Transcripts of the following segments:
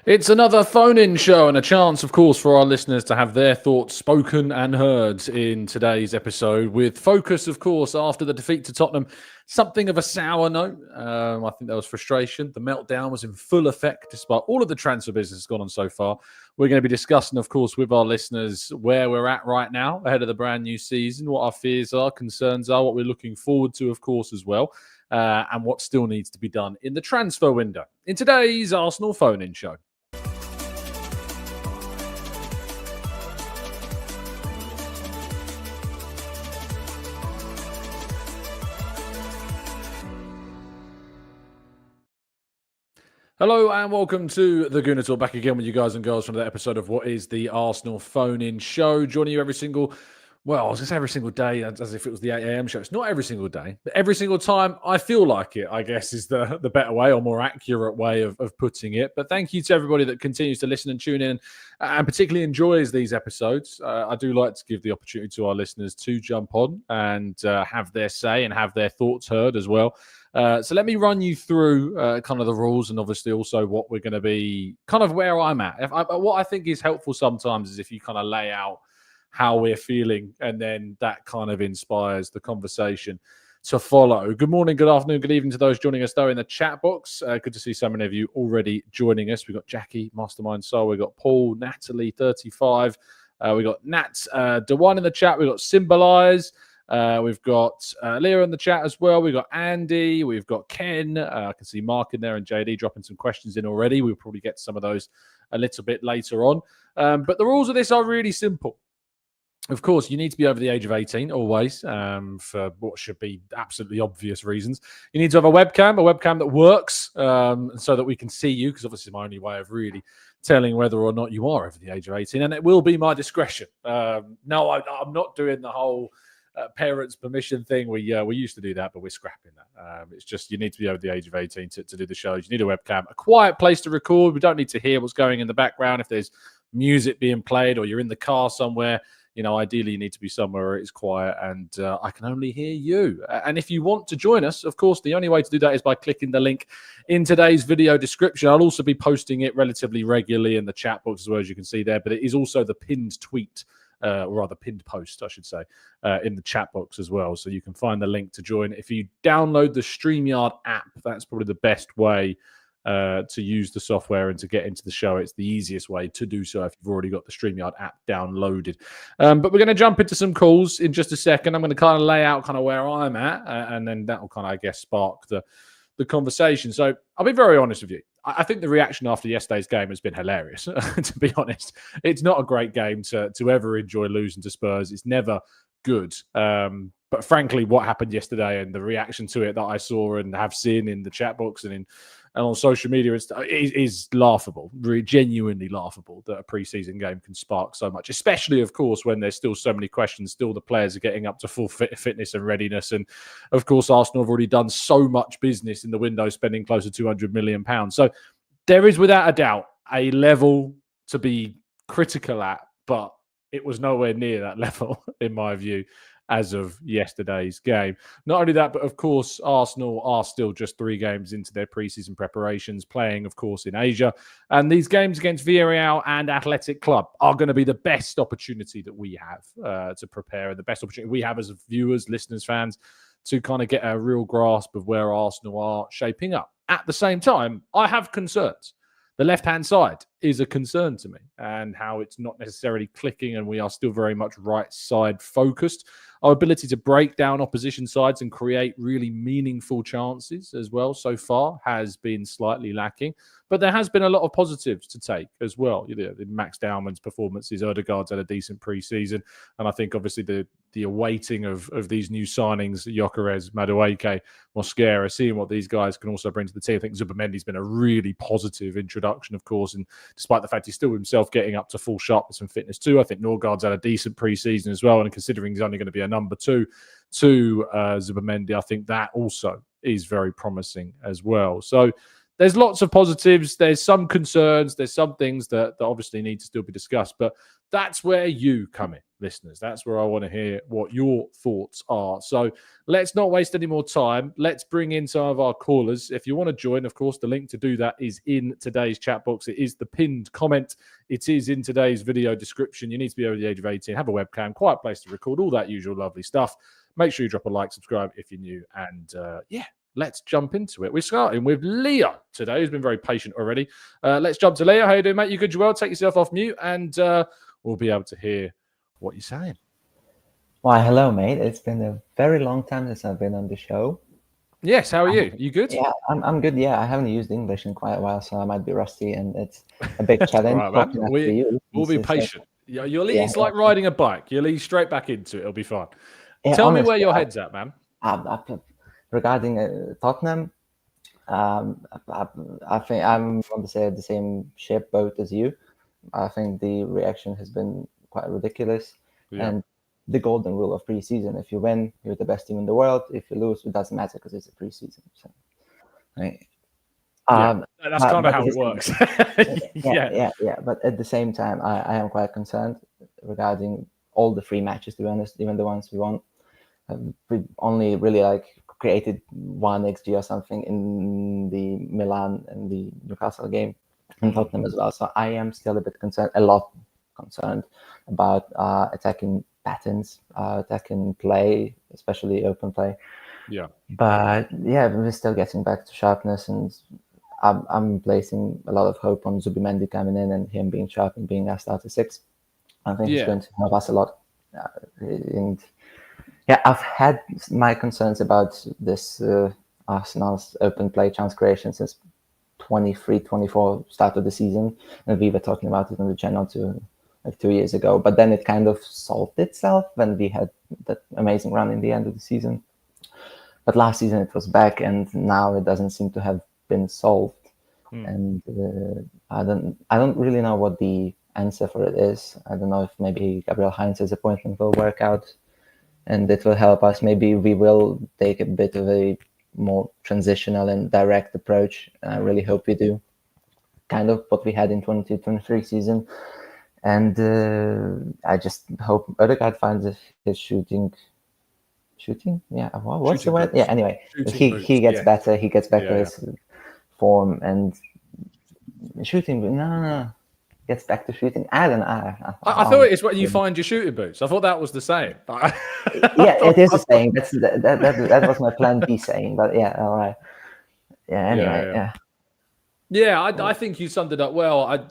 It's another phone-in show and a chance, of course, for our listeners to have their thoughts spoken and heard in today's episode with focus, of course, after the defeat to Tottenham. Something of a sour note. I think there was frustration. The meltdown was in full effect despite all of the transfer business that's gone on so far. We're going to be discussing, of course, with our listeners where we're at right now ahead of the brand new season, what our fears are, concerns are, what we're looking forward to, of course, as well, and what still needs to be done in the transfer window. In today's Arsenal phone-in show. Hello and welcome to the Gooner Talk. Back again with you guys and girls from the episode of what is the Arsenal phone-in show. Joining you every single day, as if it was the 8 a.m. show. It's not every single day, but every single time I feel like it, I guess, is the better way or more accurate way of putting it. But thank you to everybody that continues to listen and tune in and particularly enjoys these episodes. I do like to give the opportunity to our listeners to jump on and have their say and have their thoughts heard as well. So let me run you through kind of the rules and obviously also what we're going to be, kind of where I'm at. What I think is helpful sometimes is if you kind of lay out how we're feeling and then that kind of inspires the conversation to follow. Good morning, good afternoon, good evening to those joining us though in the chat box. Good to see so many of you already joining us. We've got Jackie, Mastermind Soul, we've got Paul, Natalie, 35. We've got Nat, Dewan in the chat, we've got Symbolize. We've got Leah in the chat as well. We've got Andy. We've got Ken. I can see Mark in there and JD dropping some questions in already. We'll probably get some of those a little bit later on. But the rules of this are really simple. Of course, you need to be over the age of 18 always for what should be absolutely obvious reasons. You need to have a webcam that works so that we can see you, because obviously it's my only way of really telling whether or not you are over the age of 18. And it will be my discretion. No, I'm not doing the whole parents' permission thing. We used to do that, but we're scrapping that. It's just you need to be over the age of 18 to do the shows. You need a webcam, a quiet place to record. We don't need to hear what's going in the background. If there's music being played or you're in the car somewhere, ideally you need to be somewhere where it's quiet and I can only hear you. And if you want to join us, of course, the only way to do that is by clicking the link in today's video description. I'll also be posting it relatively regularly in the chat box as well, as you can see there, but it is also the pinned tweet or rather pinned post, I should say, in the chat box as well. So you can find the link to join. If you download the StreamYard app, that's probably the best way to use the software and to get into the show. It's the easiest way to do so if you've already got the StreamYard app downloaded. But we're going to jump into some calls in just a second. I'm going to kind of lay out kind of where I'm at, and then that will kind of, I guess, spark the conversation. So I'll be very honest with you. I think the reaction after yesterday's game has been hilarious, to be honest. It's not a great game to ever enjoy losing to Spurs. It's never good. But frankly, what happened yesterday and the reaction to it that I saw and have seen in the chat box and on social media is laughable, really genuinely laughable that a preseason game can spark so much, especially, of course, when there's still so many questions, still the players are getting up to full fitness and readiness. And, of course, Arsenal have already done so much business in the window, spending close to £200 million. So there is, without a doubt, a level to be critical at, but it was nowhere near that level, in my view, as of yesterday's game. Not only that, but of course, Arsenal are still just 3 games into their preseason preparations, playing, of course, in Asia. And these games against Villarreal and Athletic Club are going to be the best opportunity that we have to prepare, and the best opportunity we have as viewers, listeners, fans, to kind of get a real grasp of where Arsenal are shaping up. At the same time, I have concerns. The left-hand side is a concern to me, and how it's not necessarily clicking, and we are still very much right side focused. Our ability to break down opposition sides and create really meaningful chances as well so far has been slightly lacking. But there has been a lot of positives to take as well. The Max Dowman's performances, Odegaard's had a decent pre-season. And I think obviously the awaiting of these new signings, Gyökeres, Madueke, Mosquera, seeing what these guys can also bring to the team. I think Zubamendi's been a really positive introduction, of course. And despite the fact he's still himself getting up to full sharpness and fitness too, I think Norgaard's had a decent pre-season as well. And considering he's only going to be a number 2 to Zubamendi, I think that also is very promising as well. So there's lots of positives. There's some concerns. There's some things that obviously need to still be discussed. But that's where you come in. listeners. That's where I want to hear what your thoughts are. So let's not waste any more time. Let's bring in some of our callers. If you want to join, of course, the link to do that is in today's chat box. It is the pinned comment. It is in today's video description. You need to be over the age of 18, have a webcam, quiet place to record, all that usual lovely stuff. Make sure you drop a like, subscribe if you're new, and let's jump into it. We're starting with Leo today, who's been very patient already. Let's jump to Leo. How you doing, mate? You good, Joel? Take yourself off mute, and we'll be able to hear what you're saying. Why, hello, mate. It's been a very long time since I've been on the show. Yes, how are you? You good? Yeah, I'm good. Yeah, I haven't used English in quite a while, so I might be rusty, and it's a big challenge. All right, man. We'll be patient. It's like riding a bike. You'll ease straight back into it. It'll be fine. Yeah, Tell me where your head's at, man. Regarding Tottenham, I think I'm on the same boat as you. I think the reaction has been quite ridiculous. Yeah. And the golden rule of preseason: if you win, you're the best team in the world. If you lose, it doesn't matter because it's a preseason. So, right. That's kind of how it works. Yeah. But at the same time, I am quite concerned regarding all the 3 matches, to be honest, even the ones we won. We only really created 1 XG or something in the Milan and the Newcastle game, and Tottenham as well. So I am still a bit concerned, about attacking patterns, attacking play, especially open play. Yeah. But yeah, we're still getting back to sharpness, and I'm placing a lot of hope on Zubimendi coming in and him being sharp and being our starter 6. I think he's going to help us a lot. And yeah, I've had my concerns about this Arsenal's open play chance creation since 23-24 start of the season, and we were talking about it on the channel 2 years ago. But then it kind of solved itself when we had that amazing run in the end of the season. But last season it was back, and now it doesn't seem to have been solved. And I don't really know what the answer for it is. I don't know if maybe Gabriel Heinz's appointment will work out, and it will help us. Maybe we will take a bit of a more transitional and direct approach. And I really hope we do. Kind of what we had in 22-23 season. And I just hope Odegaard finds his shooting. Yeah, what's the word? Yeah, anyway, he gets better. He gets back to his form and shooting. No. Gets back to shooting. I don't know. I thought it's when you find your shooting boots. I thought that was the same. Yeah, it is the saying. That was my plan B saying. But yeah, all right. Yeah. Anyway, yeah. I think you summed it up well.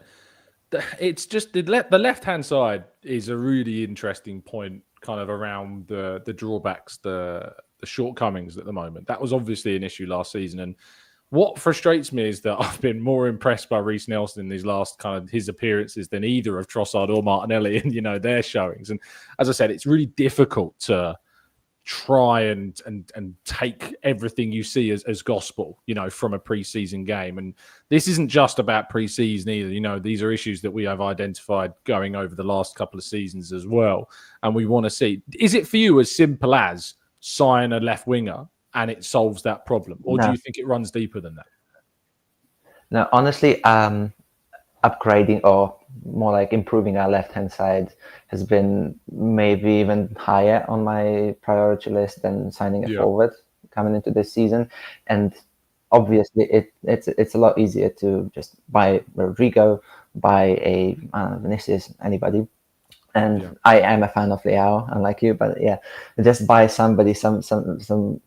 It's just the left-hand side is a really interesting point, kind of around the drawbacks, the shortcomings at the moment. That was obviously an issue last season, and what frustrates me is that I've been more impressed by Reece Nelson in these last kind of his appearances than either of Trossard or Martinelli in their showings. And as I said, it's really difficult to try and take everything you see as gospel, from a preseason game. And this isn't just about preseason either. These are issues that we have identified going over the last couple of seasons as well. And we want to see, is it for you as simple as sign a left winger and it solves that problem? Or do you think it runs deeper than that? No, honestly, upgrading or more like improving our left-hand side has been maybe even higher on my priority list than signing a forward coming into this season. And obviously, it's a lot easier to just buy Rodrygo, buy Vinicius, anybody. And I am a fan of Leao, unlike you, but just buy somebody, some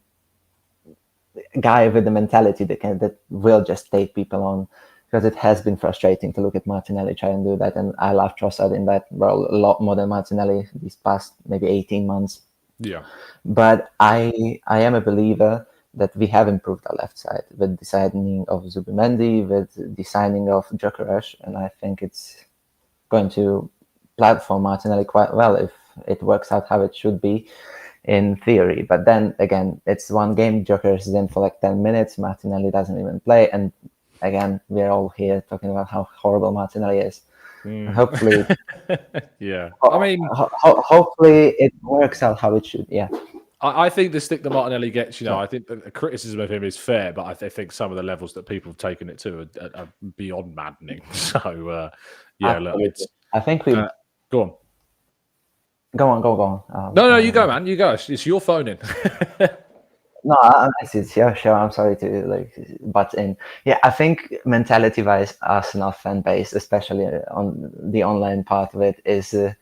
guy with the mentality that will just take people on, because it has been frustrating to look at Martinelli try and do that. And I love Trossard in that role a lot more than Martinelli these past maybe 18 months. Yeah. But I am a believer that we have improved our left side with the signing of Zubimendi, with the signing of Gyökeres, and I think it's going to platform Martinelli quite well if it works out how it should be in theory. But then again, it's one game, Gyökeres is in for like 10 minutes, Martinelli doesn't even play, and again, we're all here talking about how horrible Martinelli is. Hopefully, hopefully it works out how it should. Yeah. I think the stick that Martinelli gets, I think the criticism of him is fair, but I think some of the levels that people have taken it to are beyond maddening. So, look, I think we go on. Go on. No, you go, man. You go. It's your phone in. No, it's your show. I'm sorry to butt in. Yeah, I think mentality-wise, Arsenal fan base, especially on the online part of it, is the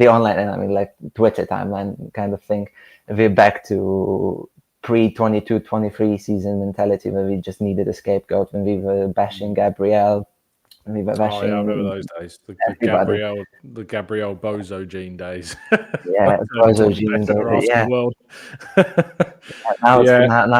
online, I mean, like Twitter timeline kind of thing. We're back to pre-22-23 season mentality, where we just needed a scapegoat, when we were bashing Gabriel, and we were bashing. I remember those days. The Gabriel Bozo Gene days. Yeah, Bozo Gene. Yeah. World. Now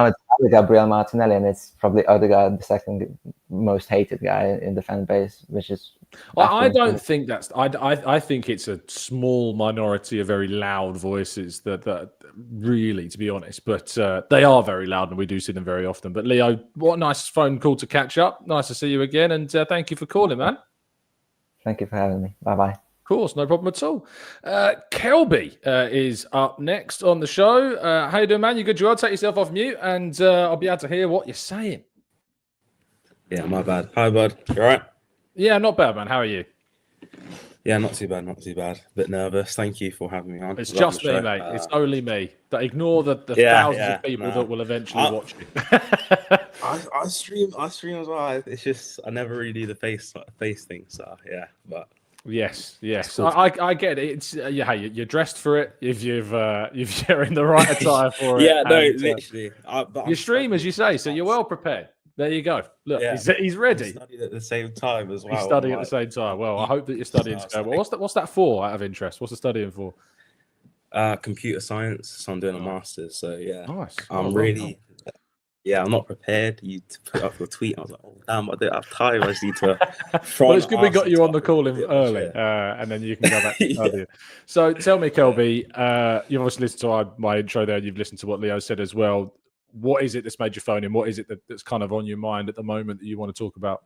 it's Gabriel Martinelli, and it's probably Odegaard, the second most hated guy in the fan base, which is. I don't think that's. I think it's a small minority of very loud voices that really, to be honest, but they are very loud, and we do see them very often. But Leo, what a nice phone call to catch up. Nice to see you again, and thank you for calling, man. Thank you for having me. Bye-bye. Of course, no problem at all. Kelby is up next on the show. How you doing, man? You good? You well? Take yourself off mute, and I'll be able to hear what you're saying. Yeah, my bad. Hi, bud. You all right? Yeah, not bad, man. How are you? Yeah, not too bad. A bit nervous. Thank you for having me on. It's just me, mate. It's only me. But ignore the thousands of people that will eventually watch you. I stream as well. It's just I never really do the face thing. So yeah, but yes. Cool. I get it. It's you're dressed for it. If you're in the right attire for it. Yeah, no, literally. You stream, as you say, so you're well prepared. There you go. Look, he's ready. Studied at the same time as well. He's studying at the same time. Well, I hope that you're studying to go. Well, what's that for? Out of interest, what's the studying for? Computer science. So I'm doing a master's. So yeah, nice. I'm really. Yeah, I'm not prepared. You to put up your tweet. I was like, oh damn, I don't have time. I just need to. Well, it's good we got you on the call early, and then you can go back to studying. So tell me, Kelby, you've obviously listened to my intro there. You've listened to what Leo said as well. What is it that's made you phone in? What is it that's kind of on your mind at the moment that you want to talk about?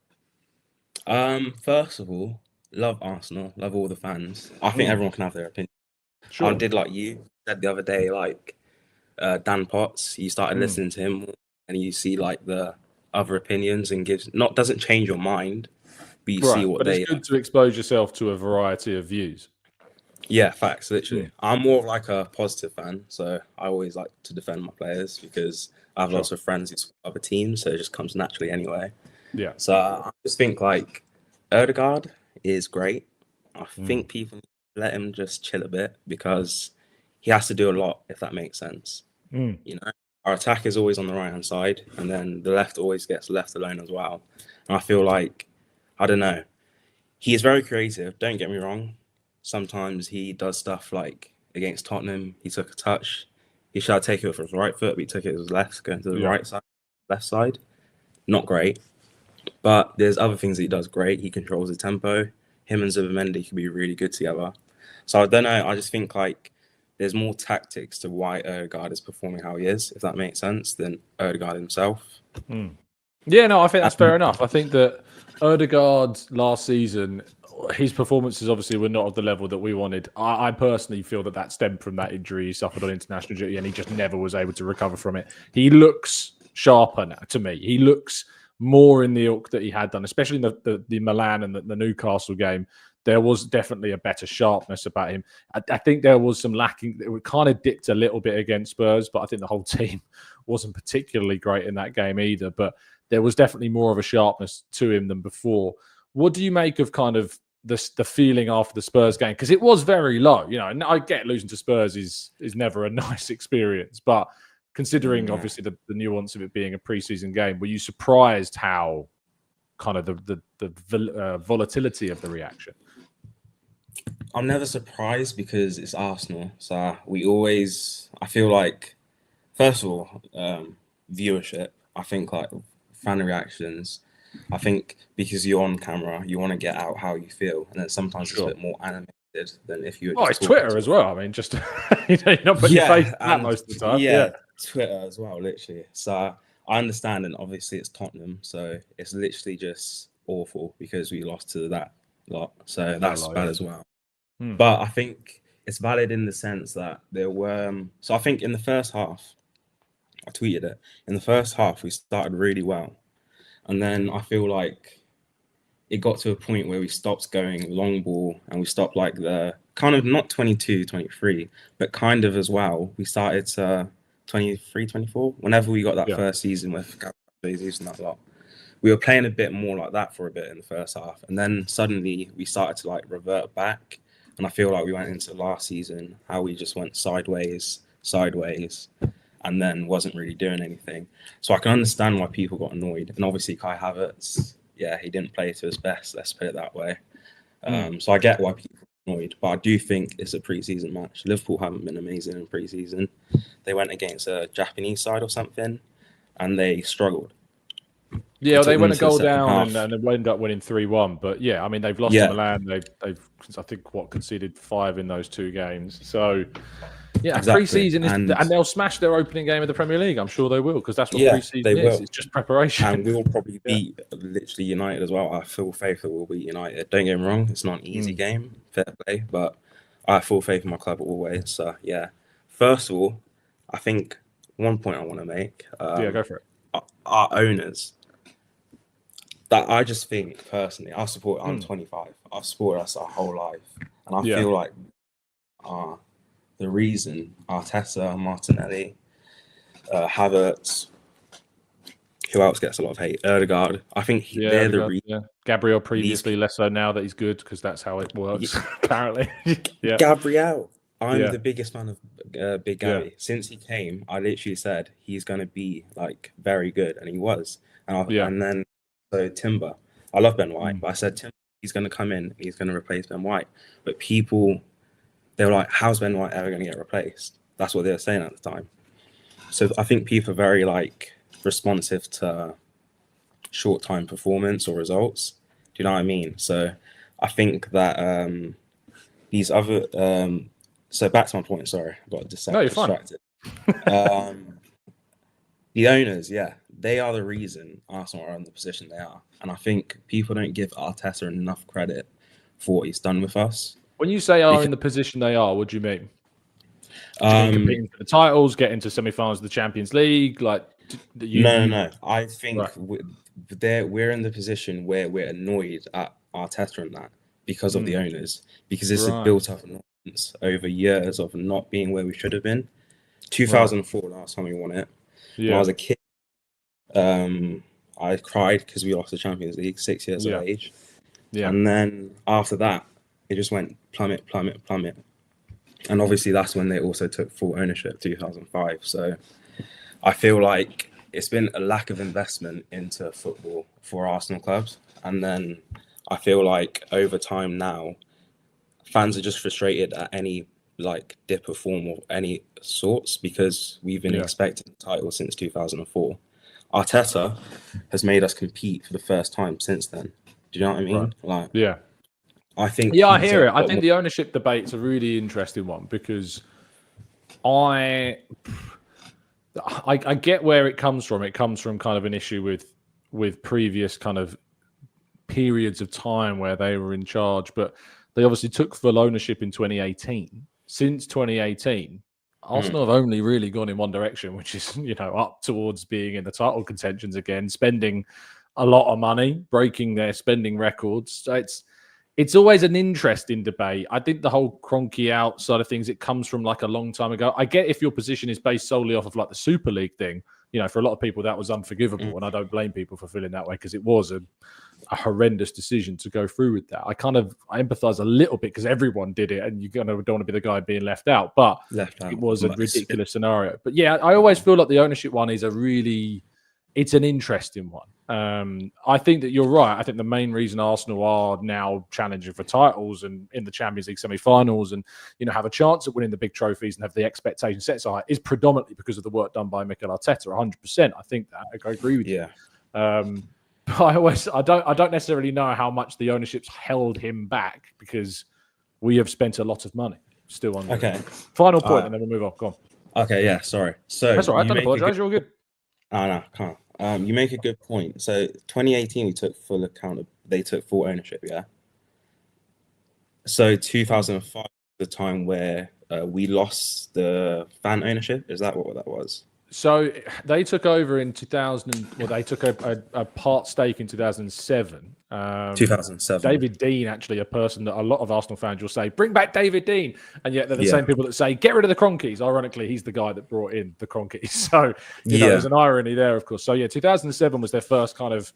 First of all, love Arsenal, love all the fans. I think everyone can have their opinion. Sure. I did like you said the other day, like Dan Potts. You started listening to him, and you see like the other opinions, and doesn't change your mind, but you see what it's good to expose yourself to a variety of views. Yeah, facts, literally. I'm more of like a positive fan, so I always like to defend my players because I have lots of friends who support other teams, so it just comes naturally anyway. Yeah. So I just think like Odegaard is great. I think people let him just chill a bit because he has to do a lot, if that makes sense. You know, our attack is always on the right-hand side, and then the left always gets left alone as well. And I feel like, I don't know, he is very creative, don't get me wrong. Sometimes he does stuff like against Tottenham, he took a touch. He should have taken it with his right foot, but he took it with his left, going to the right side, left side. Not great. But there's other things that he does great. He controls the tempo. Him and Zubimendi can be really good together. So I don't know. I just think like there's more tactics to why Odegaard is performing how he is, if that makes sense, than Odegaard himself. Yeah, no, I think that's fair enough. I think that Odegaard last season, his performances obviously were not of the level that we wanted. I personally feel that stemmed from that injury he suffered on international duty, and he just never was able to recover from it. He looks sharper now to me. He looks more in the ilk that he had done, especially in the Milan and the Newcastle game. There was definitely a better sharpness about him. I think there was some lacking. It kind of dipped a little bit against Spurs, but I think the whole team wasn't particularly great in that game either. But there was definitely more of a sharpness to him than before. What do you make of kind of the feeling after the Spurs game? Because it was very low. You know, and I get losing to Spurs is never a nice experience, but considering obviously the nuance of it being a preseason game, were you surprised how kind of the volatility of the reaction? I'm never surprised because it's Arsenal. So I feel like, first of all, viewership, I think like fan reactions, I think because you're on camera, you want to get out how you feel. And then sometimes it's a bit more animated than if you were it's Twitter as well. I mean, just, you're not putting your face out most of the time. Yeah, Twitter as well, literally. So I understand, and obviously it's Tottenham. So it's literally just awful because we lost to that lot. So that's bad as well. But I think it's valid in the sense that there were... So I think in the first half, I tweeted it. In the first half, we started really well. And then I feel like it got to a point where we stopped going long ball and we stopped like the kind of not 22, 23, but kind of as well. We started 23, 24. Whenever we got that first season with Jesus and that lot, we were playing a bit more like that for a bit in the first half, and then suddenly we started to like revert back. And I feel like we went into last season how we just went sideways, and then wasn't really doing anything. So I can understand why people got annoyed. And obviously Kai Havertz, he didn't play to his best. Let's put it that way. So I get why people are annoyed, but I do think it's a pre-season match. Liverpool haven't been amazing in pre-season. They went against a Japanese side or something, and they struggled. Yeah, they went a goal down and they ended up winning 3-1. But yeah, I mean, they've lost to Milan. They've I think conceded 5 in those 2 games. So yeah, exactly. Pre-season is, and they'll smash their opening game of the Premier League. I'm sure they will, because that's what pre-season is. It's just preparation. And we'll probably beat literally United as well. I have full faith that we'll beat United. Don't get me wrong, it's not an easy game, fair play, but I have full faith in my club always. So yeah, first of all, I think one point I want to make. Go for it. Our owners. That I just think personally, I support. I'm 25. I've supported us our whole life, and I feel like the reason Arteta, Martinelli, Havertz, who else gets a lot of hate? Odegaard. I think they're the reason. Yeah. Gabriel previously, less so now that he's good, because that's how it works. Apparently, Gabriel. I'm the biggest fan of Big Gabby. Since he came, I literally said he's going to be like very good, and he was. And then. So Timber, I love Ben White, but I said Timber, he's going to come in and he's going to replace Ben White. But people, they were like, how's Ben White ever going to get replaced? That's what they were saying at the time. So I think people are very like responsive to short-time performance or results. Do you know what I mean? So I think that these other, so back to my point, sorry, I got distracted. The owners, they are the reason Arsenal are in the position they are. And I think people don't give Arteta enough credit for what he's done with us. When you say in the position they are, what do you mean? Competing for the titles, getting to semi-finals of the Champions League? No. I think we're in the position where we're annoyed at Arteta and that because of the owners. Because it's a built-up annoyance over years of not being where we should have been. 2004, last time we won it. When I was a kid, I cried because we lost the Champions League, 6 years of age. And then after that, it just went plummet. And obviously that's when they also took full ownership, 2005. So I feel like it's been a lack of investment into football for Arsenal clubs. And then I feel like over time now, fans are just frustrated at any like dip of form of any sorts, because we've been expecting the title since 2004. Arteta has made us compete for the first time since then. Do you know what I mean? I think. Yeah, I hear it. I think the ownership debate's a really interesting one, because I get where it comes from. It comes from kind of an issue with previous kind of periods of time where they were in charge, but they obviously took full ownership in 2018. Since 2018, Arsenal have only really gone in one direction, which is, up towards being in the title contentions again, spending a lot of money, breaking their spending records. So it's always an interesting debate. I think the whole Kroenke out side of things, it comes from like a long time ago. I get if your position is based solely off of like the Super League thing, for a lot of people that was unforgivable, and I don't blame people for feeling that way, because it was a horrendous decision to go through with that. I empathize a little bit because everyone did it, and you don't want to be the guy being left out. But it was a ridiculous scenario. But yeah, I always feel like the ownership one is it's an interesting one. I think that you're right. I think the main reason Arsenal are now challenging for titles and in the Champions League semi-finals and have a chance at winning the big trophies and have the expectation set so high is predominantly because of the work done by Mikel Arteta. 100%. I think that I agree with you. I don't necessarily know how much the ownership's held him back, because we have spent a lot of money still on. Okay. Final point, and then we'll move on. Go on. Okay. Yeah. Sorry. So that's all right. Don't apologize. You're all good. No, can't. You make a good point. So 2018, they took full ownership, yeah? So 2005, the time where we lost the fan ownership, is that what that was? So they took over in 2000. Well, they took a part stake in 2007. 2007. David Dean, actually, a person that a lot of Arsenal fans will say, bring back David Dean. And yet they're the same people that say, get rid of the Cronkies. Ironically, he's the guy that brought in the Cronkies. So, there's an irony there, of course. So, 2007 was their first kind of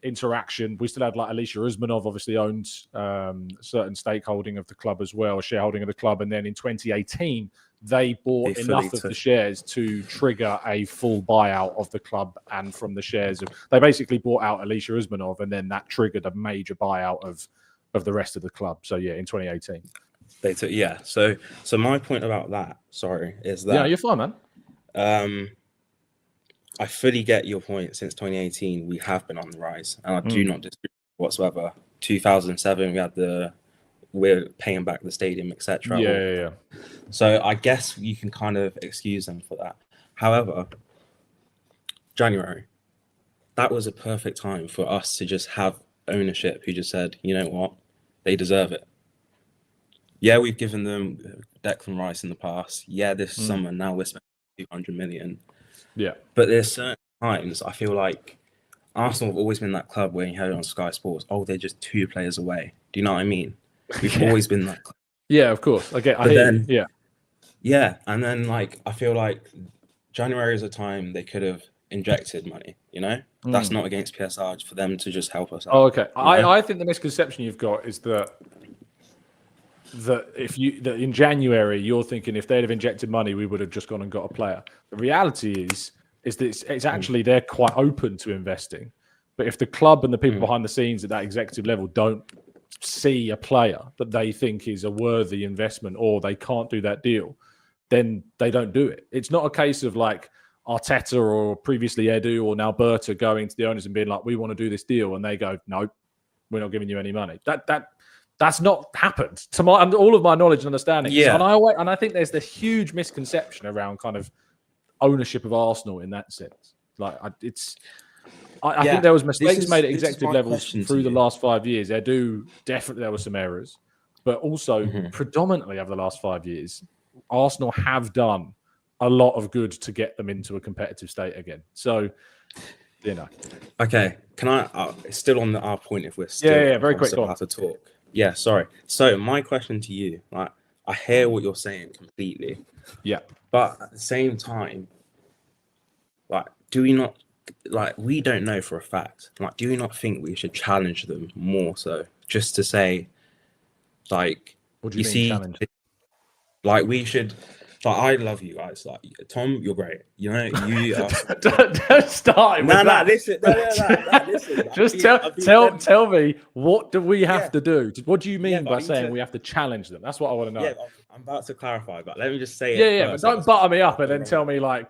interaction. We still had like Alicia Usmanov obviously owned certain stakeholding of the club as well, shareholding of the club. And then in 2018, they bought enough of the shares to trigger a full buyout of the club and from the shares. They basically bought out Alicia Usmanov, and then that triggered a major buyout of the rest of the club. So in 2018. They took So my point about that, is that you're fine, man. I fully get your point. Since 2018, we have been on the rise, and I do not disagree whatsoever. 2007, we're paying back the stadium, etc. Yeah. So I guess you can kind of excuse them for that. However, January, that was a perfect time for us to just have ownership who just said, you know what, they deserve it. Yeah, we've given them Declan Rice in the past. Yeah, this summer now we're spending 200 million. Yeah. But there's certain times I feel like Arsenal have always been that club where you heard it on Sky Sports, they're just 2 players away. Do you know what I mean? We've always been that club. Yeah, of course. I hear you. Yeah. And then I feel like January is a time they could have injected money, That's not against PSR for them to just help us out. Oh, okay. I think the misconception you've got is that in January you're thinking if they'd have injected money, we would have just gone and got a player. The reality is that it's actually they're quite open to investing, but if the club and the people behind the scenes at that executive level don't see a player that they think is a worthy investment, or they can't do that deal, then they don't do it. It's not a case of like Arteta or previously Edu or now Berta going to the owners and being like, we want to do this deal, and they go, no, we're not giving you any money. That's not happened to all of my knowledge and understanding. Yeah. And I think there's the huge misconception around kind of ownership of Arsenal in that sense. I think there was mistakes made at executive levels through the last 5 years. Definitely there were some errors, but also predominantly over the last 5 years, Arsenal have done a lot of good to get them into a competitive state again. So, Okay, can I? Still on our point, if we're still very quick about to talk. Yeah, sorry. So my question to you, I hear what you're saying completely. Yeah, but at the same time, do we not? We don't know for a fact. Do you not think we should challenge them more so, just to say, what do you mean challenge? We should. I love you guys. Tom, you're great. You are. Don't start with that. Listen. Just tell me, what do we have to do? What do you mean by saying we have to challenge them? That's what I want to know. Yeah, I'm about to clarify, but let me just say it. But don't butter me up and then tell me I'm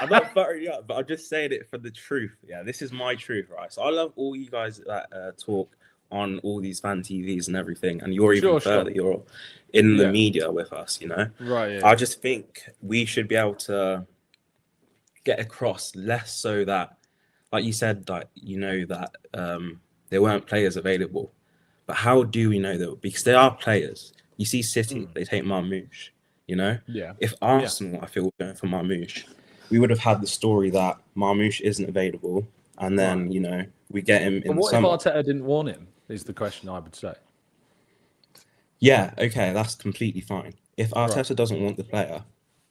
not buttering you up, but I'm just saying it for the truth. Yeah, this is my truth, right? So I love all you guys that talk on all these fan TVs and everything, and you're even further. You're in the media with us, Right. Yeah. I just think we should be able to get across less so that, like you said, that there weren't players available. But how do we know that? Because there are players. You see City, they take Marmoush, Yeah. If Arsenal, I feel, were going for Marmoush, we would have had the story that Marmoush isn't available, and then, we get him in the summer. What if Arteta didn't want him, is the question I would say. Yeah, okay, that's completely fine. If Arteta doesn't want the player,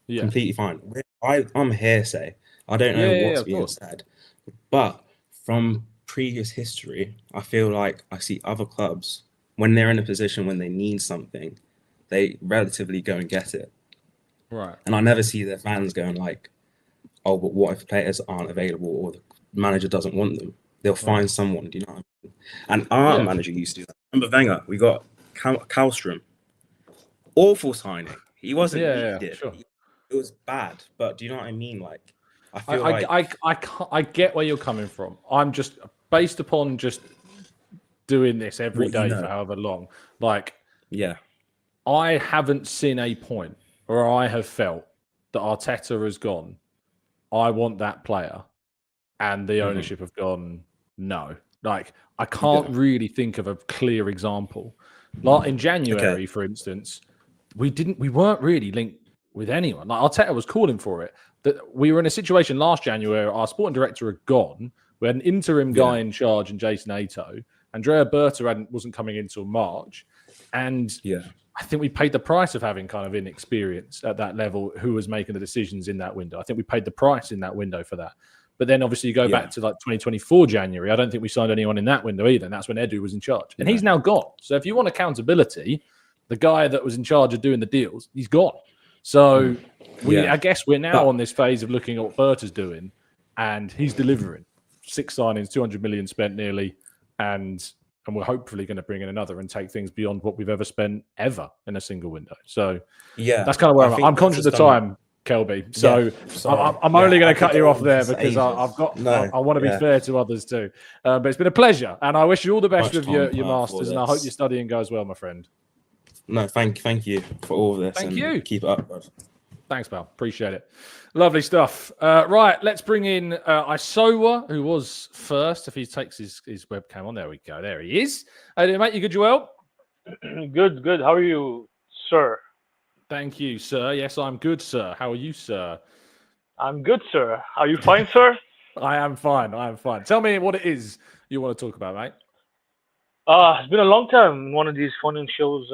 completely fine. I'm hearsay. I don't know what's being said. But from previous history, I feel like I see other clubs, when they're in a position when they need something, they relatively go and get it. Right. And I never see their fans going but what if players aren't available or the manager doesn't want them? They'll find someone, do you know what I mean? And our manager used to do that. Remember Wenger? We got Kallstrom. Awful signing. He wasn't needed. Sure. It was bad, but do you know what I mean? I feel I get where you're coming from. I'm just based upon just doing this every day for however long. I haven't seen a point where I have felt that Arteta has gone, I want that player, and the ownership have gone, no. I can't really think of a clear example. In January, for instance, we weren't really linked with anyone. Like Arteta was calling for it. That we were in a situation last January where our sporting director had gone. We had an interim guy in charge in Jason Ato. Andrea Berta wasn't coming in until March. And I think we paid the price of having kind of inexperience at that level who was making the decisions in that window. I think we paid the price in that window for that. But then obviously you go back to like 2024 January. I don't think we signed anyone in that window either. And that's when Edu was in charge. And he's now gone. So if you want accountability, the guy that was in charge of doing the deals, he's gone. So I guess we're now on this phase of looking at what Berta's doing, and he's delivering. 6 signings, 200 million spent nearly, and we're hopefully going to bring in another and take things beyond what we've ever spent ever in a single window. So that's kind of where I'm conscious of the time, Kelby. So I'm only going to cut you off there because I want to be fair to others too. But it's been a pleasure, and I wish you all the best with your masters, and I hope your studying goes well, my friend. No, thank you for all of this. Thank you. Keep it up, bro. Thanks, pal. Appreciate it. Lovely stuff. Right, let's bring in Isowa, who was first. If he takes his webcam on, there we go. There he is. How you doing, mate? You good, Joel? Good. How are you, sir? Thank you, sir. Yes, I'm good, sir. How are you, sir? I'm good, sir. Are you fine, sir? I am fine. Tell me what it is you want to talk about, mate. It's been a long time in one of these phone-in shows.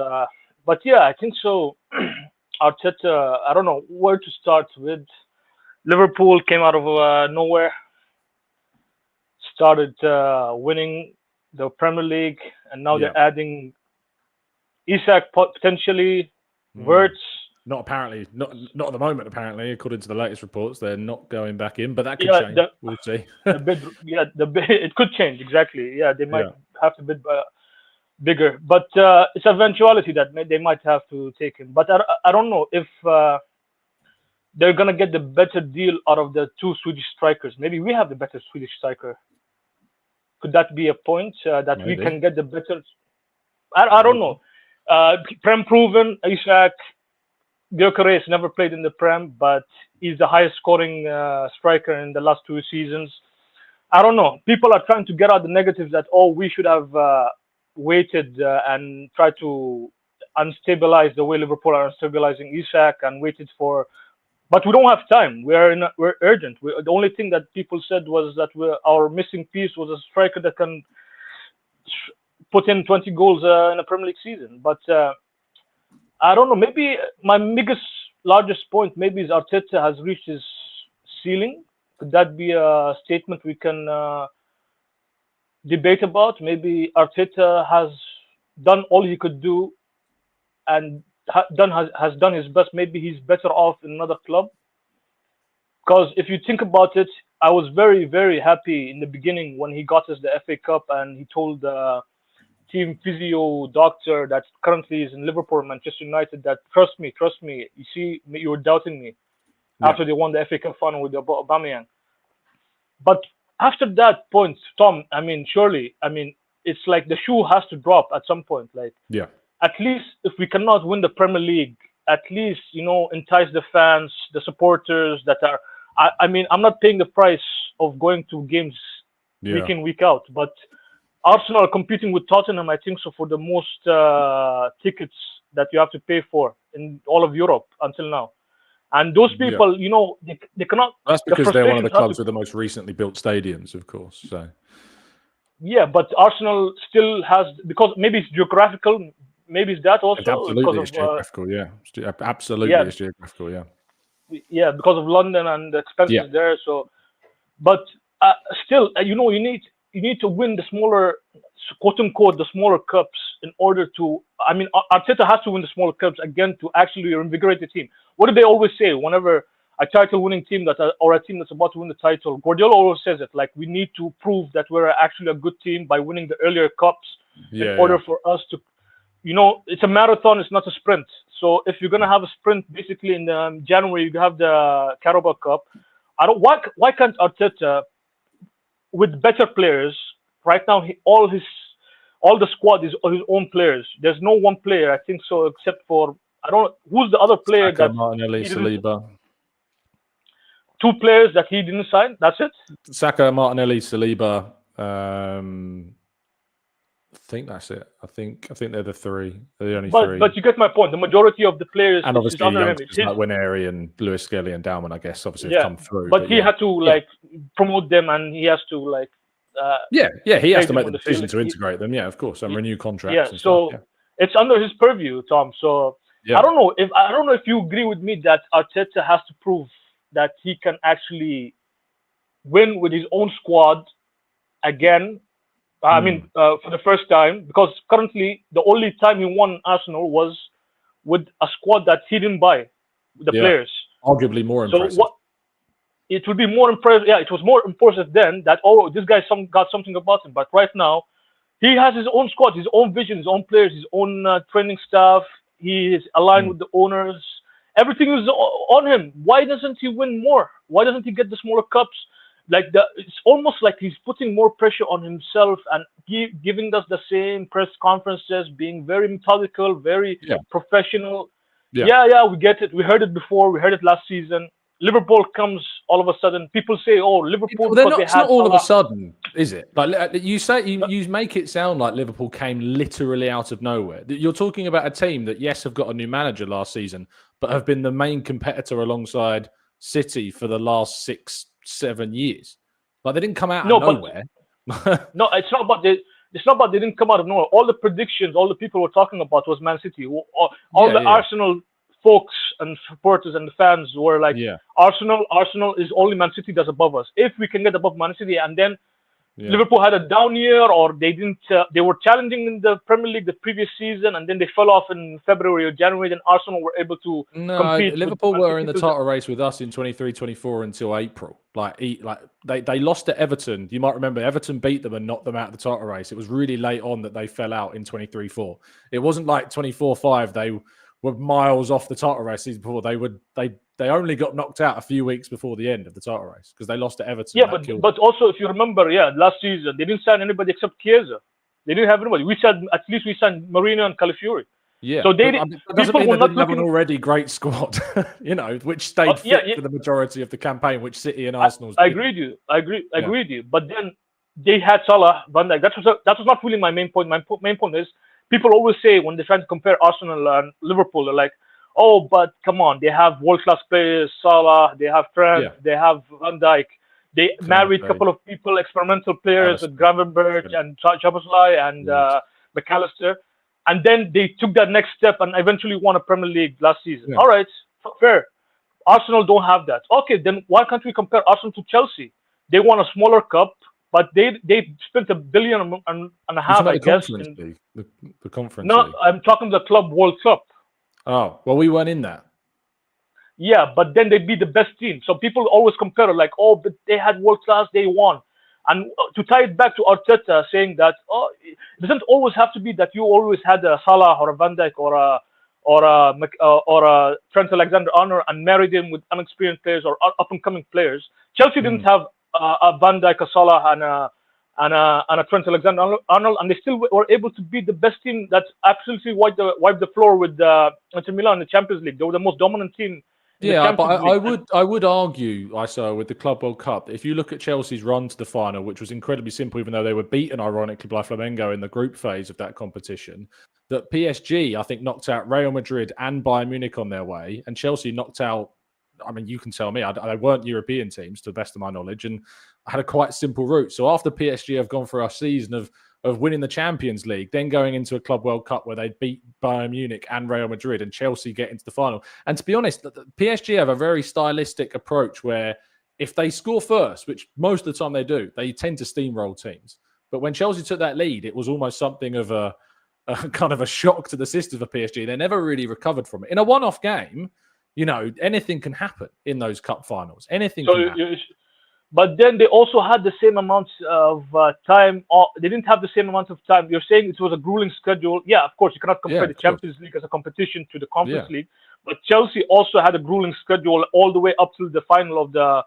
But yeah, I think so. Arteta, I don't know where to start with. Liverpool came out of nowhere, started winning the Premier League, and now they're adding Isak potentially, Wirtz. Not apparently, not at the moment. Apparently, according to the latest reports, they're not going back in, but that could change. We'll see. The bid, it could change exactly. Yeah, they might have to bid bigger, but it's an eventuality that they might have to take him. But I don't know if they're gonna get the better deal out of the 2 Swedish strikers. Maybe we have the better Swedish striker. Could that be a point that we can get the better? I don't know. Prem proven Isak. Gyökeres never played in the Prem, but he's the highest scoring striker in the last 2 seasons. I don't know. People are trying to get out the negatives that we should have waited and tried to unstabilize the way Liverpool are stabilizing Isak and waited for. But we don't have time. We're urgent. The only thing that people said was that our missing piece was a striker that can put in 20 goals in a Premier League season. But I don't know. Maybe my largest point maybe is Arteta has reached his ceiling. Could that be a statement we can debate about? Maybe Arteta has done all he could do and has done his best. Maybe he's better off in another club. Because if you think about it, I was very, very happy in the beginning when he got us the FA Cup and he told the team physio doctor that currently is in Liverpool, Manchester United, that trust me. You see, you were doubting me after they won the FA Cup final with Aubameyang. But after that point, Tom, surely, it's like the shoe has to drop at some point. At least if we cannot win the Premier League, at least, entice the fans, the supporters that are. I'm not paying the price of going to games week in, week out, but Arsenal are competing with Tottenham, I think so, for the most tickets that you have to pay for in all of Europe until now. And those people, they cannot. That's because they're one of the clubs with the most recently built stadiums, of course. So. Yeah, but Arsenal still has, because maybe it's geographical, maybe it's that also. Absolutely, it's geographical, Absolutely, it's geographical, Yeah, because of London and the expenses there. So, but still, you need to win the smaller, quote unquote, the smaller cups in order to. Arteta has to win the smaller cups again to actually reinvigorate the team. What do they always say whenever a title-winning team or a team that's about to win the title? Guardiola always says it, like, we need to prove that we're actually a good team by winning the earlier cups in order for us to. It's a marathon, it's not a sprint. So if you're gonna have a sprint, basically in January you have the Carabao Cup. Why can't Arteta, with better players right now, all the squad is his own players. There's no one player, I think so, except for who's the other player Saka, Martinelli, Saliba. 2 players that he didn't sign. That's it. Saka, Martinelli, Saliba. think that's it. I think they're the three. They're the only three. But you get my point. The majority of the players and obviously under him. Like Winery and Lewis Skelly and Dalman, I guess, obviously have come through. But he had to promote them, and he has to he has to make the decision to integrate them. Yeah, of course, and renew contracts. Yeah, so it's under his purview, Tom. So I don't know if you agree with me that Arteta has to prove that he can actually win with his own squad again. I mean, for the first time, because currently the only time he won Arsenal was with a squad that he didn't buy, the players. Arguably more impressive. So it would be more impressive. Yeah, it was more impressive then that, this guy got something about him. But right now, he has his own squad, his own vision, his own players, his own training staff. He is aligned with the owners. Everything is on him. Why doesn't he win more? Why doesn't he get the smaller cups? It's almost like he's putting more pressure on himself and giving us the same press conferences, being very methodical, very professional. Yeah, we get it. We heard it before. We heard it last season. Liverpool comes all of a sudden. People say, Liverpool. It's not all of a sudden, is it? Like you say, you make it sound like Liverpool came literally out of nowhere. You're talking about a team that, yes, have got a new manager last season, but have been the main competitor alongside City for the last 6-7 years. Like, they didn't come out of nowhere. No, it's not about they didn't come out of nowhere. All the predictions, all the people were talking about was Man City. All the Arsenal folks and supporters and the fans were like, Arsenal is only Man City that's above us. If we can get above Man City, and then Liverpool had a down year, or they didn't. They were challenging in the Premier League the previous season, and then they fell off in February or January. Then Arsenal were able to compete. Liverpool were in the title race with us in 23-24 until April. They lost to Everton. You might remember Everton beat them and knocked them out of the title race. It was really late on that they fell out in 23-4. It wasn't like 24-5. They were miles off the title race season before. They only got knocked out a few weeks before the end of the title race because they lost to Everton. Yeah, but also if you remember, last season they didn't sign anybody except Chiesa. They didn't have anybody. We signed Mourinho and Calafiori. Yeah, so they doesn't mean they didn't have an already great squad, which stayed fit for the majority of the campaign, which City and Arsenal. I agree with you. I agree with you. But then they had Salah, Van Dijk. That was not really my main point. My main point is people always say when they're trying to compare Arsenal and Liverpool, they're like, but come on, they have world-class players, Salah, they have Trent, they have Van Dijk. They married a couple of people, experimental players with Gravenberch and Szoboszlai and McAllister. And then they took that next step and eventually won a Premier League last season. Yeah. All right, fair. Arsenal don't have that. Okay, then why can't we compare Arsenal to Chelsea? They won a smaller cup, but they spent $1.5 billion, I guess. The conference. No, league. I'm talking the Club World Cup. Oh, well, we weren't in that. Yeah, but then they'd be the best team. So people always compare like, but they had world class, they won. And to tie it back to Arteta saying that, it doesn't always have to be that you always had a Salah or a Van Dijk or a Trent Alexander-Arnold and married him with unexperienced players or up-and-coming players. Chelsea didn't have a Van Dijk, a Salah, and a Trent Alexander-Arnold, and they still were able to be the best team that absolutely wiped the floor with Inter Milan in the Champions League. They were the most dominant team. Yeah, but I would argue, with the Club World Cup, if you look at Chelsea's run to the final, which was incredibly simple, even though they were beaten, ironically, by Flamengo in the group phase of that competition, that PSG, I think, knocked out Real Madrid and Bayern Munich on their way, and Chelsea knocked out, you can tell me, they weren't European teams, to the best of my knowledge, and I had a quite simple route. So after PSG have gone for a season of winning the Champions League, then going into a Club World Cup where they beat Bayern Munich and Real Madrid and Chelsea get into the final. And to be honest, PSG have a very stylistic approach where if they score first, which most of the time they do, they tend to steamroll teams. But when Chelsea took that lead, it was almost something of a kind of a shock to the system for PSG. They never really recovered from it. In a one-off game, anything can happen in those cup finals. Anything can happen. But then they also had the same amount of time. They didn't have the same amount of time. You're saying it was a grueling schedule. Yeah, of course, you cannot compare the Champions League as a competition to the Conference League. But Chelsea also had a grueling schedule all the way up to the final of the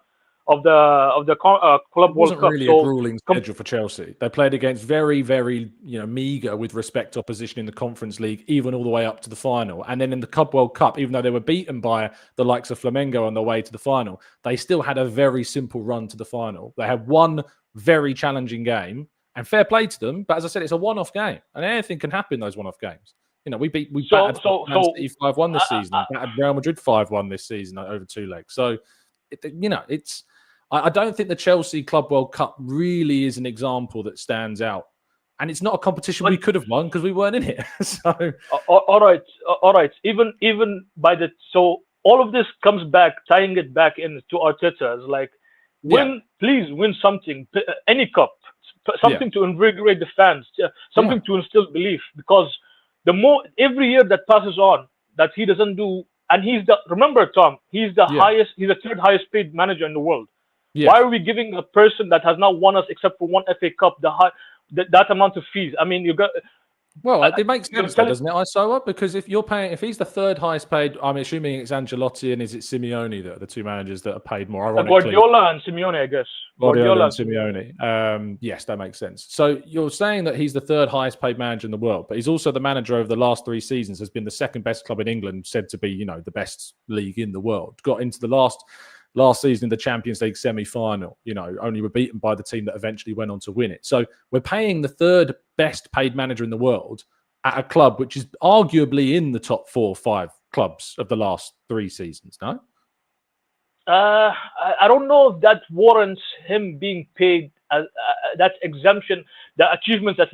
Club World Cup. It wasn't really a grueling schedule for Chelsea. They played against very, very meager with respect to opposition in the Conference League, even all the way up to the final. And then in the Club World Cup, even though they were beaten by the likes of Flamengo on the way to the final, they still had a very simple run to the final. They had one very challenging game, And fair play to them. But as I said, it's a one-off game. And anything can happen in those one-off games. We battered Man City 5-1 this season. And battered Real Madrid 5-1 this season over 2 legs. So, I don't think the Chelsea Club World Cup really is an example that stands out. And it's not a competition we could have won because we weren't in it. So, all right. Even by the all of this comes back, tying it back into Arteta. It's like, please win something, any cup, something to invigorate the fans, something to instill belief. Because every year that passes on, that he doesn't do, and remember, Tom, he's the third highest paid manager in the world. Yeah. Why are we giving a person that has not won us except for one FA Cup that amount of fees? I mean, it makes sense, doesn't it, Isoa? Because if he's the third highest paid, I'm assuming it's Ancelotti and is it Simeone that are the two managers that are paid more? Ironically, Guardiola and Simeone, I guess. Guardiola and Simeone. Yes, that makes sense. So you're saying that he's the third highest paid manager in the world, but he's also the manager over the last 3 seasons, has been the second best club in England, said to be, the best league in the world. Got into the last season in the Champions League semi-final, only were beaten by the team that eventually went on to win it. So we're paying the third best paid manager in the world at a club which is arguably in the top 4 or 5 clubs of the last 3 seasons, no? I don't know if that warrants him being paid that exemption, the achievements that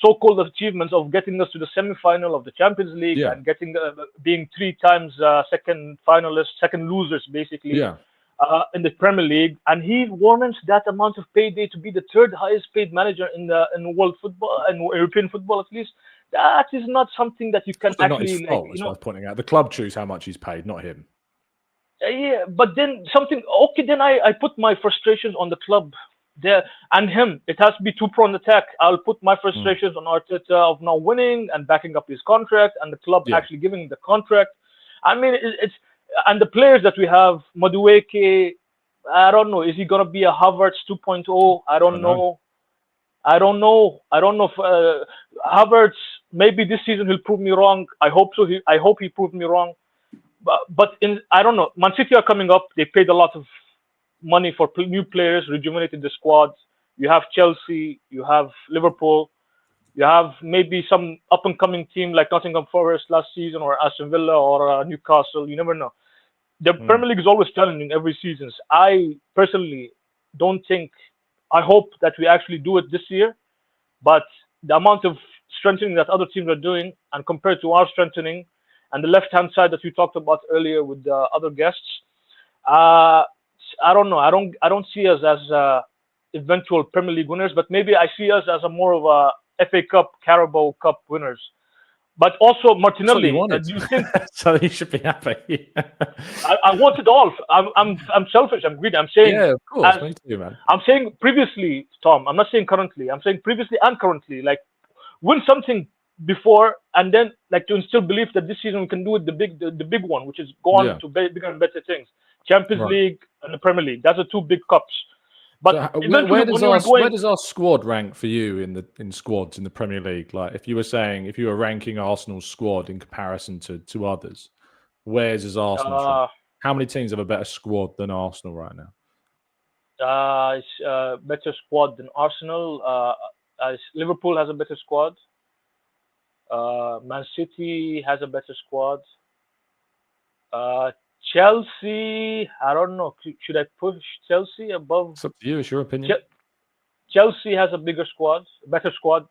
so-called achievements of getting us to the semi-final of the Champions League and getting being 3 times second finalists, second losers, basically. Yeah. In the Premier League, and he warrants that amount of payday to be the third highest paid manager in world football and European football, at least. That is not something that you can actually. Not his fault, that's what I was pointing out. The club choose how much he's paid, not him. But then then I put my frustrations on the club there and him. It has to be 2-pronged attack. I'll put my frustrations on Arteta of not winning and backing up his contract, and the club actually giving the contract. I mean, and the players that we have, Madueke, I don't know. Is he going to be a Havertz 2.0? I don't know. I don't know if Havertz, maybe this season he'll prove me wrong. I hope so. I hope he proved me wrong. But I don't know. Man City are coming up. They paid a lot of money for new players, rejuvenated the squad. You have Chelsea. You have Liverpool. You have maybe some up-and-coming team like Nottingham Forest last season, or Aston Villa, or Newcastle. You never know. The Premier League is always challenging every season. I personally don't think. I hope that we actually do it this year, but the amount of strengthening that other teams are doing, and compared to our strengthening, and the left-hand side that we talked about earlier with the other guests, I don't know. I don't see us as eventual Premier League winners, but maybe I see us as a more of a FA Cup, Carabao Cup winners. But also Martinelli, do you think? So you should be happy. I want it all. I'm selfish. I'm greedy. I'm saying. Yeah, of course. Me too, man. I'm saying previously, Tom. I'm not saying currently. I'm saying previously and currently. Like, win something before, and then like to instill belief that this season we can do it. The big one, which is go on to bigger and better things. Champions League and the Premier League. That's the 2 big cups. But so where does our squad rank for you in squads in the Premier League? Like, if you were ranking Arsenal's squad in comparison to others, where's his Arsenal? How many teams have a better squad than Arsenal right now? It's better squad than Arsenal. Liverpool has a better squad. Man City has a better squad. Chelsea, I don't know. Should I push Chelsea above? It's up to you. It's your opinion. Chelsea has a better squad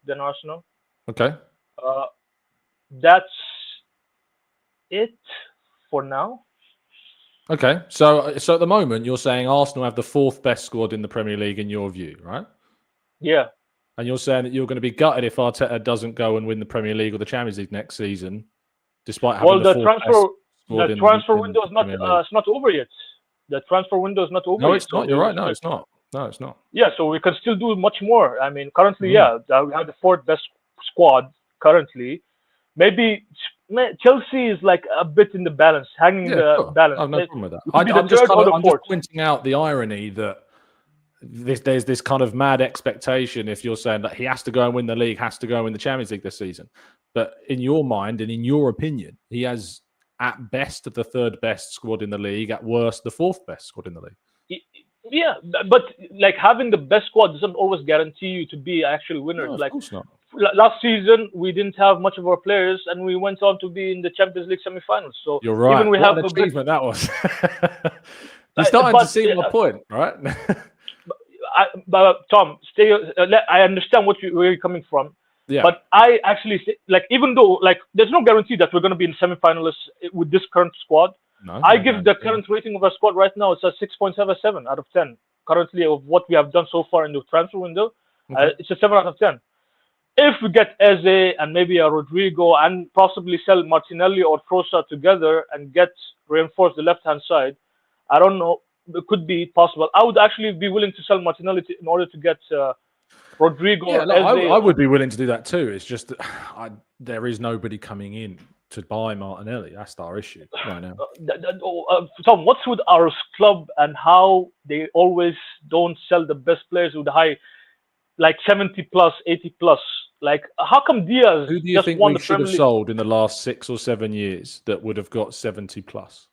than Arsenal. Okay. That's it for now. Okay. So at the moment, you're saying Arsenal have the 4th best squad in the Premier League in your view, right? Yeah. And you're saying that you're going to be gutted if Arteta doesn't go and win the Premier League or the Champions League next season, despite having the transfer window is not it's not over yet. The transfer window is not over yet. No, it's not. You're right. No, it's not. No, it's not. Yeah, so we can still do much more. I mean, currently, we have the 4th best squad currently. Maybe Chelsea is like a bit in the balance, hanging the balance. I have no problem with that. I'm just pointing out the irony that there's this kind of mad expectation if you're saying that he has to go and win the league, has to go and win the Champions League this season. But in your mind and in your opinion, he has at best the 3rd best squad in the league, at worst the 4th best squad in the league. Yeah, but like having the best squad doesn't always guarantee you to be actual winners. No, of Like course not. last season, we didn't have much of our players, and we went on to be in the Champions League semi-finals. So You're right. even we What have an a bit, achievement that was. You're starting to see my point, right? but Tom, stay. I understand where you're coming from. Yeah. But I actually like, even though like there's no guarantee that we're going to be in semi-finalists with this current squad. No, I give the current rating of our squad right now. It's a 6.77 out of 10. Currently, of what we have done so far in the transfer window, it's a 7 out of 10. If we get Eze and maybe a Rodrygo and possibly sell Martinelli or Trossard together and reinforce the left-hand side, I don't know. It could be possible. I would actually be willing to sell Martinelli in order to get Rodrygo. Yeah, I would be willing to do that too. It's just that there is nobody coming in to buy Martinelli. That's our issue right now. Tom, what's with our club and how they always don't sell the best players with high, like 70 plus, 80 plus? Like, how come Diaz? Who do you think we should have sold in the last 6 or 7 years that would have got 70 plus?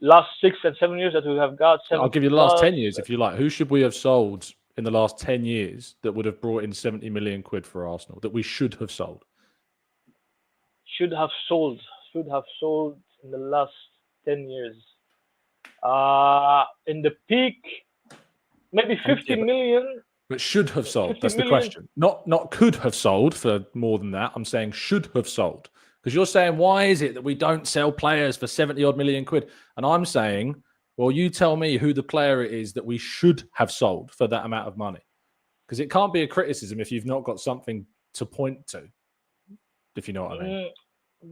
Last 6 and 7 years that we have got. I'll give you the last 10 years if you like. Who should we have sold in the last 10 years that would have brought in 70 million quid for Arsenal that we should have sold? Should have sold in the last 10 years. In the peak, maybe 50 million. But should have sold. That's the question. Not could have sold for more than that. I'm saying should have sold. Because you're saying, why is it that we don't sell players for 70 odd million quid? And I'm saying, well, you tell me who the player it is that we should have sold for that amount of money. Because it can't be a criticism if you've not got something to point to, if you know what I mean.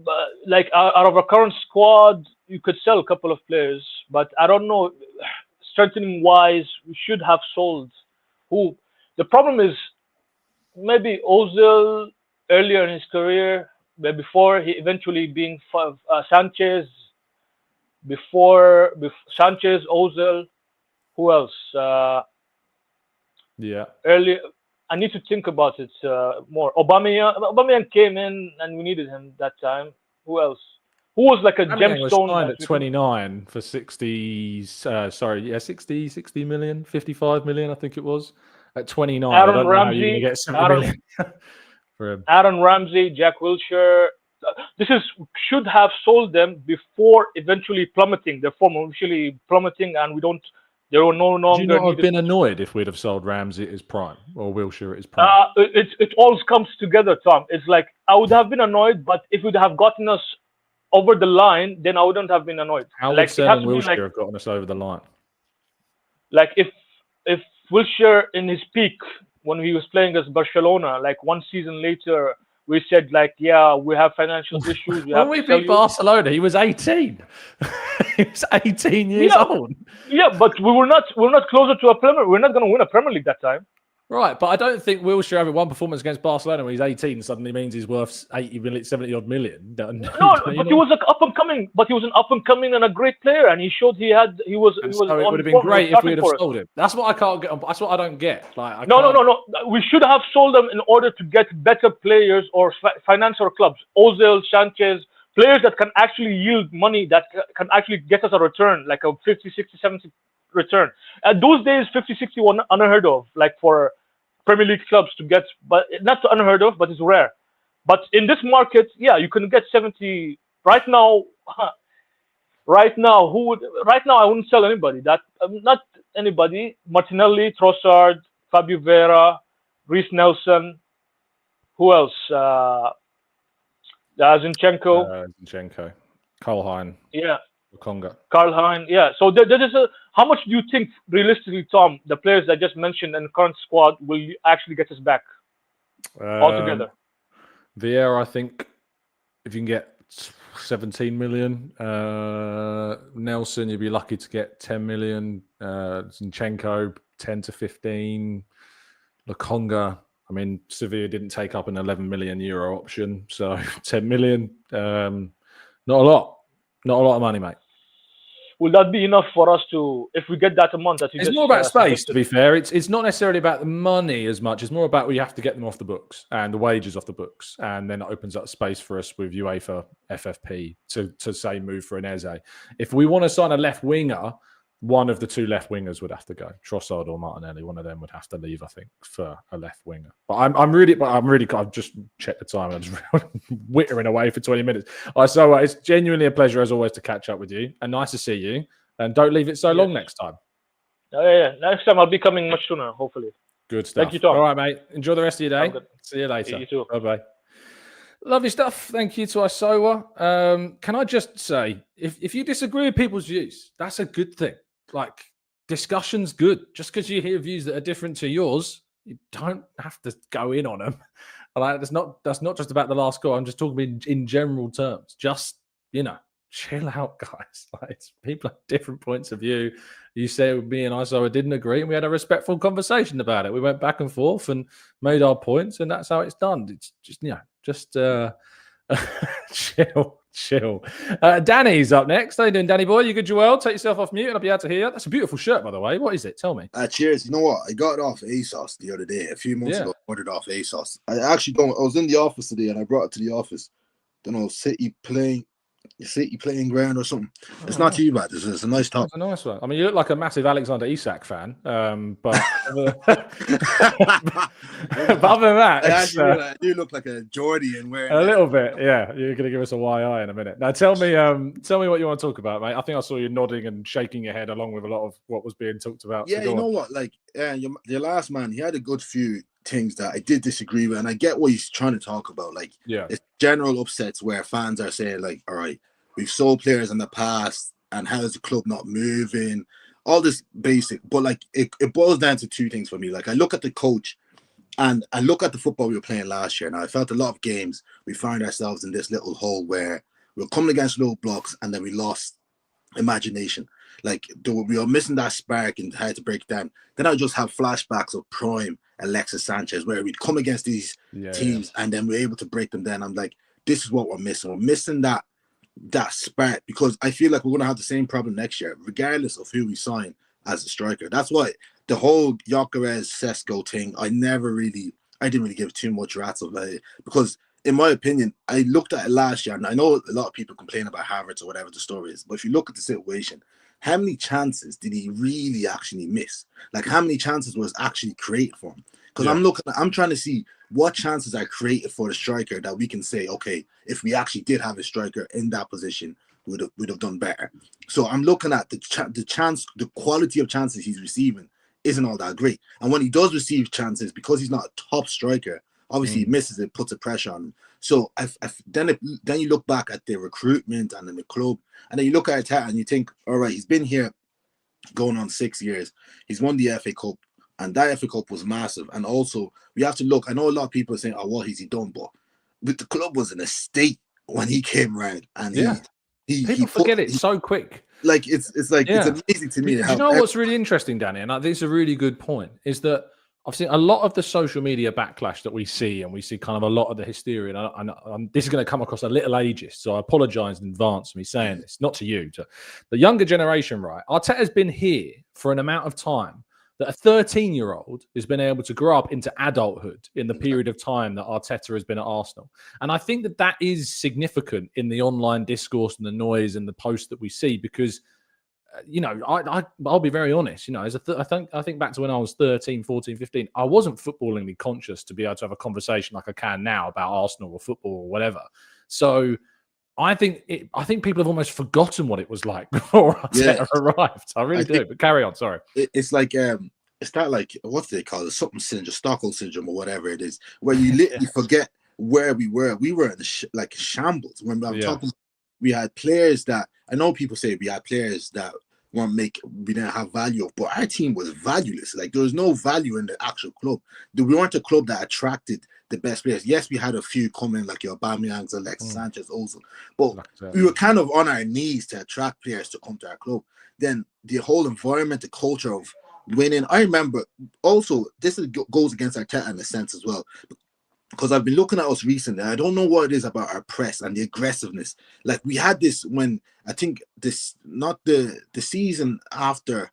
But like out of our current squad, you could sell a couple of players, but I don't know. Strengthening wise, we should have sold. Who? The problem is maybe Ozil earlier in his career, before he eventually being Sanchez. Before Sanchez, Ozil, who else? Yeah. Earlier. I need to think about it more. Aubameyang came in and we needed him that time. Who else? Who was like a gemstone? Was signed at 29 for 60 million, 55 million, I think it was. At 29, Aaron Ramsey, get 70 million for him. Aaron Ramsey, Jack Wilshere. Should have sold them before eventually plummeting. Their form eventually plummeting, and they were no longer. Would you not have been annoyed if we'd have sold Ramsey at his prime or Wilshere at his prime? It all comes together, Tom. It's like I would have been annoyed, but if it would have gotten us over the line, then I wouldn't have been annoyed. How would selling Wilshere have gotten us over the line? Like if Wilshere in his peak when he was playing as Barcelona, like one season later, we said like, yeah, we have financial issues. When we beat Barcelona, he was 18. He was 18 years old. Yeah, but we're not closer to a Premier. We're not going to win a Premier League that time. Right, but I don't think Wilshere having one performance against Barcelona when he's 18 suddenly means he's worth 70 odd million. No, but he was an up and coming. But he was an up and coming and a great player, and he showed he was. So it would have been great if we'd have sold him. That's what I can't get. That's what I don't get. Like, no. We should have sold them in order to get better players or finance our clubs. Ozil, Sanchez, players that can actually yield money, that can actually get us a return, like a 50, 60, 70 return. At those days, 50, 60 were unheard of, like for Premier League clubs to get, but not unheard of, but it's rare. But in this market, yeah, you can get 70 right now. Right now, I wouldn't sell anybody. Not anybody. Martinelli, Trossard, Fabio Vera, Reece Nelson. Who else? Zinchenko. Karl Hein. Yeah. Lokonga. Karl Hein. Yeah. So there is how much do you think, realistically, Tom, the players I just mentioned and the current squad will actually get us back altogether? Vieira, I think, if you can get 17 million. Nelson, you'd be lucky to get 10 million. Zinchenko, 10 to 15. Lokonga, I mean, Sevilla didn't take up an 11 million euro option, so 10 million. Not a lot. Not a lot of money, mate. Will that be enough for us to, if we get that amount? It's more about space, to be fair. It's not necessarily about the money as much. It's more about we have to get them off the books and the wages off the books. And then it opens up space for us with UEFA, FFP to say move for an Eze. If we want to sign a left winger, one of the two left wingers would have to go. Trossard or Martinelli, one of them would have to leave, I think, for a left winger. But I've just checked the time. I'm just wittering away for 20 minutes. So it's genuinely a pleasure, as always, to catch up with you, and nice to see you. And don't leave it so long next time. Yeah. Next time I'll be coming much sooner, hopefully. Good stuff. Thank you, Tom. All right, mate. Enjoy the rest of your day. See you later. You too. Bye-bye. Lovely stuff. Thank you to Isowa. Can I just say, if you disagree with people's views, that's a good thing. Like, discussion's good. Just because you hear views that are different to yours, you don't have to go in on them. Like, that's not just about the last goal. I'm just talking in general terms. Just, chill out, guys. Like, people have different points of view. You said me and Isowa didn't agree, and we had a respectful conversation about it. We went back and forth and made our points, and that's how it's done. It's just chill. Danny's up next. How you doing, Danny boy? You good, Joel? Take yourself off mute and I'll be able to hear you. That's a beautiful shirt, by the way. What is it? Tell me. Cheers. You know what? I got it off ASOS the other day. A few months ago, I ordered off ASOS. I was in the office today and I brought it to the office. Don't know, City playing ground or something. It's not too bad. It's a nice top. It's a nice one. I mean, you look like a massive Alexander Isak fan, but other than that, I do look like a Geordie and wearing a little bit. Yeah, you're going to give us a YI in a minute. Now, tell me what you want to talk about, mate. I think I saw you nodding and shaking your head along with a lot of what was being talked about. Yeah, you know what? Like, your last man, he had a good few things that I did disagree with, and I get what he's trying to talk about. Like, it's general upsets where fans are saying, like, all right, we've sold players in the past, and how is the club not moving? All this basic, but like it boils down to two things for me. Like, I look at the coach, and I look at the football we were playing last year. Now, I felt a lot of games we found ourselves in this little hole where we were coming against low blocks, and then we lost imagination. Like, we were missing that spark and had to break down. Then I just have flashbacks of prime Alexis Sanchez, where we'd come against these teams and then we're able to break them down. I'm like, this is what we're missing. We're missing that spark, because I feel like we're going to have the same problem next year, regardless of who we sign as a striker. That's why the whole Gyökeres Sesko thing, I didn't really give too much rats about it, because in my opinion, I looked at it last year, and I know a lot of people complain about Havertz or whatever the story is, but if you look at the situation, how many chances did he really actually miss? Like, how many chances was actually created for him? Because I'm trying to see what chances are created for the striker that we can say, okay, if we actually did have a striker in that position, we'd have done better. So I'm looking at the quality of chances he's receiving isn't all that great. And when he does receive chances, because he's not a top striker, obviously he misses it, puts a pressure on him. So then you look back at the recruitment and then the club, and then you look at Arteta and you think, all right, he's been here going on 6 years. He's won the FA Cup, and that FA Cup was massive. And also, we have to look. I know a lot of people are saying, oh, what has he done? But the club was in a state when he came around, and people forget it so quick. Like, it's amazing to me. You know what's really interesting, Danny, and I think it's a really good point, is that I've seen a lot of the social media backlash that we see, and we see kind of a lot of the hysteria. And this is going to come across a little ageist, so I apologize in advance for me saying this, not to you, to the younger generation, right? Arteta's been here for an amount of time that a 13-year-old has been able to grow up into adulthood in the period of time that Arteta has been at Arsenal. And I think that is significant in the online discourse and the noise and the posts that we see, because I'll be very honest, I think back to when I was 13, 14, 15, I wasn't footballingly conscious to be able to have a conversation like I can now about Arsenal or football or whatever. So I think people have almost forgotten what it was like before Arteta arrived. I really do. But carry on, sorry. It's like it's that, like, what do they call it? Something syndrome, Stockholm syndrome, or whatever it is, where you literally forget where we were. We were in like shambles. When I'm talking, we had players that, I know people say we had players that we didn't have value of, but our team was valueless. Like, there was no value in the actual club. We weren't a club that attracted the best players. Yes, we had a few coming, like your Aubameyangs, Alexis Sanchez, also, but we were kind of on our knees to attract players to come to our club. Then the whole environment, the culture of winning. I remember also, this goes against Arteta in a sense as well, because I've been looking at us recently. I don't know what it is about our press and the aggressiveness. Like, we had this when, I think not the season after,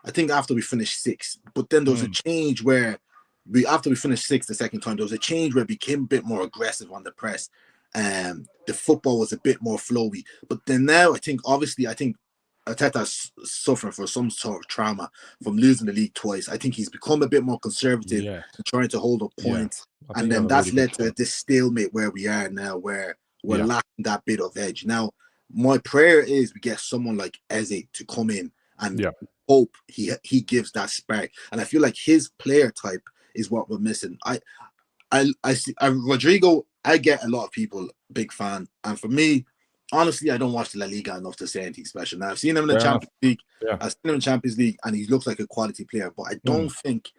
I think after we finished sixth, but then there was a change where after we finished sixth the second time, there was a change where it became a bit more aggressive on the press. The football was a bit more flowy. But then now, I think Arteta's suffering from some sort of trauma from losing the league twice. I think he's become a bit more conservative and trying to hold up points. And then that's led to this stalemate where we are now, where we're lacking that bit of edge. Now, my prayer is we get someone like Eze to come in and hope he gives that spark. And I feel like his player type is what we're missing. I see Rodrygo. I get a lot of people big fan, and for me, honestly, I don't watch the La Liga enough to say anything special. Now I've seen him in the Champions League. I've seen him in Champions League, and he looks like a quality player. But I don't think,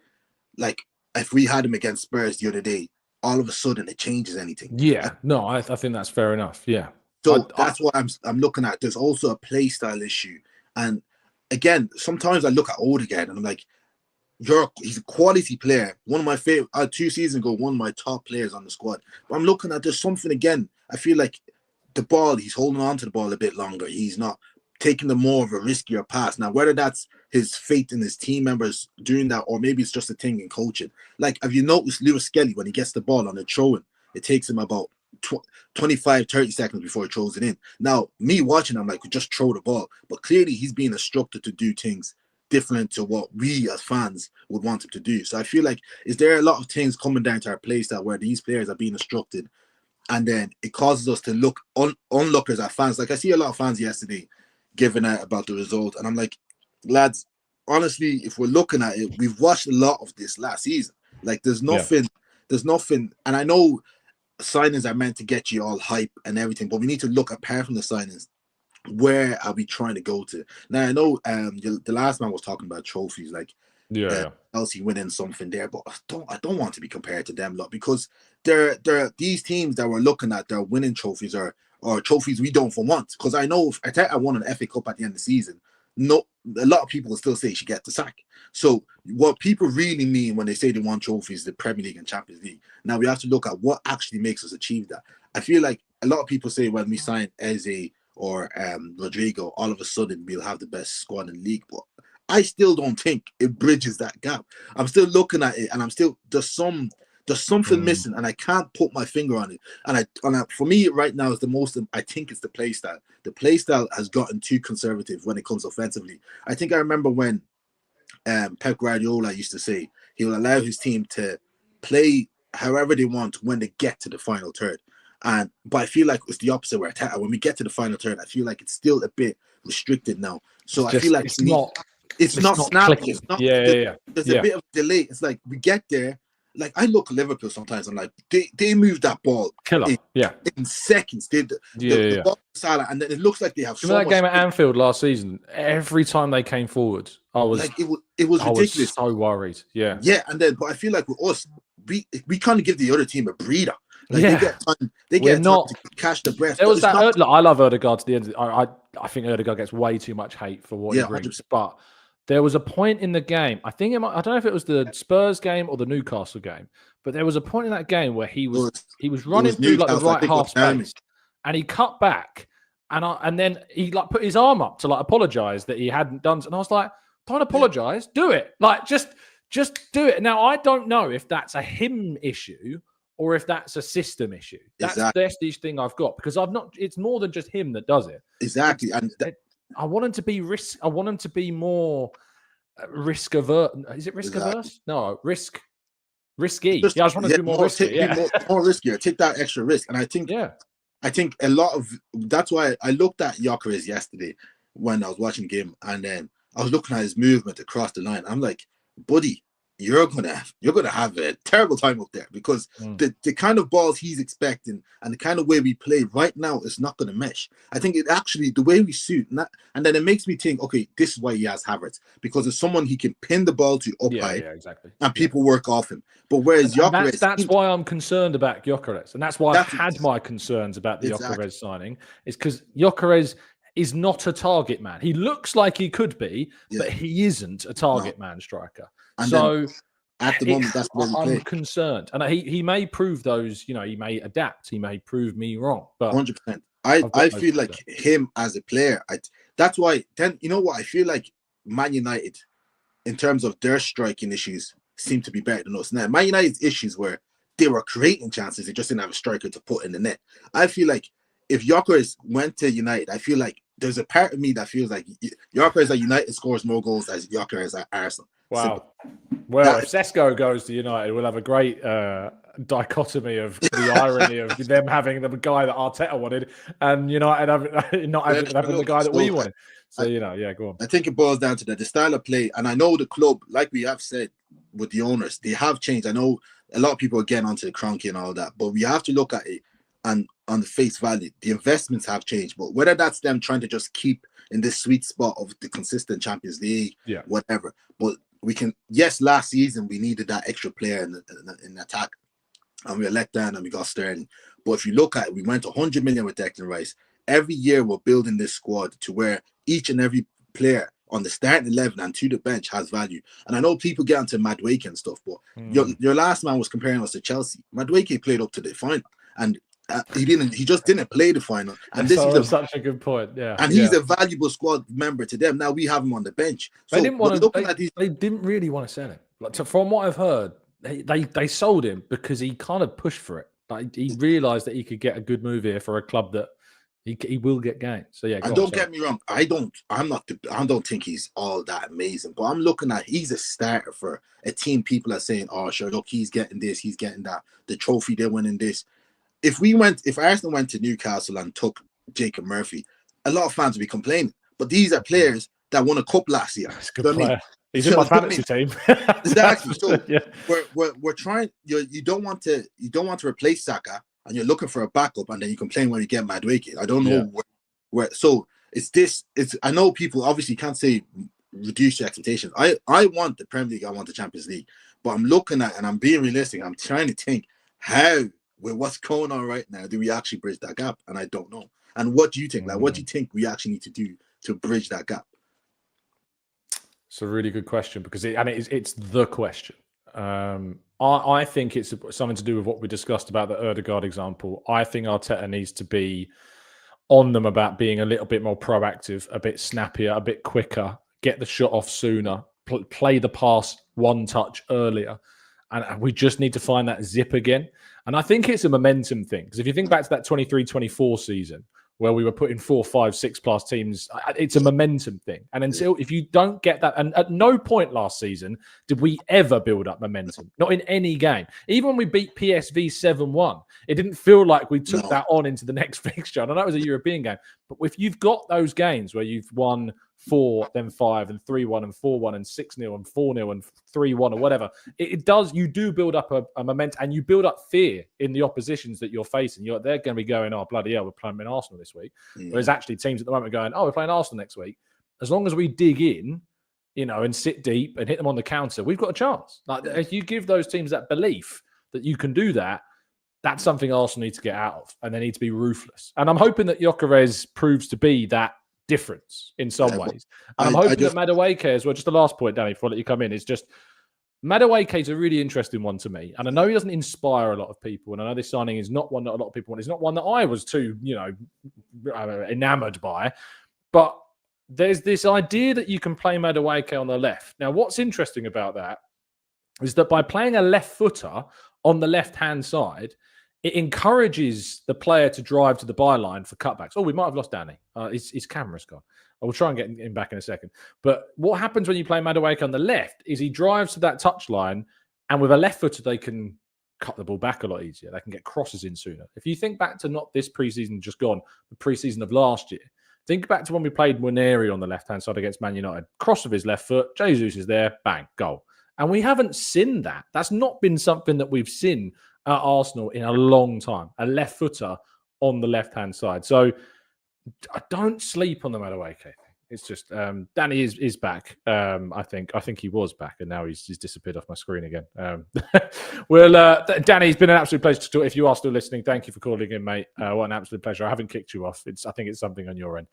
like, if we had him against Spurs the other day, all of a sudden it changes anything. Yeah, no, I think that's fair enough. Yeah. So that's what I'm looking at. There's also a play style issue, and again, sometimes I look at Odegaard and I'm like, he's a quality player. One of my favorite. 2 seasons ago, one of my top players on the squad. But I'm looking at there's something again. I feel like the ball, he's holding on to the ball a bit longer. He's not taking the more of a riskier pass. Now, whether that's his faith in his team members doing that, or maybe it's just a thing in coaching. Like, have you noticed Lewis Skelly, when he gets the ball on a throw-in, it takes him about 25, 30 seconds before he throws it in. Now, me watching, I'm like, just throw the ball. But clearly, he's being instructed to do things different to what we as fans would want him to do. So I feel like, is there a lot of things coming down to our play style where these players are being instructed, and then it causes us to look onlookers at fans? Like, I see a lot of fans yesterday giving out about the result, and I'm like, lads, honestly, if we're looking at it, we've watched a lot of this last season. Like, there's nothing, and I know signings are meant to get you all hype and everything, but we need to look apart from the signings. Where are we trying to go to? Now, I know the last man was talking about trophies, like Chelsea winning something there, but I don't want to be compared to them lot, because they're these teams that we're looking at, they're winning trophies or trophies we don't want. Because I know if Arteta won an FA Cup at the end of the season, a lot of people will still say he should get the sack. So what people really mean when they say they want trophies, the Premier League and Champions League. Now we have to look at what actually makes us achieve that. I feel like a lot of people say when we sign Eze or Rodrygo, all of a sudden we'll have the best squad in the league. But I still don't think it bridges that gap. I'm still looking at it, and there's something missing, and I can't put my finger on it. And for me right now, is the most. I think it's the play style. The play style has gotten too conservative when it comes offensively. I think I remember when Pep Guardiola used to say he will allow his team to play however they want when they get to the final third. But I feel like it's the opposite where when we get to the final third, I feel like it's still a bit restricted now. So I feel like it's not snappy. There's a bit of delay. It's like we get there. Like, I look at Liverpool sometimes, I'm like, they move that ball in seconds. The ball Salah, and then it looks like they have. Remember that game at Anfield last season? Every time they came forward, I was like, it was ridiculous. Was so worried. Yeah, and then, but I feel like with us, we kind of give the other team a breather. Like, they get time to catch the breath. There was that. I love Odegaard to the end. I think Odegaard gets way too much hate for what he brings, 100%. But there was a point in the game. I don't know if it was the Spurs game or the Newcastle game, but there was a point in that game where he was running through like the right half space, and he cut back, and then he like put his arm up to like apologize that he hadn't done. And I was like, don't apologize, do it. Like, just do it. Now, I don't know if that's a him issue or if that's a system issue. That's the thing I've got, because it's more than just him that does it. Exactly. I want him to be I want him to be more risk averse. Is it risk averse? No, risky. I just want to be more risky. More riskier. Take that extra risk. And I think a lot of that's why I looked at Gyökeres yesterday when I was watching the game, and then I was looking at his movement across the line. I'm like, buddy, you're gonna have a terrible time up there, because the kind of balls he's expecting and the kind of way we play right now is not going to mesh. I think it actually, the way we suit, and then it makes me think, okay, this is why he has Havertz, because it's someone he can pin the ball to up high, exactly, and people work off him. But whereas Gyökeres, that's why I'm concerned about Gyökeres, and that's why I've had my concerns about the Gyökeres signing, is because Gyökeres is not a target man. He looks like he could be, but he isn't a target man striker. And so at the moment, that's what I'm concerned. And he may prove those, he may adapt. He may prove me wrong. But 100%. I feel like him as a player, that's why, then, you know what? I feel like Man United, in terms of their striking issues, seem to be better than us. Now, Man United's issues were they were creating chances. They just didn't have a striker to put in the net. I feel like if Gyökeres went to United, I feel like there's a part of me that feels like Gyökeres at United scores more goals as Gyökeres at Arsenal. Wow. Simple. Well, if Sesko goes to United, we'll have a great dichotomy of the irony of them having the guy that Arteta wanted and United having the guy that we wanted. So, go on. I think it boils down to the style of play. And I know the club, like we have said with the owners, they have changed. I know a lot of people are getting onto the Kroenke and all that, but we have to look at it and on the face value, the investments have changed. But whether that's them trying to just keep in this sweet spot of the consistent Champions League, whatever. But we can, last season we needed that extra player in attack, and we were let down and we got Sterling. But if you look at it, we went 100 million with Declan Rice. Every year we're building this squad to where each and every player on the starting 11 and to the bench has value. And I know people get into Madueke and stuff, but your last man was comparing us to Chelsea. Madueke played up to the final, and he just didn't play the final. And this is such a good point. Yeah. And he's a valuable squad member to them. Now we have him on the bench. So they didn't really want to sell him. Like, from what I've heard, they sold him because he kind of pushed for it. Like, he realized that he could get a good move here for a club that he will get games. So and don't get me wrong, I don't think he's all that amazing. But I'm looking at, he's a starter for a team. People are saying, "Oh, sure, look, he's getting this, he's getting that. The trophy they're winning this." If Arsenal went to Newcastle and took Jacob Murphy, a lot of fans would be complaining. But these are players that won a cup last year. That's a good player. He's in my fantasy team. Exactly. So we're trying. You don't want to replace Saka, and you're looking for a backup, and then you complain when you get Madueke. I don't know where. So it's this. I know people obviously can't say reduce your expectations. I want the Premier League. I want the Champions League. But I'm looking at, and I'm being realistic. I'm trying to think how, with what's going on right now, do we actually bridge that gap? And I don't know. And what do you think? Like, what do you think we actually need to do to bridge that gap? It's a really good question because it's the question. I think it's something to do with what we discussed about the Ødegaard example. I think Arteta needs to be on them about being a little bit more proactive, a bit snappier, a bit quicker, get the shot off sooner, play the pass one touch earlier. And we just need to find that zip again. And I think it's a momentum thing. Because if you think back to that 23-24 season, where we were putting 4, 5, 6 plus teams, it's a momentum thing. And if you don't get that, and at no point last season did we ever build up momentum, not in any game. Even when we beat PSV 7-1, it didn't feel like we took that on into the next fixture. And I know it was a European game, but if you've got those games where you've won 4, then 5, and 3-1, and 4-1, and 6-0, and 4-0, and 3-1, or whatever, it does. You do build up a momentum, and you build up fear in the oppositions that you're facing. They're going to be going, "Oh, bloody hell, we're playing Arsenal this week." Whereas actually teams at the moment are going, "Oh, we're playing Arsenal next week." As long as we dig in, and sit deep and hit them on the counter, we've got a chance. Like, if you give those teams that belief that you can do that, that's something Arsenal need to get out of, and they need to be ruthless. And I'm hoping that Gyökeres proves to be that difference in some ways. And I'm hoping that Madueke as well. Just the last point, Danny, before I let you come in, is just Madueke is a really interesting one to me. And I know he doesn't inspire a lot of people. And I know this signing is not one that a lot of people want. It's not one that I was too, enamored by. But there's this idea that you can play Madueke on the left. Now, what's interesting about that is that by playing a left footer on the left-hand side, it encourages the player to drive to the byline for cutbacks. Oh, we might have lost Danny. His camera's gone. I will try and get him back in a second. But what happens when you play Madueke on the left is he drives to that touchline, and with a left footer, they can cut the ball back a lot easier. They can get crosses in sooner. If you think back to not this preseason just gone, the preseason of last year, think back to when we played Muneri on the left-hand side against Man United. Cross of his left foot, Jesus is there, bang, goal. And we haven't seen that. That's not been something that we've seen at Arsenal in a long time. A left footer on the left-hand side. So I don't sleep on the Madueke thing. It's just Danny is back. I think he was back, and now he's disappeared off my screen again. Danny, it's been an absolute pleasure to talk. If you are still listening, thank you for calling in, mate. What an absolute pleasure. I haven't kicked you off. I think it's something on your end.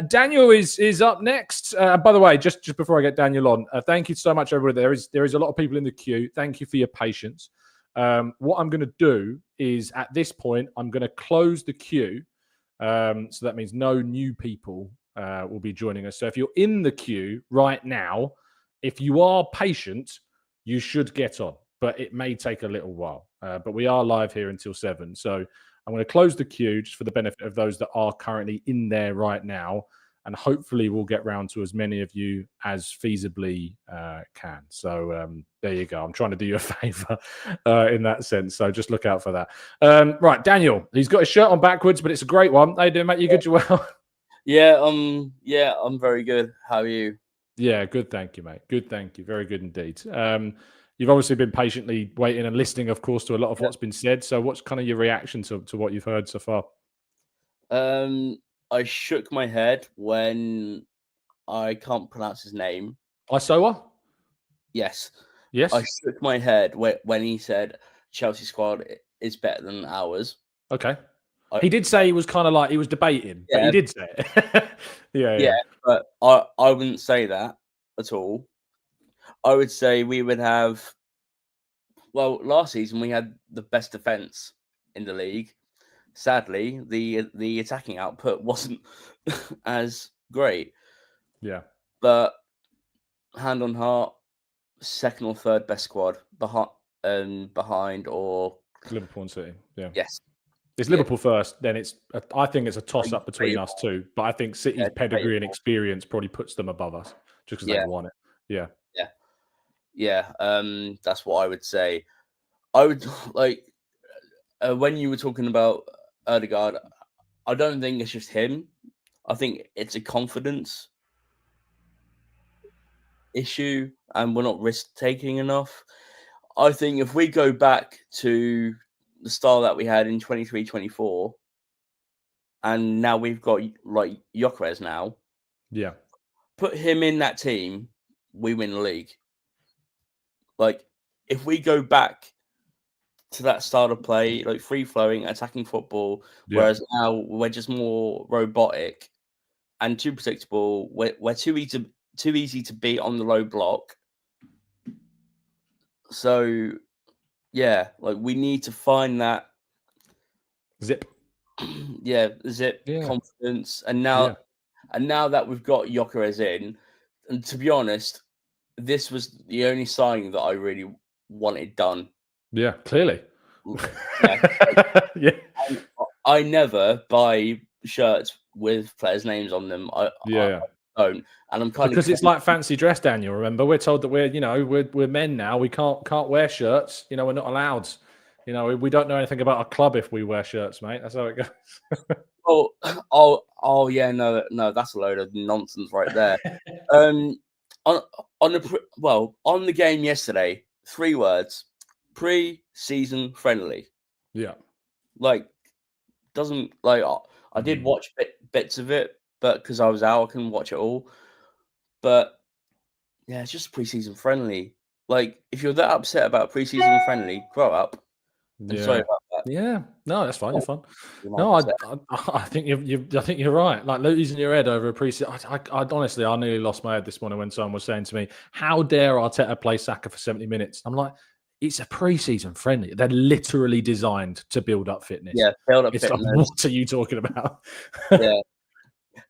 Daniel is up next. By the way, just before I get Daniel on, thank you so much, everybody. There is a lot of people in the queue. Thank you for your patience. What I'm going to do is, at this point, I'm going to close the queue. So that means no new people will be joining us. So if you're in the queue right now, if you are patient, you should get on. But it may take a little while. But we are live here until 7. So I'm going to close the queue just for the benefit of those that are currently in there right now. and hopefully we'll get round to as many of you as feasibly can. So there you go. I'm trying to do you a favour in that sense. So just look out for that. Right, Daniel, he's got his shirt on backwards, but it's a great one. How you doing, mate? You good, Joel? Yeah, I'm very good. How are you? Yeah, good. Thank you, mate. Good. Thank you. Very good indeed. You've obviously been patiently waiting and listening, of course, to a lot of what's been said. So what's kind of your reaction to what you've heard so far? I shook my head when I can't pronounce his name. Isoa? Yes. Yes. I shook my head when he said Chelsea squad is better than ours. Okay. He did say he was kind of like he was debating, but he did say it. yeah. But I wouldn't say that at all. I would say we would have. Well, last season we had the best defense in the league. Sadly, the attacking output wasn't as great. Yeah. But hand on heart, second or third best squad behind or Liverpool and City. Yeah. Yes. It's Liverpool first, then I think it's a toss-up between us two. But I think City's pedigree and experience probably puts them above us just because they've won it. Yeah. Yeah. That's what I would say. I would like when you were talking about Odegaard, I don't think it's just him. I think it's a confidence issue and we're not risk-taking enough. I think if we go back to the style that we had in 23-24 and now we've got like Gyökeres now. Yeah. Put him in that team, we win the league. Like if we go back to that style of play, like free-flowing, attacking football, whereas now we're just more robotic and too predictable. We're too easy to beat on the low block. So, yeah, like we need to find that zip. Zip confidence. And now that we've got Gyökeres in, and to be honest, this was the only signing that I really wanted done. Yeah, clearly. I never buy shirts with players' names on them. I don't, and I'm kind because it's like fancy dress, Daniel. Remember, we're told that we're men now. We can't wear shirts. We're not allowed. We don't know anything about our club if we wear shirts, mate. That's how it goes. No, that's a load of nonsense right there. On the game yesterday, 3 words: pre-season friendly. Yeah, I did watch bits of it, but because I was out, I couldn't watch it all. But yeah, it's just pre-season friendly. Like, if you're that upset about pre-season friendly, grow up. I'm sorry about that. Yeah, no, that's fine. You're fine. No, I think you're right. Like losing your head over a pre-season. I honestly, I nearly lost my head this morning when someone was saying to me, "How dare Arteta play Saka for 70 minutes?" I'm like, it's a pre-season friendly. They're literally designed to build up fitness. Yeah, build up fitness. Like, what are you talking about?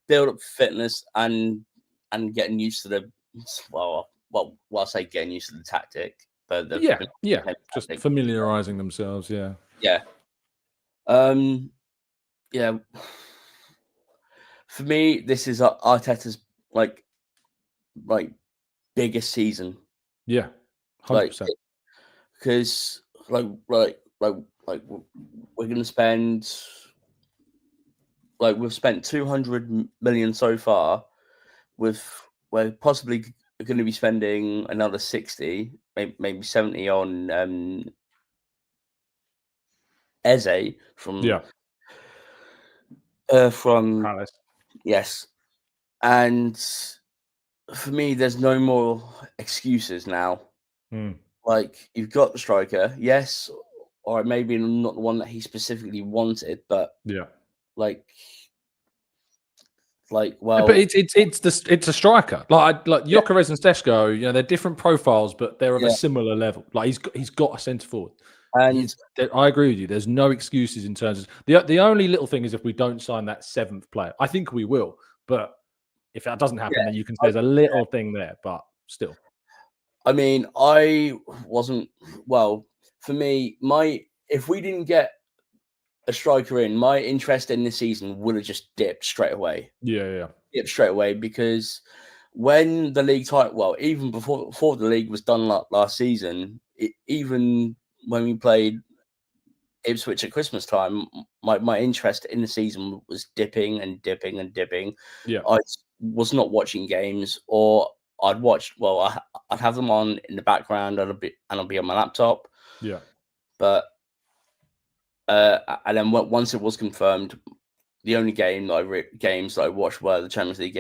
Build up fitness and getting used to the I say getting used to the tactic, but just familiarizing themselves. Yeah. For me, this is Arteta's like biggest season. Yeah, 100%. Because we're gonna spend we've spent 200 million so far. We're possibly going to be spending another 60, maybe 70 on Eze from Palace. Yes, and for me, there's no more excuses now. Like, you've got the striker, yes, or maybe not the one that he specifically wanted, but but it's a striker. Like Gyökeres and Steshko, they're different profiles, but they're of a similar level. Like he's got a centre forward. And I agree with you. There's no excuses in terms of the only little thing is if we don't sign that 7th player. I think we will, but if that doesn't happen, then you can say there's a little thing there, but still. I mean, I wasn't for me. If we didn't get a striker in, my interest in this season would have just dipped straight away. Dipped straight away because when the league even before the league was done last season, even when we played Ipswich at Christmas time, my interest in the season was dipping and dipping and dipping. Yeah, I was not watching games, or I'd watch. Well, I'd have them on in the background, and I'll be on my laptop. Yeah, but and then once it was confirmed, the only games that I watched were the Champions League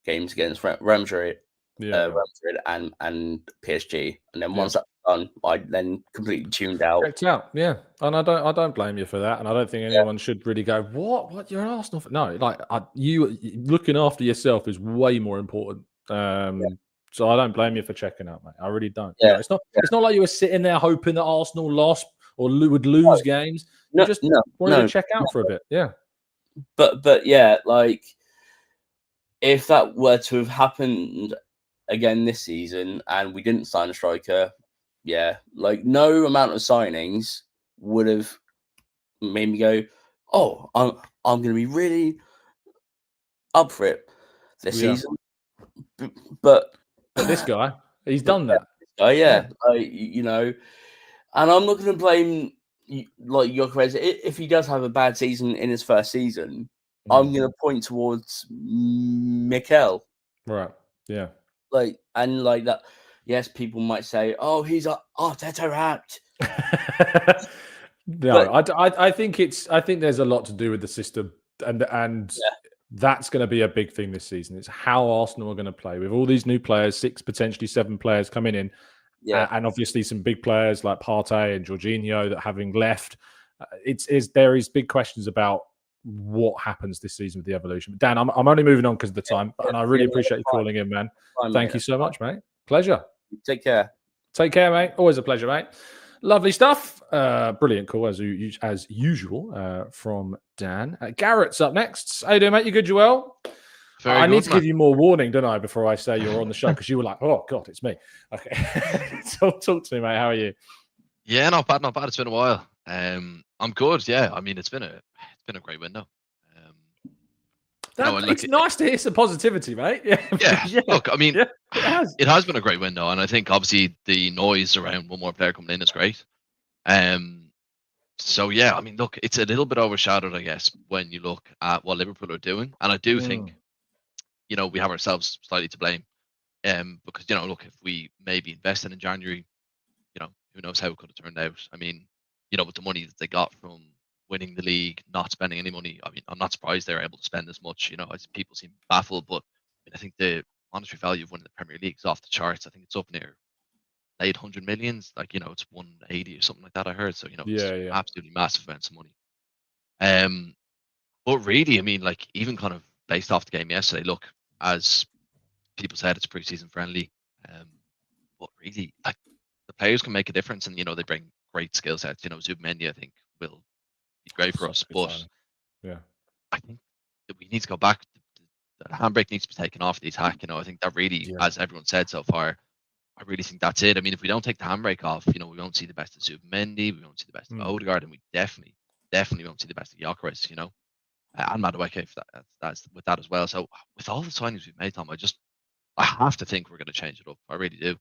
games against Real Madrid, and PSG. And then once that was done, I then completely tuned out. Checked out, yeah. And I don't blame you for that. And I don't think anyone should really go, what? You're an Arsenal fan? No, like you looking after yourself is way more important. So I don't blame you for checking out, mate. I really don't. Yeah. It's not like you were sitting there hoping that Arsenal lost or would lose games. You just wanted to check out for a bit. Yeah. But yeah, like if that were to have happened again this season and we didn't sign a striker, like no amount of signings would have made me go, oh, I'm going to be really up for it this season. But this guy, he's done that. And I'm not going to blame like Gyökeres if he does have a bad season in his first season. I'm going to point towards Mikel. Right. Yeah. Like that. Yes, people might say, "Oh, he's Arteta out." No, I think there's a lot to do with the system, and that's going to be a big thing this season. It's how Arsenal are going to play with all these new players, 6, potentially 7 players coming in. And obviously some big players like Partey and Jorginho that having left, there is big questions about what happens this season with the evolution. But Dan, I'm only moving on because of the time, and I really appreciate you calling in, man. Thank you so much, mate. Pleasure. Take care. Take care, mate. Always a pleasure, mate. Lovely stuff. Brilliant call as usual from Dan. Garrett's up next. How you doing, mate? You good? You well? I need to give you more warning, don't I, before I say you're on the show, because you were like, "Oh God, it's me." Okay, talk to me, mate. How are you? Yeah, not bad. It's been a while. I'm good. Yeah, I mean, it's been a great window. It's nice to hear some positivity, mate. Yeah. Look, I mean, it has been a great window, and I think obviously the noise around one more player coming in is great. So yeah, I mean, look, it's a little bit overshadowed, I guess, when you look at what Liverpool are doing, and I do think, we have ourselves slightly to blame, because look, if we maybe invested in January, who knows how it could have turned out. I mean, with the money that they got from winning the league, not spending any money, I mean, I'm not surprised they're able to spend as much. People seem baffled, but I think the monetary value of winning the Premier League is off the charts. I think it's up near 800 millions, like it's 180 or something like that. I heard, so it's absolutely massive amounts of money. But really, I mean, like even kind of based off the game yesterday, look, as people said, it's pre-season friendly, but really, like the players can make a difference, and they bring great skill sets. Zubimendi, I think, will be great for us, but I think that we need to go back. The handbrake needs to be taken off the attack. I think that really, as everyone said so far, I really think that's it. I mean, if we don't take the handbrake off, we won't see the best of Zubimendi, we won't see the best of Odegaard, and we definitely won't see the best of Gyökeres, and Madueke, that's with that as well. So with all the signings we've made, Tom, I have to think we're going to change it up. I really do.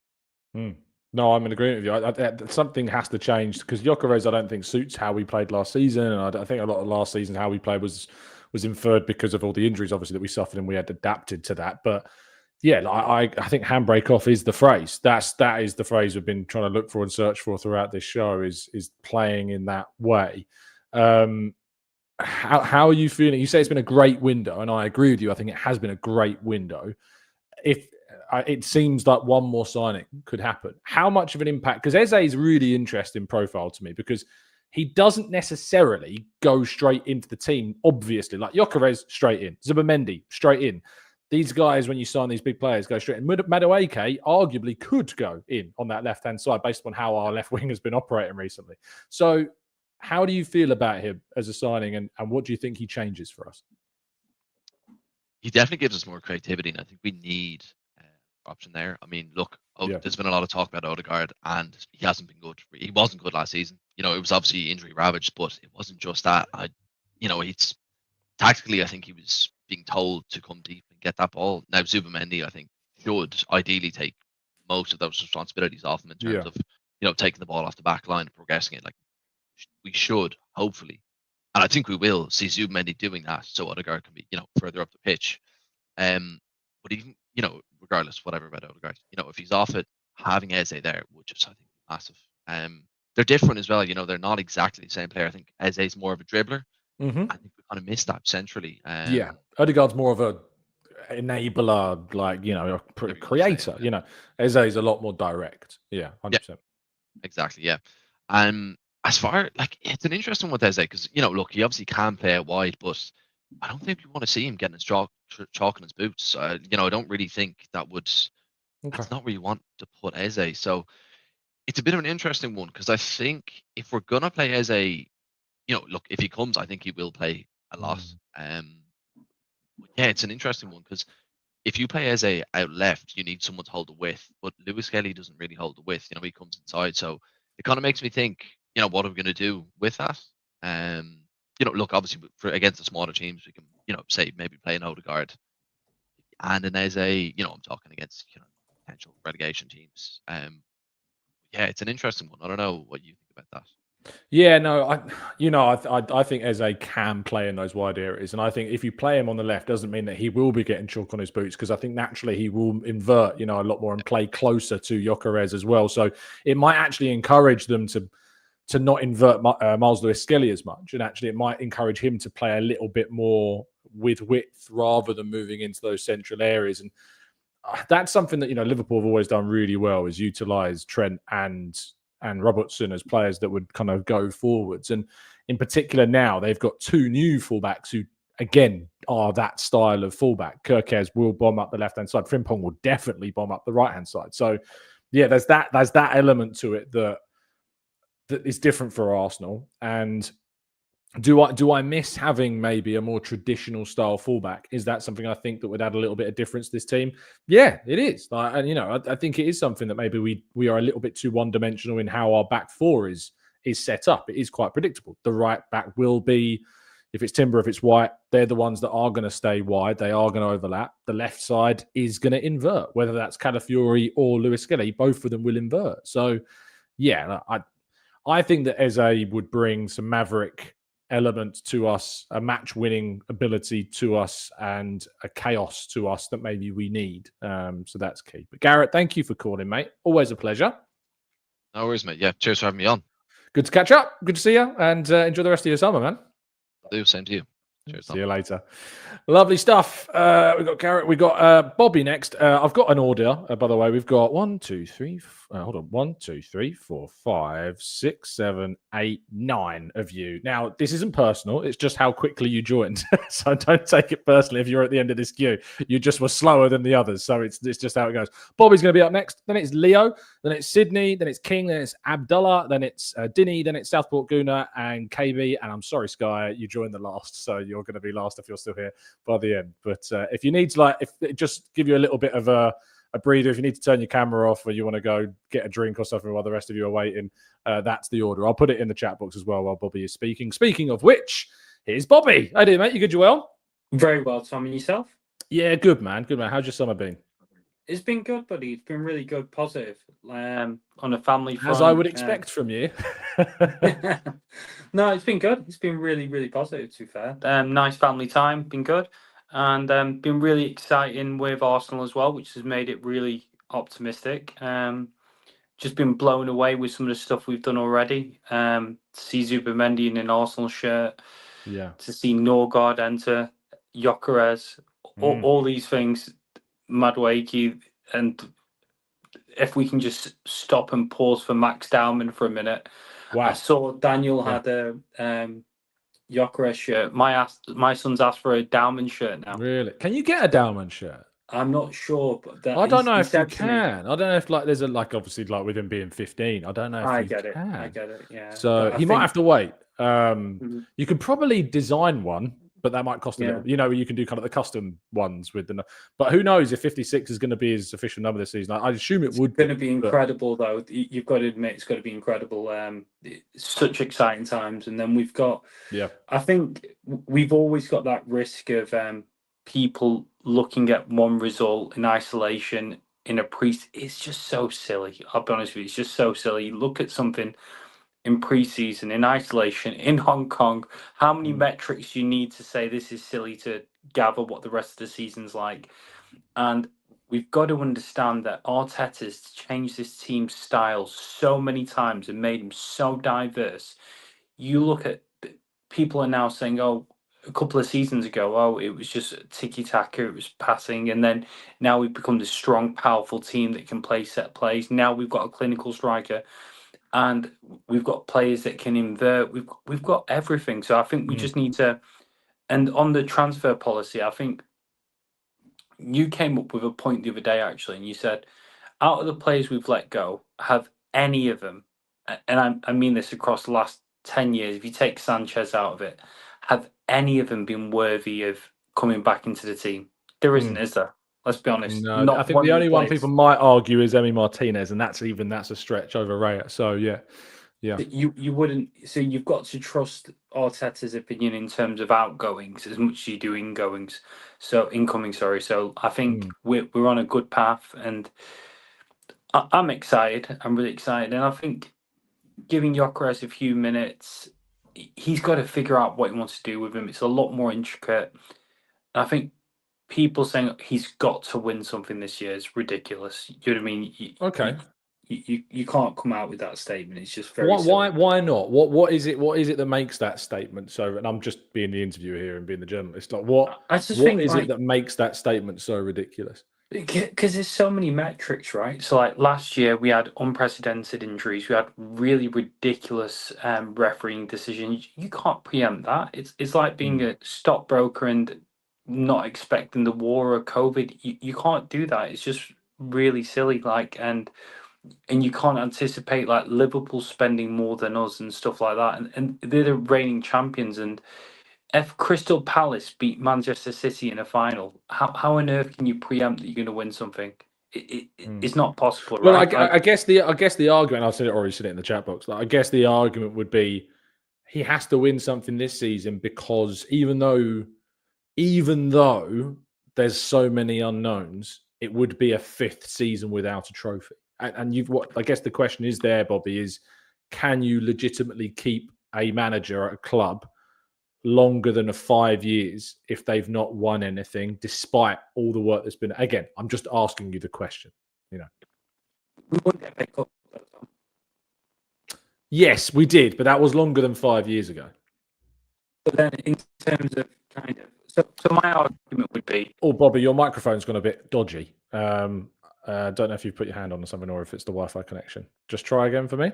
No, I'm in agreement with you. Something has to change, because Gyökeres, I don't think, suits how we played last season, and I think a lot of last season how we played was inferred because of all the injuries, obviously, that we suffered, and we had adapted to that. But yeah, I think handbrake off is the phrase. That is the phrase we've been trying to look for and search for throughout this show, is playing in that way. How are you feeling? You say it's been a great window, and I agree with you. I think it has been a great window. If it seems like one more signing could happen, how much of an impact? Because Eze is really interesting profile to me, because he doesn't necessarily go straight into the team, obviously. Like Gyökeres, straight in. Zubimendi, straight in. These guys, when you sign these big players, go straight in. Madueke arguably could go in on that left-hand side based on how our left wing has been operating recently. So how do you feel about him as a signing, and what do you think he changes for us? He definitely gives us more creativity, and I think we need option there. I mean, look, there's been a lot of talk about Odegaard, and he hasn't been good. He wasn't good last season. it was obviously injury ravaged, but it wasn't just that. It's tactically, I think he was being told to come deep and get that ball. Now, Zubimendi, I think, should ideally take most of those responsibilities off him in terms of, taking the ball off the back line and progressing it. Like, we should, hopefully, and I think we will see Zubimendi doing that, so Odegaard can be, further up the pitch. But even, regardless, whatever about Odegaard, if he's off it, having Eze there would just, I think, be massive. They're different as well. They're not exactly the same player. I think Eze's more of a dribbler. Mm-hmm. I think we kind of missed that centrally. Odegaard's more of a enabler, like, a creator. Eze is a lot more direct. 100%. Yeah, exactly. Yeah. As far it's an interesting one with Eze because look, he obviously can play out wide, but I don't think we want to see him getting his chalk in his boots. I don't really think that would. Okay. That's not where you want to put Eze. So it's a bit of an interesting one because I think if we're gonna play Eze, look, if he comes, I think he will play a lot. It's an interesting one because if you play Eze out left, you need someone to hold the width, but Lewis Kelly doesn't really hold the width. He comes inside, so it kind of makes me think, what are we going to do with that? Look, obviously, against the smaller teams, we can, say maybe play an Odegaard and an Eze. I'm talking against, potential relegation teams. It's an interesting one. I don't know what you think about that. Yeah, no, I think Eze can play in those wide areas, and I think if you play him on the left, doesn't mean that he will be getting chalk on his boots because I think naturally he will invert, a lot more and play closer to Gyökeres as well. So it might actually encourage them to not invert Miles Lewis-Skelly as much, and actually it might encourage him to play a little bit more with width rather than moving into those central areas. And that's something that Liverpool have always done really well, is utilize Trent and Robertson as players that would kind of go forwards. And in particular now, they've got two new fullbacks who, again, are that style of fullback. Gyökeres will bomb up the left-hand side. Frimpong will definitely bomb up the right-hand side. So, yeah, there's that element to it that is different for Arsenal. And do I miss having maybe a more traditional style fullback? Is that something I think that would add a little bit of difference to this team? Yeah, it is. And I think it is something that maybe we are a little bit too one-dimensional in how our back four is set up. It is quite predictable. The right back will be, if it's Timber, if it's White, they're the ones that are going to stay wide. They are going to overlap. The left side is going to invert, whether that's Calafiori or Lewis Skelly. Both of them will invert. So, yeah, I think that Eze would bring some maverick element to us, a match-winning ability to us, and a chaos to us that maybe we need. So that's key. But Garrett, thank you for calling, mate. Always a pleasure. No worries, mate. Yeah, cheers for having me on. Good to catch up. Good to see you, and enjoy the rest of your summer, man. Same to you. Cheers. See you later. Lovely stuff. We got Garrett. We got Bobby next. I've got an order, by the way. We've got 1, 2, 3. Hold on. 1, 2, 3, 4, 5, 6, 7, 8, 9 of you. Now, this isn't personal. It's just how quickly you joined. So don't take it personally if you're at the end of this queue. You just were slower than the others. So it's just how it goes. Bobby's going to be up next. Then it's Leo. Then it's Sydney. Then it's King. Then it's Abdullah. Then it's Dinny. Then it's Southport Gooner and KB. And I'm sorry, Sky, you joined the last. So you're going to be last if you're still here by the end. But if you need to, just give you a little bit of a breather, if you need to turn your camera off or you want to go get a drink or something while the rest of you are waiting, that's the order. I'll put it in the chat box as well while Bobby is speaking. Speaking of which, here's Bobby. How do you, mate? You good, you well? Very well, Tom. And yourself? Yeah, good, man. Good, man. How's your summer been? It's been good, buddy. It's been really good, positive. On a family front. As I would expect from you. No, it's been good. It's been really, really positive, to be fair. Nice family time. Been good. And been really exciting with Arsenal as well, which has made it really optimistic. Just been blown away with some of the stuff we've done already. To see Zubimendi in an Arsenal shirt. Yeah. To see Norgard enter, Gyökeres, all these things, Madueke, and if we can just stop and pause for Max Dowman for a minute. Wow. I saw Daniel had a Gyökeres shirt. My son's asked for a Dowman shirt now. Really? Can you get a Dowman shirt? I'm not sure, but I don't know if you can. I don't know if there's obviously with him being 15. I don't know if I you get can. it. I get it. Yeah. So he might have to wait. You could probably design one, but that might cost a little. You know, you can do kind of the custom ones with the. But who knows if 56 is going to be his official number this season? I assume it would. It's going to be incredible, though. You've got to admit, it's got to be incredible. Such exciting times, and then we've got. Yeah. I think we've always got that risk of people looking at one result in isolation in a it's just so silly. I'll be honest with you, it's just so silly. You look at something in pre-season, in isolation, in Hong Kong, how many metrics you need to say this is silly to gather what the rest of the season's like. And we've got to understand that Arteta's changed this team's style so many times and made him so diverse. You look at people are now saying, oh, a couple of seasons ago, oh, it was just tiki-taka, it was passing, and then now we've become this strong, powerful team that can play set plays. Now we've got a clinical striker, and we've got players that can invert. We've got everything. So I think we just need to. And on the transfer policy, I think you came up with a point the other day, actually, and you said, out of the players we've let go, have any of them, and I mean this across the last 10 years, if you take Sanchez out of it, have any of them been worthy of coming back into the team? There isn't, is there? Let's be honest. No, I think the only one people might argue is Emi Martinez, and that's a stretch over Raya. So yeah. You wouldn't. So you've got to trust Arteta's opinion in terms of outgoings as much as you do incomings. So I think we're on a good path, and I'm excited. I'm really excited, and I think giving Gyökeres a few minutes, he's got to figure out what he wants to do with him. It's a lot more intricate. I think people saying he's got to win something this year is ridiculous. You know what I mean? Okay. You can't come out with that statement. It's just very why not? What is it that makes that statement so? And I'm just being the interviewer here and being the journalist. Like what is it that makes that statement so ridiculous? Because there's so many metrics, right? So like last year we had unprecedented injuries. We had really ridiculous refereeing decisions. You can't preempt that. It's like being a stockbroker and not expecting the war or COVID. You can't do that. It's just really silly. And you can't anticipate like Liverpool spending more than us and stuff like that. And they're the reigning champions. And if Crystal Palace beat Manchester City in a final, how on earth can you preempt that you're going to win something? It's not possible, right? Well, I guess the argument, I've already said it in the chat box. I guess the argument would be he has to win something this season because even though there's so many unknowns, it would be a fifth season without a trophy. And I guess the question is there, Bobby, is can you legitimately keep a manager at a club longer than 5 years if they've not won anything, despite all the work that's been? Again, I'm just asking you the question. You know. We won the FA Cup. Yes, we did, but that was longer than 5 years ago. But then, in terms of so my argument would be. Oh, Bobby, your microphone's gone a bit dodgy. Don't know if you've put your hand on something or if it's the Wi-Fi connection. Just try again for me.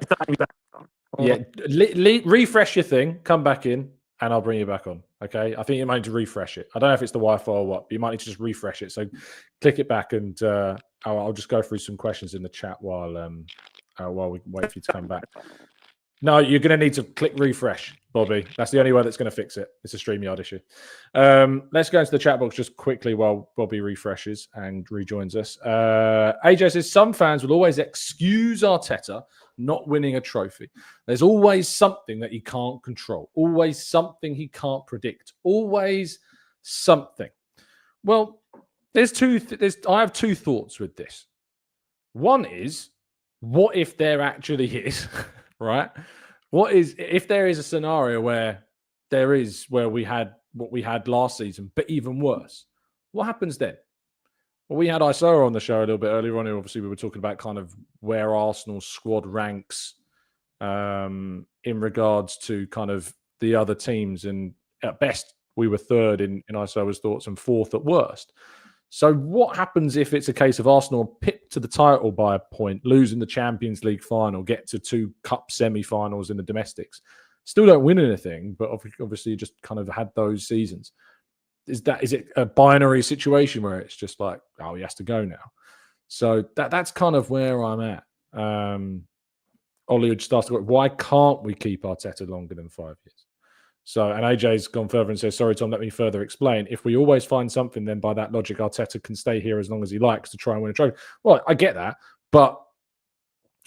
Yeah, refresh your thing, come back in, and I'll bring you back on. Okay, I think you might need to refresh it. I don't know if it's the Wi-Fi or what, but you might need to just refresh it. So click it back, and I'll just go through some questions in the chat while we wait for you to come back. No, you're going to need to click refresh, Bobby. That's the only way that's going to fix it. It's a StreamYard issue. Let's go into the chat box just quickly while Bobby refreshes and rejoins us. AJ says, some fans will always excuse Arteta not winning a trophy. There's always something that he can't control. Always something he can't predict. Always something. Well, I have two thoughts with this. One is, what if there actually is... Right? What is if there is a scenario where we had what we had last season, but even worse? What happens then? Well, we had Isora on the show a little bit earlier on. Obviously, we were talking about kind of where Arsenal's squad ranks in regards to kind of the other teams. And at best, we were third in Isora's thoughts and fourth at worst. So what happens if it's a case of Arsenal pipped to the title by a point, losing the Champions League final, get to 2 cup semi-finals in the domestics, still don't win anything, but obviously you just kind of had those seasons. Is it a binary situation where it's just like, oh, he has to go now? So that's kind of where I'm at. Ollie just asked, why can't we keep Arteta longer than 5 years? So, and AJ's gone further and says, sorry, Tom, let me further explain. If we always find something, then by that logic, Arteta can stay here as long as he likes to try and win a trophy. Well, I get that, but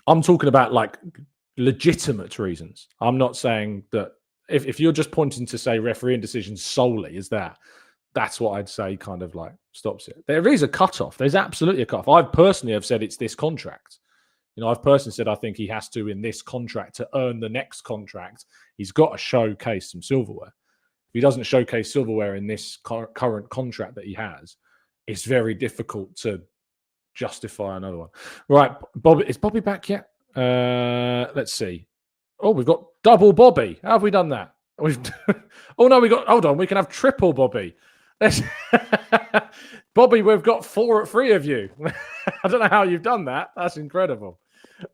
I'm talking about like legitimate reasons. I'm not saying that if you're just pointing to say refereeing decisions solely as that's what I'd say kind of like stops it. There is a cutoff. There's absolutely a cutoff. I personally have said it's this contract. I've personally said I think he has to, in this contract, to earn the next contract, he's got to showcase some silverware. If he doesn't showcase silverware in this current contract that he has, it's very difficult to justify another one. Right, Bobby, is Bobby back yet? Let's see. Oh, we've got double Bobby. How have we done that? Oh no, hold on, we can have triple Bobby. Bobby, we've got 3 of you. I don't know how you've done that. That's incredible.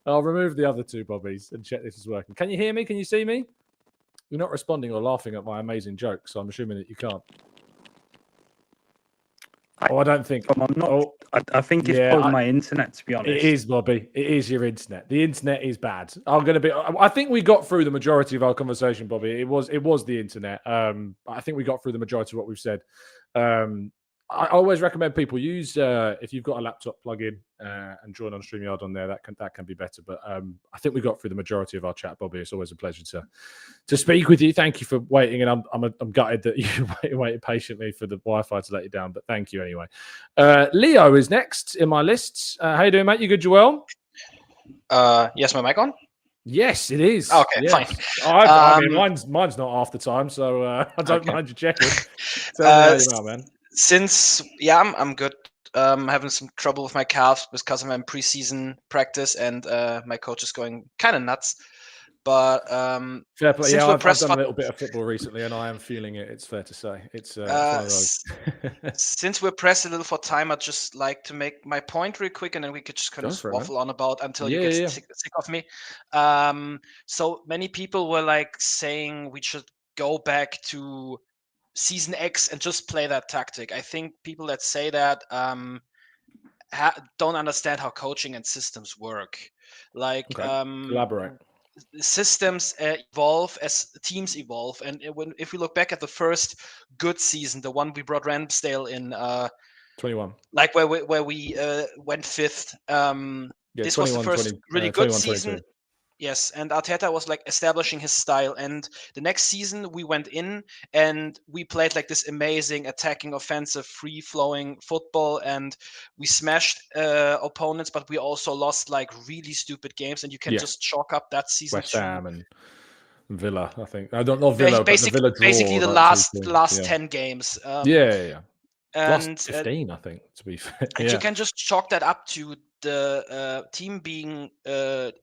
I'll remove the other 2 Bobbies and check this is working. Can you hear me? Can you see me? You're not responding or laughing at my amazing joke, so I'm assuming that you can't. I don't think. I'm not. Oh, I think it's probably my internet, to be honest. It is, Bobby. It is your internet. The internet is bad. I think we got through the majority of our conversation, Bobby. It was the internet. I think we got through the majority of what we've said. I always recommend people use if you've got a laptop plug-in and join on StreamYard on there. That can be better. But I think we got through the majority of our chat, Bobby. It's always a pleasure to speak with you. Thank you for waiting, and I'm gutted that you waited patiently for the Wi-Fi to let you down. But thank you anyway. Leo is next in my lists. How you doing, mate? You good, Joel? Yes, my mic on? Yes, it is. Okay, yes. fine. I mean, mine's not half the time, so I don't mind you checking. Tell me how you are, man. I'm good. Having some trouble with my calf because I'm in preseason practice, and my coach is going kind of nuts. But fair play. Yeah, I've done a little bit of football recently, and I am feeling it. It's fair to say. It's one of those. Since we're pressed a little for time, I'd just like to make my point real quick, and then we could just kind of waffle on about until you get sick of me. So many people were like saying we should go back to season X and just play that tactic. I think people that say that don't understand how coaching and systems work. Like, elaborate. Systems evolve as teams evolve, and if we look back at the first good season, the one we brought Ramsdale in 21, like where we went 5th. This was the first really good season. 22. Yes, and Arteta was like establishing his style, and the next season we went in and we played like this amazing attacking, offensive, free-flowing football, and we smashed opponents, but we also lost like really stupid games, and you can just chalk up that season. West Ham and Villa, I think. I don't know Villa, but the Villa draw. Basically the last 10 games. And last 15, I think, to be fair. And you can just chalk that up to the team being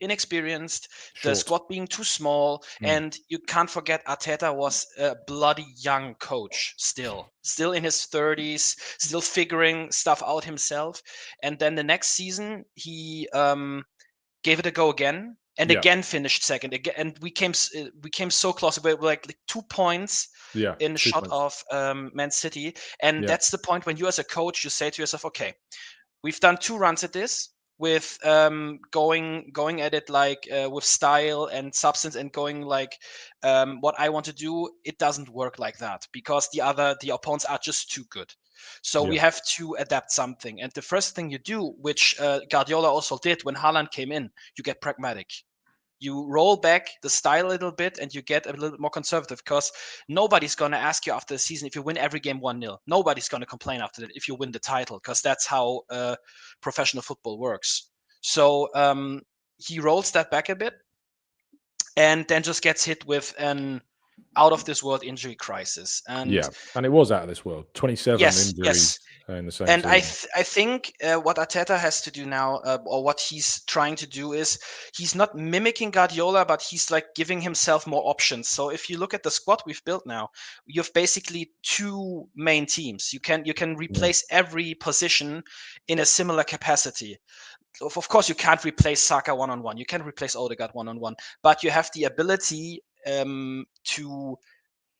inexperienced, the squad being too small, and you can't forget Arteta was a bloody young coach still in his 30s, still figuring stuff out himself. And then the next season he gave it a go again, and again finished second again, and we came so close. We were like 2 points in shot of Man City, and that's the point when you as a coach, you say to yourself, okay, we've done 2 runs at this with going at it like with style and substance, and going like what I want to do. It doesn't work like that because the opponents are just too good. So we have to adapt something. And the first thing you do, which Guardiola also did when Haaland came in, you get pragmatic. You roll back the style a little bit and you get a little bit more conservative, because nobody's going to ask you after the season if you win every game 1-0. Nobody's going to complain after that if you win the title, because that's how professional football works. So he rolls that back a bit and then just gets hit with an out of this world injury crisis. And it was out of this world. 27 injuries in the same and season. I think what Arteta has to do now, or what he's trying to do, is he's not mimicking Guardiola, but he's like giving himself more options. So if you look at the squad we've built now, you have basically 2 main teams. You can replace every position in a similar capacity. Of course, you can't replace Saka one-on-one. You can't replace Odegaard one-on-one, but you have the ability to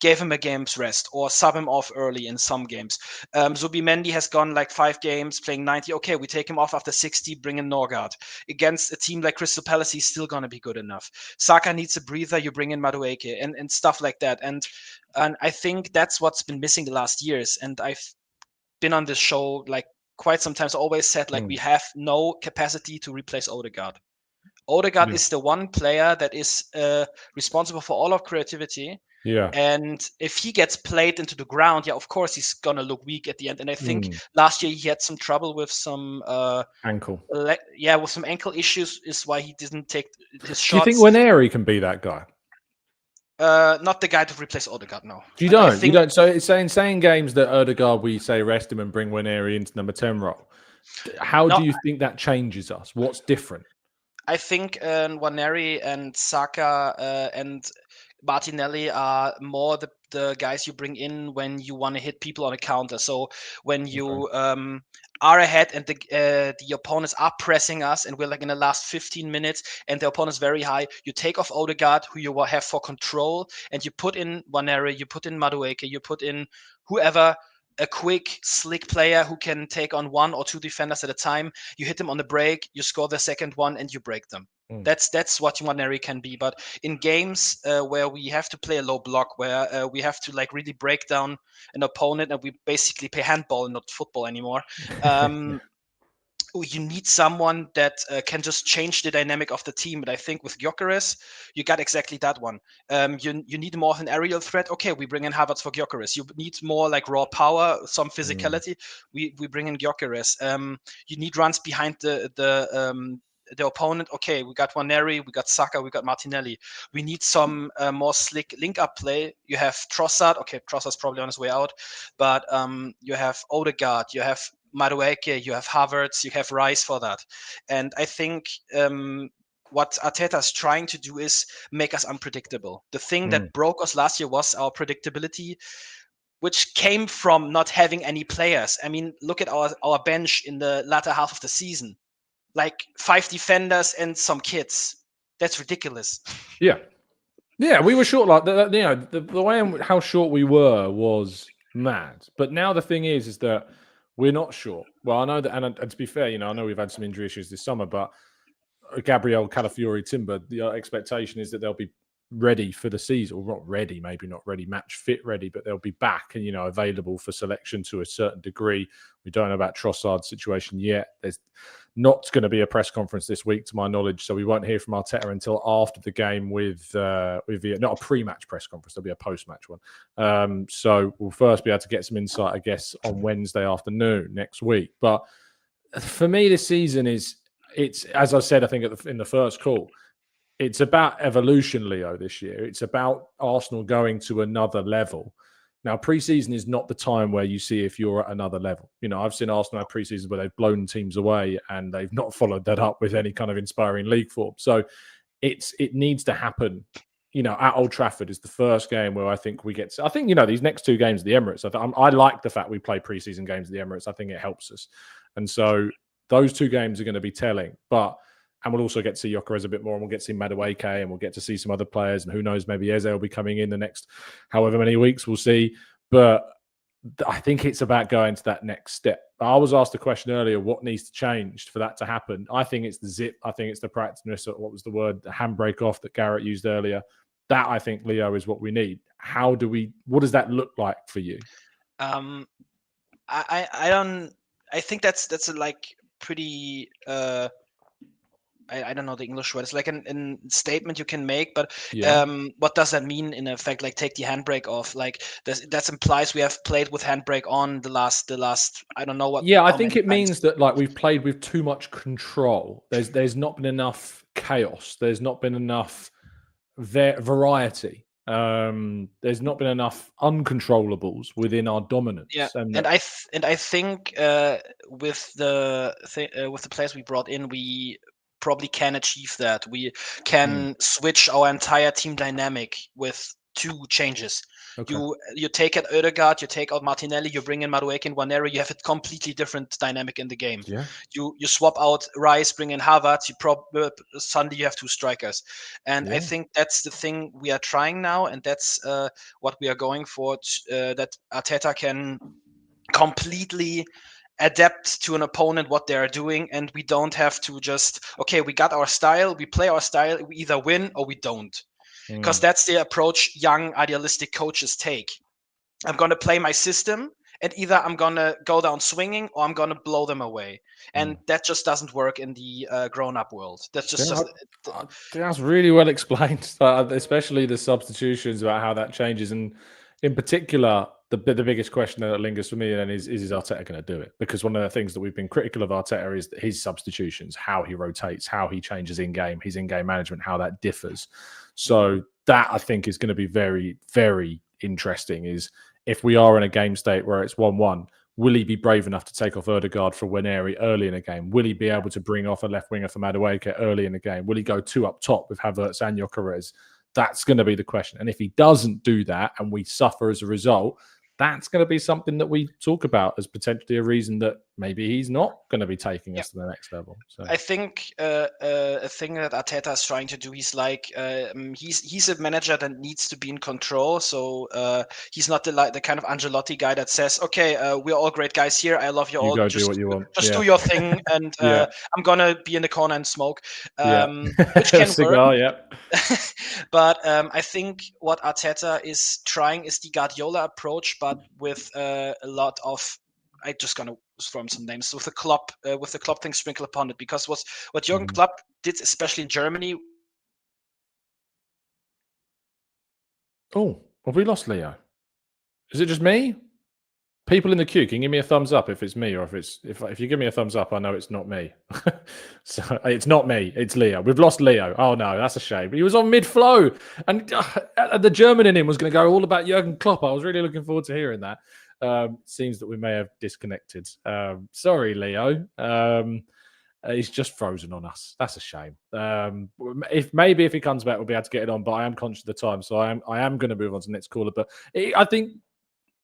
gave him a game's rest or sub him off early in some games. Zubimendi has gone like 5 games playing 90. Okay, we take him off after 60, bring in Norgard. Against a team like Crystal Palace, he's still going to be good enough. Saka needs a breather, you bring in Madueke and stuff like that. And I think that's what's been missing the last years. And I've been on this show like quite sometimes, always said like we have no capacity to replace Odegaard. Odegaard is the one player that is responsible for all of creativity. Yeah. And if he gets played into the ground, of course he's gonna look weak at the end. And I think last year he had some trouble with some ankle. With some ankle issues is why he didn't take his shots. Do you think Waneri can be that guy? Not the guy to replace Odegaard, no. You don't. So it's saying games that Odegaard, we say rest him and bring Waneri into number 10 role. How do you think that changes us? What's different? I think Waneri and Saka and Martinelli are more the guys you bring in when you want to hit people on a counter. So when you are ahead and the opponents are pressing us and we're like in the last 15 minutes and the opponent's very high, you take off Odegaard, who you have for control, and you put in Waneri, you put in Madueke, you put in whoever, a quick, slick player who can take on 1 or 2 defenders at a time. You hit them on the break, you score the second one, and you break them. That's what Waneri can be. But in games where we have to play a low block, where we have to like really break down an opponent, and we basically play handball and not football anymore. You need someone that can just change the dynamic of the team. But I think with Gyökeres, you got exactly that one. You need more of an aerial threat. Okay, we bring in Havertz for Gyökeres. You need more like raw power, some physicality. We bring in Gyökeres. You need runs behind the opponent. Okay, we got Waneri, we got Saka, we got Martinelli. We need some more slick link-up play. You have Trossard. Okay, Trossard's probably on his way out. But you have Odegaard, you have Madueke, you have Havertz, you have Rice for that. And I think what Arteta is trying to do is make us unpredictable. The thing that broke us last year was our predictability, which came from not having any players. I mean, look at our bench in the latter half of the season. Like 5 defenders and some kids. That's ridiculous. Yeah, we were short. Like the way how short we were was mad. But now the thing is that we're not short. Well, I know that, and to be fair, I know we've had some injury issues this summer, but Gabriel, Calafiori, Timber, the expectation is that they'll be ready for the season, or not ready, maybe not ready, match fit ready, but they'll be back and available for selection to a certain degree. We don't know about Trossard's situation yet. There's not going to be a press conference this week, to my knowledge, so we won't hear from Arteta until after the game with not a pre-match press conference. There'll be a post-match one. So we'll first be able to get some insight, I guess, on Wednesday afternoon next week. But for me, this season it's as I said, I think in the first call, it's about evolution, Leo, this year. It's about Arsenal going to another level. Now, pre-season is not the time where you see if you're at another level. I've seen Arsenal have pre-seasons where they've blown teams away and they've not followed that up with any kind of inspiring league form. So it needs to happen. At Old Trafford is the first game where I think we get. I think these next 2 games at the Emirates. I like the fact we play pre-season games at the Emirates. I think it helps us, and so those 2 games are going to be telling. And we'll also get to see Gyökeres a bit more, and we'll get to see Madueke, and we'll get to see some other players. And who knows, maybe Eze will be coming in the next however many weeks. We'll see. But I think it's about going to that next step. I was asked a question earlier, what needs to change for that to happen? I think it's the zip. I think it's the practice. What was the word? The handbrake off that Garrett used earlier. That, I think, Leo, is what we need. What does that look like for you? I think that's like pretty... I don't know the English word. It's like a statement you can make, but what does that mean in effect? Like take the handbrake off. Like that implies we have played with handbrake on the last. I don't know what. Yeah, I think it means that like we've played with too much control. There's not been enough chaos. There's not been enough variety. There's not been enough uncontrollables within our dominance. Yeah, and I think with the players we brought in, we probably can achieve that. We can switch our entire team dynamic with 2 changes. Okay. You take out Ødegaard, you take out Martinelli, you bring in Madueke and Wanero, you have a completely different dynamic in the game. Yeah. You swap out Rice, bring in Havertz, suddenly you have two strikers. And I think that's the thing we are trying now, and that's what we are going for, that Arteta can completely adapt to an opponent what they are doing, and we don't have to just, okay, we got our style, we play our style, we either win or we don't. Because that's the approach young idealistic coaches take. I'm going to play my system, and either I'm going to go down swinging or I'm going to blow them away. And that just doesn't work in the grown-up world. That's just... I think that's really well explained, especially the substitutions, about how that changes. And in particular, the biggest question that lingers for me then is Arteta going to do it? Because one of the things that we've been critical of Arteta is his substitutions, how he rotates, how he changes in-game, his in-game management, how that differs. So that, I think, is going to be very, very interesting, is if we are in a game state where it's 1-1, will he be brave enough to take off Ødegaard for Waneri early in a game? Will he be able to bring off a left winger for Madueke early in the game? Will he go two up top with Havertz and Gyökeres? That's going to be the question. And if he doesn't do that and we suffer as a result, that's going to be something that we talk about as potentially a reason that maybe he's not going to be taking us to the next level. So I think a thing that Arteta is trying to do, he's like, he's a manager that needs to be in control. So he's not the kind of Ancelotti guy that says, okay, we're all great guys here. I love you all. Go do what you want. Just do your thing, and I'm gonna be in the corner and smoke, which can Cigar, work. But I think what Arteta is trying is the Guardiola approach, but with a lot of, I'm just gonna throw some names, with the Klopp thing sprinkled upon it, because what Jurgen Klopp did, especially in Germany. Oh, have we lost Leo? Is it just me? People in the queue, can you give me a thumbs up if it's me, or if you give me a thumbs up, I know it's not me. So it's not me, it's Leo. We've lost Leo. Oh no, that's a shame. He was on mid-flow, and the German in him was going to go all about Jurgen Klopp. I was really looking forward to hearing that. Seems that we may have disconnected. Sorry, Leo. He's just frozen on us. That's a shame. If he comes back, we'll be able to get it on. But I am conscious of the time, so I am going to move on to the next caller. But I think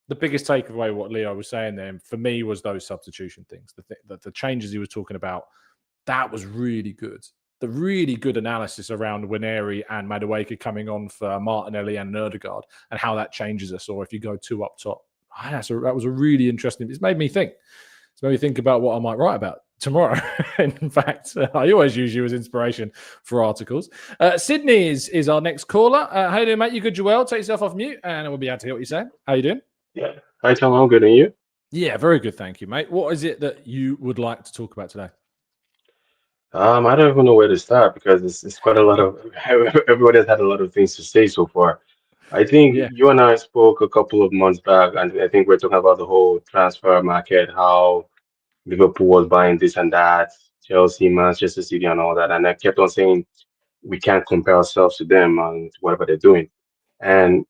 the biggest takeaway, what Leo was saying there, for me, was those substitution things. The changes he was talking about, that was really good. The really good analysis around Waneri and Madueke coming on for Martinelli and Ødegaard, and how that changes us, or if you go two up top. That was a really interesting. It's made me think. It's made me think about what I might write about tomorrow. In fact, I always use you as inspiration for articles. Sydney is our next caller. How you doing, mate? You good, Joel? Take yourself off mute, and we'll be able to hear what you're saying. How you doing? Yeah. Hi, Tom. I'm good. And you? Yeah, very good. Thank you, mate. What is it that you would like to talk about today? I don't even know where to start, because it's quite a lot of everybody has had a lot of things to say so far. I think you and I spoke a couple of months back, and I think we're talking about the whole transfer market, how Liverpool was buying this and that, Chelsea, Manchester City, and all that. And I kept on saying we can't compare ourselves to them and whatever they're doing. And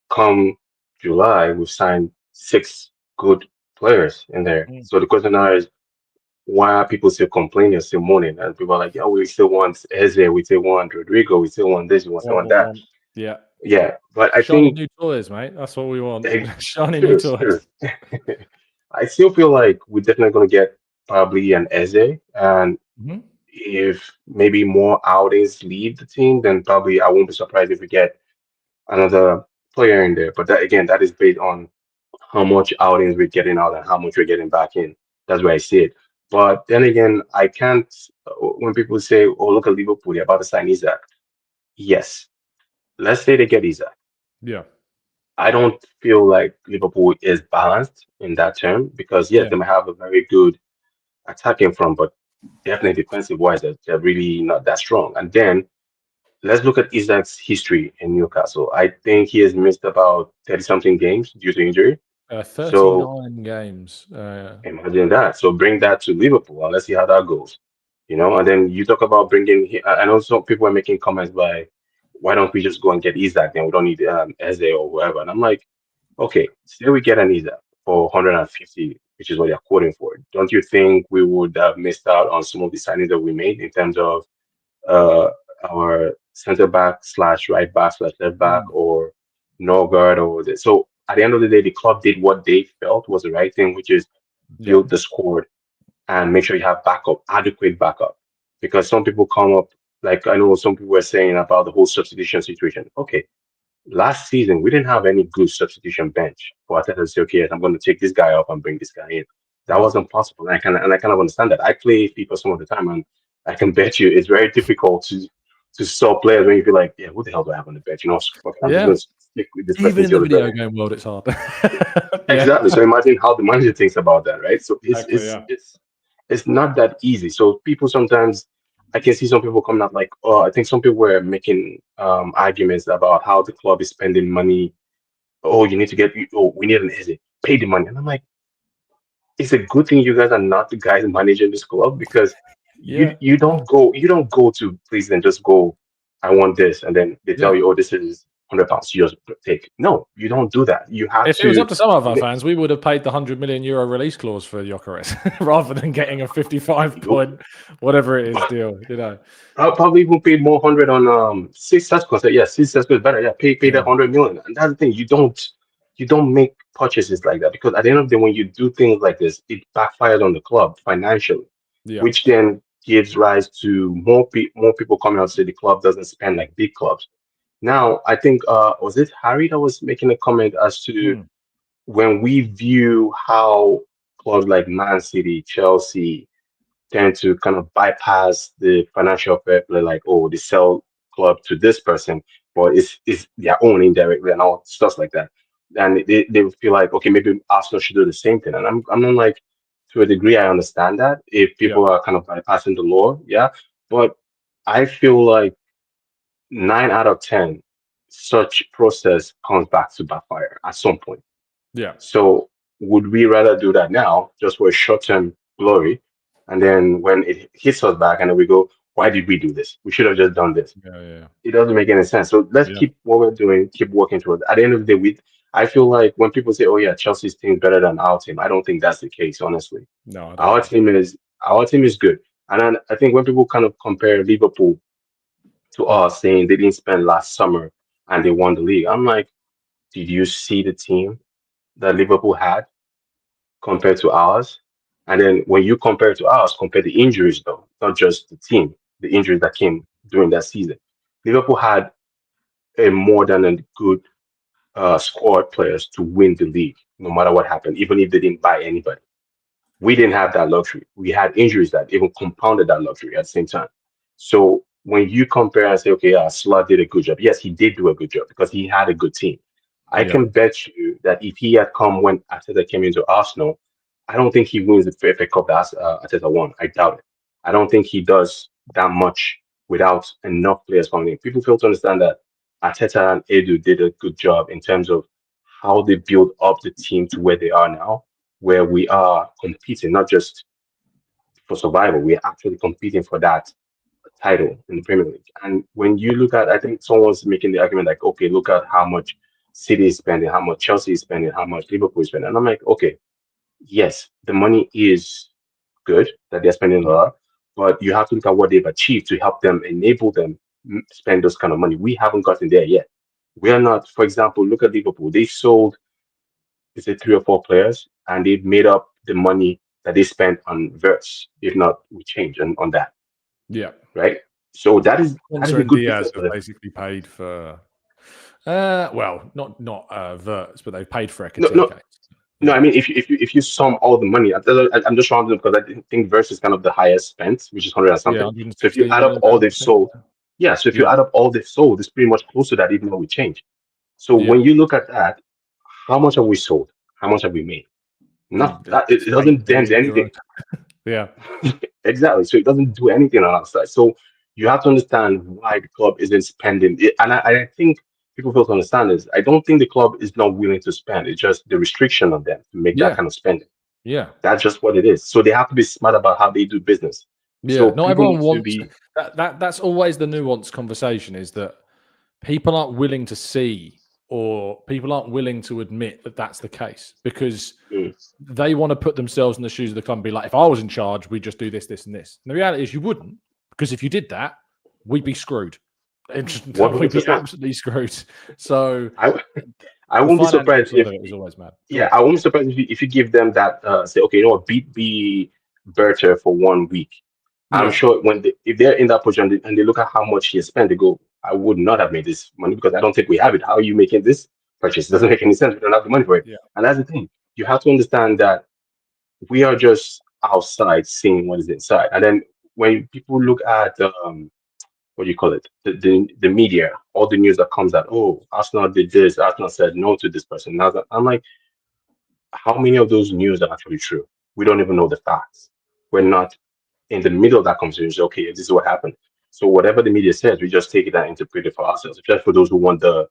come July, we've signed 6 good players in there. So the question now is, why are people still complaining, still moaning? And people are like, yeah, we still want Eze, we still want Rodrygo, we still want this, we still want that. Yeah. But I think new toys, mate. That's what we want. Shiny new toys. I still feel like we're definitely going to get probably an Eze, and if maybe more outings leave the team, then probably I won't be surprised if we get another player in there. But that, again, that is based on how much outings we're getting out and how much we're getting back in. That's where I see it. But then again, I can't. When people say, "Oh, look at Liverpool, they're about to sign Isaac," yes, let's say they get Isaac. Yeah. I don't feel like Liverpool is balanced in that term, because yes, they might have a very good attacking front, but definitely defensive wise, they're really not that strong. And then let's look at Isaac's history in Newcastle. I think he has missed about 30-something games due to injury. 39 games. Imagine that. So bring that to Liverpool and let's see how that goes. And then you talk about bringing. I know some people are making comments by, why don't we just go and get Isaac? Then we don't need Eze or whoever. And I'm like, okay, say we get an Isaac for 150, which is what they're quoting for. Don't you think we would have missed out on some of the signings that we made in terms of our center back / right back / left back, or Norgard or this. So at the end of the day, the club did what they felt was the right thing, which is build the squad and make sure you have backup, adequate backup. Because some people come up, like I know some people were saying about the whole substitution situation. Okay, last season we didn't have any good substitution bench for Arteta to say, okay, I'm going to take this guy off and bring this guy in. That wasn't possible. And I kind of understand that. I play FIFA some of the time, and I can bet you it's very difficult to sell players when you feel like, yeah, what the hell do I have on the bench? I'm just going to stick with this person. Even in the video game world, it's hard. Exactly. So imagine how the manager thinks about that, right? So it's not that easy. So people sometimes, I can see some people coming out like, oh, I think some people were making arguments about how the club is spending money. Oh, you need to get, oh, we need an Eze, pay the money. And I'm like, it's a good thing you guys are not the guys managing this club, because you don't go to please and just go, I want this, and then they tell you, oh, this is £100, you just take. No, you don't do that. You have if it was up to some of our fans, we would have paid the €100 million release clause for Gyökeres rather than getting a 55 point whatever it is deal. I'll probably even pay more 100 on Six Sesko. Yeah, Six Sesko is better. Yeah, pay that 100 million. And that's the thing. You don't make purchases like that, because at the end of the day, when you do things like this, it backfires on the club financially, which then gives rise to more people coming out and say the club doesn't spend like big clubs. Now, I think was it Harry that was making a comment as to when we view how clubs like Man City, Chelsea tend to kind of bypass the financial fair play, like, oh, they sell club to this person, but it's their own indirectly and all stuff like that. And they feel like, okay, maybe Arsenal should do the same thing. And I'm not like, to a degree, I understand that if people are kind of bypassing the law, but I feel like 9 out of 10, such process comes back to backfire at some point. So would we rather do that now just for a short-term glory, and then when it hits us back and then we go, why did we do this? We should have just done this. It doesn't make any sense. So let's keep what we're doing, keep working towards. At the end of the day, I feel like when people say, oh yeah, Chelsea's team is better than our team, I don't think that's the case, honestly. No, our team is good. And I think when people kind of compare Liverpool to us, saying they didn't spend last summer and they won the league, I'm like, did you see the team that Liverpool had compared to ours? And then when you compare to ours, compare the injuries though, not just the team, the injuries that came during that season. Liverpool had a more than a good squad players to win the league, no matter what happened, even if they didn't buy anybody. We didn't have that luxury. We had injuries that even compounded that luxury at the same time. So when you compare and say, okay, Slot did a good job. Yes, he did do a good job because he had a good team. I can bet you that if he had come when Arteta came into Arsenal, I don't think he wins the FA Cup that Arteta won. I doubt it. I don't think he does that much without enough players coming in. People fail to understand that Arteta and Edu did a good job in terms of how they built up the team to where they are now, where we are competing, not just for survival. We're actually competing for that title in the Premier League. And when you look at, I think someone's making the argument like, okay, look at how much City is spending, how much Chelsea is spending, how much Liverpool is spending. And I'm like, okay, yes, the money is good that they're spending a lot, but you have to look at what they've achieved to help them, enable them spend those kind of money. We haven't gotten there yet. We are not, for example, look at Liverpool. They sold, is it 3 or 4 players, and they've made up the money that they spent on Verts, if not we change on that. Right? So that is a good Diaz have basically paid for well, not Verts, but they've paid for Ekatike. No, I mean if you sum all the money, I'm just rounding because I think Verts is kind of the highest spent, which is 100 and something. So if you add up all they've sold, so if you add up all they've sold, it's pretty much close to that, even though we change. So when you look at that, how much have we sold? How much have we made? Not that it doesn't dent anything. Exactly. So it doesn't do anything on our side. So you have to understand why the club isn't spending it. And I think people fail to understand is I don't think the club is not willing to spend. It's just the restriction on them to make that kind of spending. That's just what it is. So they have to be smart about how they do business. So not everyone wants that's always the nuanced conversation, is that people aren't willing to see, or people aren't willing to admit that that's the case, because they want to put themselves in the shoes of the club and be like, if I was in charge, we'd just do this, this, and this. And the reality is you wouldn't, because if you did that, we'd be screwed. We'd be absolutely screwed. So I won't be surprised if it was always mad. I won't be surprised if you give them that say, okay, you know what, be Berter for 1 week. I'm sure if they're in that position and they look at how much he has spent, they go, I would not have made this money because I don't think we have it. How are you making this purchase? It doesn't make any sense. We don't have the money for it. Yeah. And that's the thing. You have to understand that we are just outside seeing what is inside. And then when people look at what do you call it? The media, all the news that comes out, oh, Arsenal did this, Arsenal said no to this person. Now I'm like, how many of those news are actually true? We don't even know the facts. We're not in the middle of that conversation. Okay, this is what happened. So whatever the media says, we just take it and interpret it for ourselves. Just for those who want the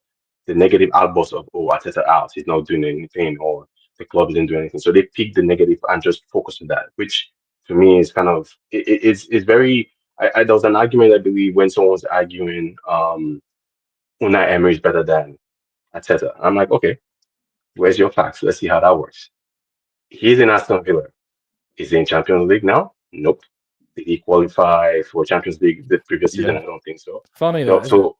negative outbursts of, oh, Arteta out, he's not doing anything, or the club isn't doing anything. So they pick the negative and just focus on that, which to me is kind of it's very. There was an argument, I believe, when someone was arguing Unai Emery is better than Arteta. I'm like, okay, where's your facts? Let's see how that works. He's in Aston Villa. Is he in Champions League now? Nope. Did he qualify for Champions League the previous season? I don't think so. Funny so, that. So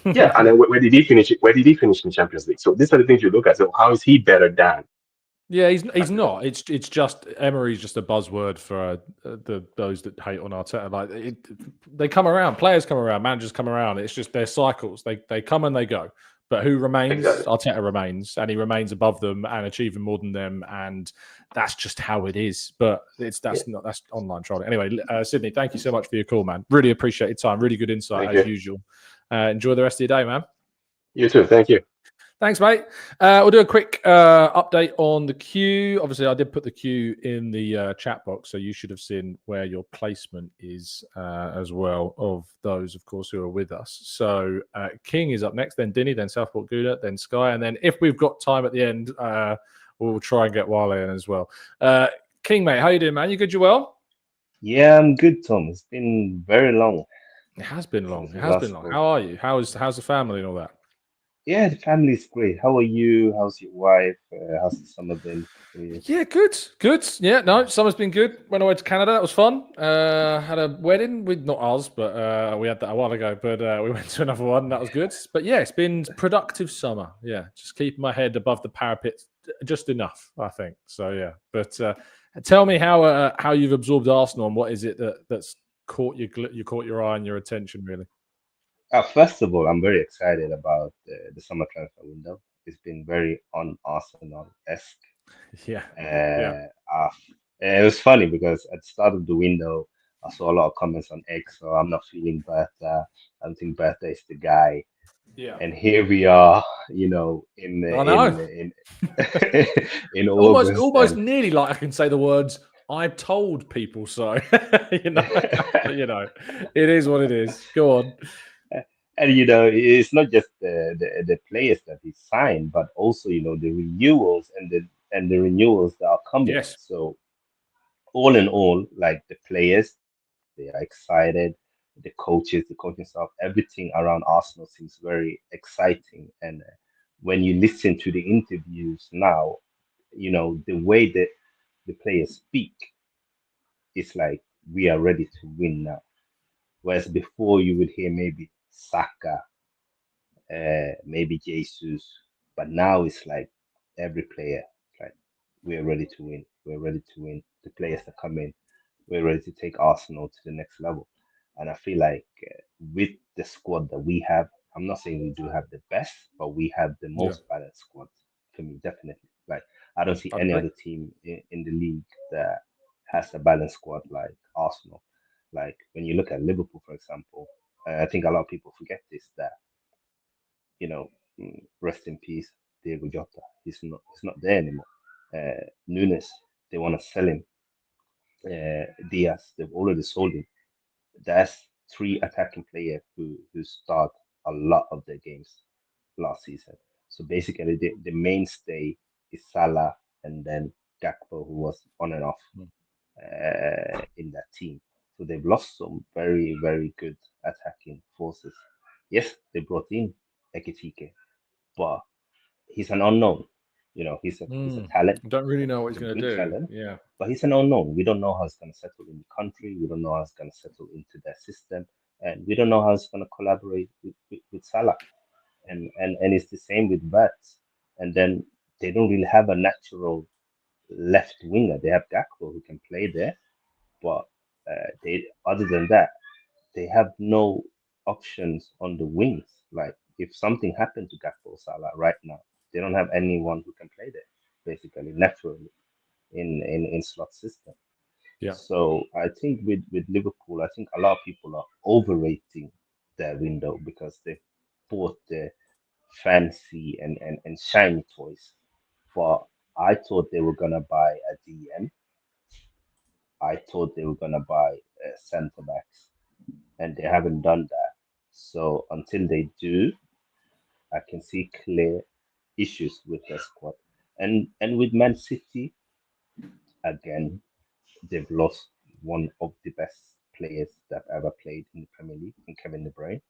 yeah, and then where did he finish? Where did he finish in Champions League? So these are the things you look at. So how is he better than? Yeah, he's not. It's just Emery's just a buzzword for those that hate on Arteta. Like they come around, players come around, managers come around. It's just their cycles. They come and they go. But who remains? Exactly. Arteta remains, and he remains above them and achieving more than them, and that's just how it is. But that's online trolling. Anyway, Sydney, thank you so much for your call, man. Really appreciate your time. Really good insight as usual. Enjoy the rest of your day, man. You too. Thank you. Thanks, mate. We'll do a quick update on the queue. Obviously, I did put the queue in the chat box, so you should have seen where your placement is as well of those, of course, who are with us. So King is up next, then Dinny, then Southport Gooner, then Sky, and then if we've got time at the end, we'll try and get Wale in as well. King, mate, how you doing, man? You good? You well? Yeah, I'm good, Tom. It's been very long. It has been long. It has been long. How are you? How's the family and all that? Yeah, the family's great. How are you? How's your wife? How's the summer been for you? Yeah, good. Yeah, no, summer's been good. Went away to Canada. That was fun. Had a wedding with not ours, but we had that a while ago. But we went to another one. That was good. But yeah, it's been productive summer. Yeah, just keeping my head above the parapet just enough, I think. So yeah. But tell me how you've absorbed Arsenal and what is it that's caught your eye and your attention really. First of all, I'm very excited about the summer transfer window. It's been very un-Arsenal-esque. Yeah. It was funny because at the start of the window, I saw a lot of comments on X, so I'm not feeling Bertha. I don't think Bertha is the guy. Yeah. And here we are, in August. Almost nearly like I can say the words, I've told people so. you know, it is what it is. Go on. And it's not just the players that he signed, but also the renewals and the renewals that are coming. Yes. So all in all, like the players, they are excited. The coaches, the coaching staff, everything around Arsenal seems very exciting. And when you listen to the interviews now, the way that the players speak, it's like we are ready to win now. Whereas before you would hear maybe Saka, maybe Jesus, but now it's like every player, like we're ready to win. We're ready to win. The players that come in, we're ready to take Arsenal to the next level. And I feel like with the squad that we have, I'm not saying we do have the best, but we have the most balanced squad for me, definitely. Like I don't see any other team in the league that has a balanced squad like Arsenal. Like when you look at Liverpool, for example, I think a lot of people forget this, that rest in peace, Diego Jota. He's not there anymore. Nunes, they want to sell him. Diaz, they've already sold him. That's three attacking players who start a lot of their games last season. So basically, the mainstay is Salah and then Gakpo, who was on and off in that team. So they've lost some very, very good attacking forces. Yes, they brought in Ekitike, but he's an unknown. He's a talent. Don't really know what he's going to do. Talent, yeah, but he's an unknown. We don't know how he's going to settle in the country. We don't know how he's going to settle into their system. and we don't know how it's going to collaborate with Salah, and it's the same with Vats, and then they don't really have a natural left winger. They have Gakpo who can play there, but they other than that, they have no options on the wings. Like if something happened to Gakpo Salah right now, they don't have anyone who can play there, basically naturally in slot system. Yeah. So I think with Liverpool, I think a lot of people are overrating their window because they bought the fancy and shiny toys. But I thought they were gonna buy a DM. I thought they were gonna buy centre backs, and they haven't done that. So until they do, I can see clear issues with their squad. And with Man City, again, they've lost one of the best players that ever played in the Premier League, in Kevin De Bruyne,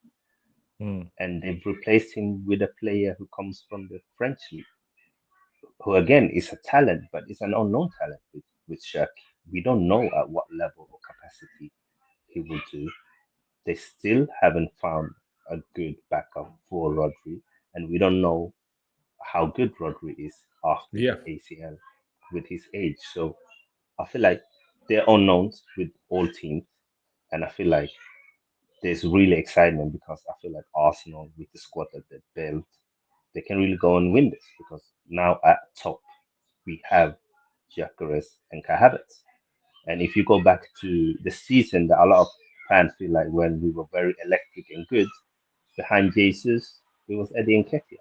and they've replaced him with a player who comes from the French league, who again is a talent, but is an unknown talent with Shaq. We don't know at what level or capacity he will do. They still haven't found a good backup for Rodri, and we don't know how good Rodri is after the ACL with his age. So I feel like they're unknowns with all teams, and I feel like there's really excitement because I feel like Arsenal, with the squad that they built, they can really go and win this because now at top we have Gyökeres and Kai Havertz. And if you go back to the season that a lot of fans feel like when we were very electric and good, behind Jesus, it was Eddie Nketiah.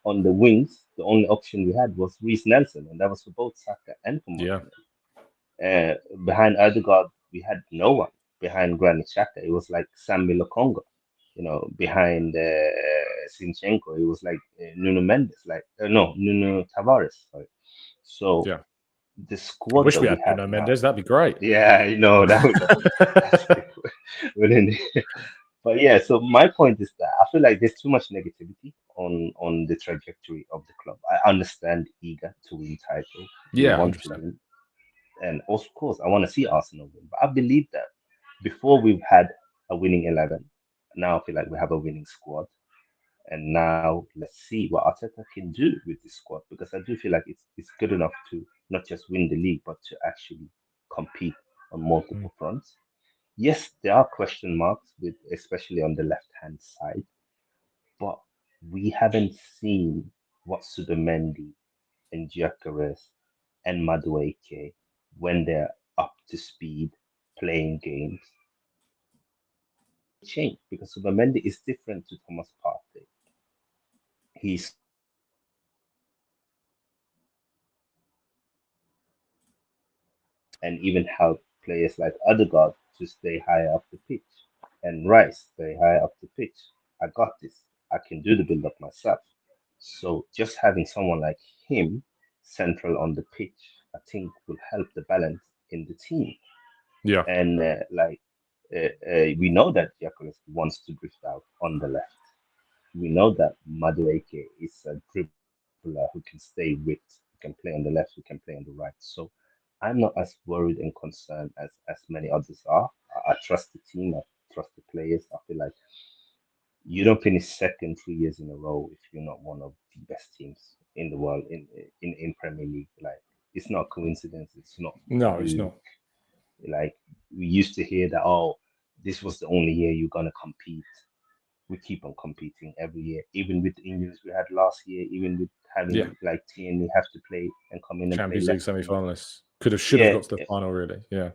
On the wings, the only option we had was Reece Nelson, and that was for both Saka and for Martinelli. Behind Odegaard, we had no one. Behind Granit Xhaka, it was like Sambi Lokonga. Behind Sinchenko, it was like Nuno Mendes, Nuno Tavares. Sorry. So the squad I wish that we we had have Nuno now, Mendes. That'd be great. yeah, but yeah. So my point is that I feel like there's too much negativity on the trajectory of the club. I understand eager to win title. We Yeah, want to 100%. win, and of course, I want to see Arsenal win. But I believe that before we've had a winning 11, now I feel like we have a winning squad. And now let's see what Arteta can do with this squad because I do feel like it's good enough to not just win the league but to actually compete on multiple fronts. Yes, there are question marks with especially on the left hand side, but we haven't seen what Subimendi and Gyökeres and Madueke when they're up to speed playing games change because Subimendi is different to Thomas Partey. He's and even help players like Odegaard to stay higher up the pitch and Rice stay higher up the pitch. I got this. I can do the build up myself. So just having someone like him central on the pitch, I think will help the balance in the team. Yeah. And we know that Gyökeres wants to drift out on the left. We know that Madueke is a dribbler who can stay with, who can play on the left, who can play on the right. So I'm not as worried and concerned as many others are. I trust the team, I trust the players. I feel like you don't finish second 3 years in a row if you're not one of the best teams in the world in Premier League. Like it's not coincidence, it's not No, it's not. Like we used to hear that, oh, this was the only year you're gonna compete. We keep on competing every year, even with the injuries we had last year, even with having like Tierney have to play and come in and Champions play League semi-finalists should have got to the final, really. Yeah,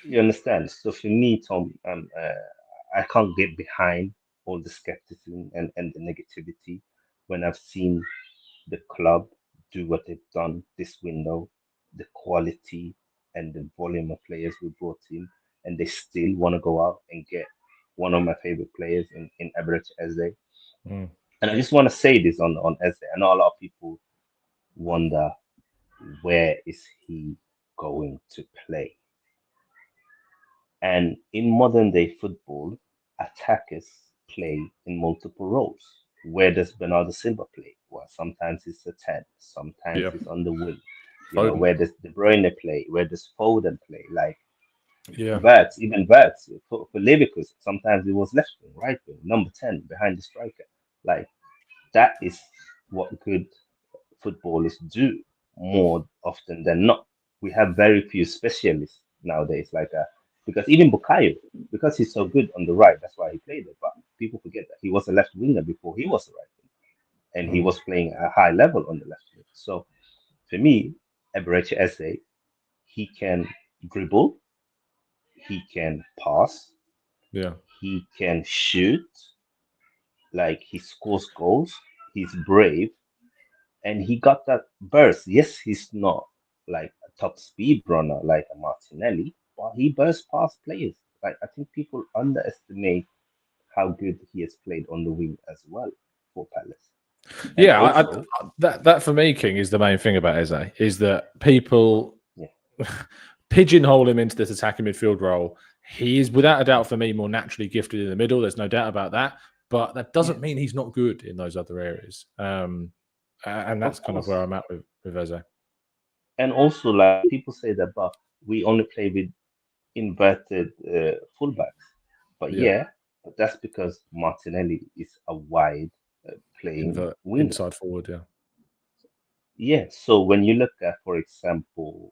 you understand. So for me, Tom, I can't get behind all the skepticism and the negativity when I've seen the club do what they've done this window, the quality and the volume of players we brought in, and they still want to go out and get one of my favorite players in Everett Eze. And I just want to say this on Eze. I know a lot of people wonder where is he going to play. And in modern day football, attackers play in multiple roles. Where does Bernardo Silva play? Well, sometimes it's a 10, sometimes it's on the wing. Where does De Bruyne play? Where does Foden play? Like Even Verts for Leverkusen, sometimes it was left wing, right wing, number 10 behind the striker. Like that is what good footballers do more often than not. We have very few specialists nowadays, because even Bukayo, because he's so good on the right, that's why he played it. But people forget that he was a left winger before he was a right winger, and he was playing at a high level on the left wing. So for me, Eberechi Eze, he can dribble, he can pass, he can shoot, like he scores goals, he's brave, and he got that burst. Yes, he's not like a top speed runner like a Martinelli, but he bursts past players. Like I think people underestimate how good he has played on the wing as well for Palace. And also, that for me, King, is the main thing about Eze, is that people pigeonhole him into this attacking midfield role. He is, without a doubt, for me, more naturally gifted in the middle. There's no doubt about that. But that doesn't mean he's not good in those other areas. And that's kind of where I'm at with Eze. And also, like people say that, but we only play with inverted fullbacks. But but that's because Martinelli is a wide playing winger. Inside forward, Yeah, so when you look at, for example,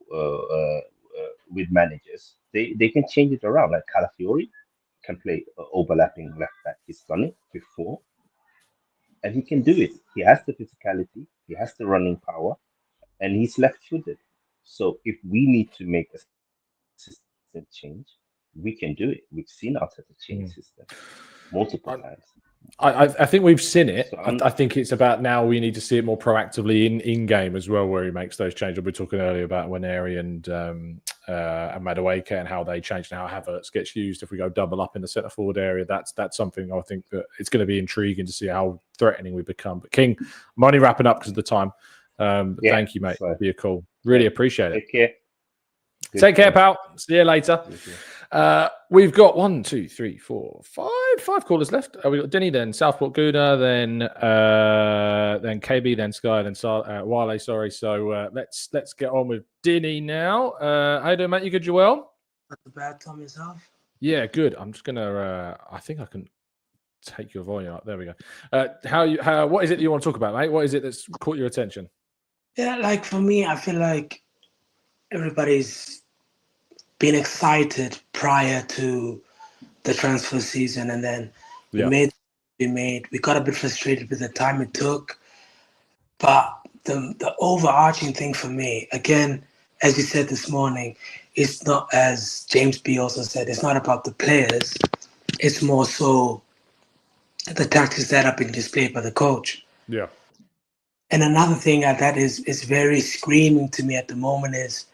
with managers, they can change it around. Like Calafiori can play overlapping left back. He's done it before, and he can do it. He has the physicality, he has the running power, and he's left-footed. So if we need to make a system change, we can do it. We've seen Arteta change system multiple times. I think we've seen it. So I think it's about now we need to see it more proactively in game as well, where he makes those changes. We were talking earlier about Waneri and Madueke and how they change and how Havertz gets used. If we go double up in the centre forward area, that's something I think that it's going to be intriguing to see how threatening we become. But King, I'm only wrapping up because of the time. Thank you, mate, for your call. Really appreciate it. Take care. Take care, pal. See you later. We've got 1, 2, 3, 4, 5 callers left. We've got Denny, then Southport Gooner, then KB, then Sky, then Wale. Sorry. So let's get on with Denny now. How you doing, mate? You good? You well? Not the bad, Tom, yourself? Yeah, good. I'm just gonna. I think I can take your volume up. There we go. What is it that you want to talk about, mate? What is it that's caught your attention? Yeah, like for me, I feel like everybody's been excited prior to the transfer season, and then we got a bit frustrated with the time it took. But the overarching thing for me, again, as you said this morning, it's not, as James B also said, it's not about the players. It's more so the tactics that have been displayed by the coach. Yeah. And another thing that is very screaming to me at the moment is,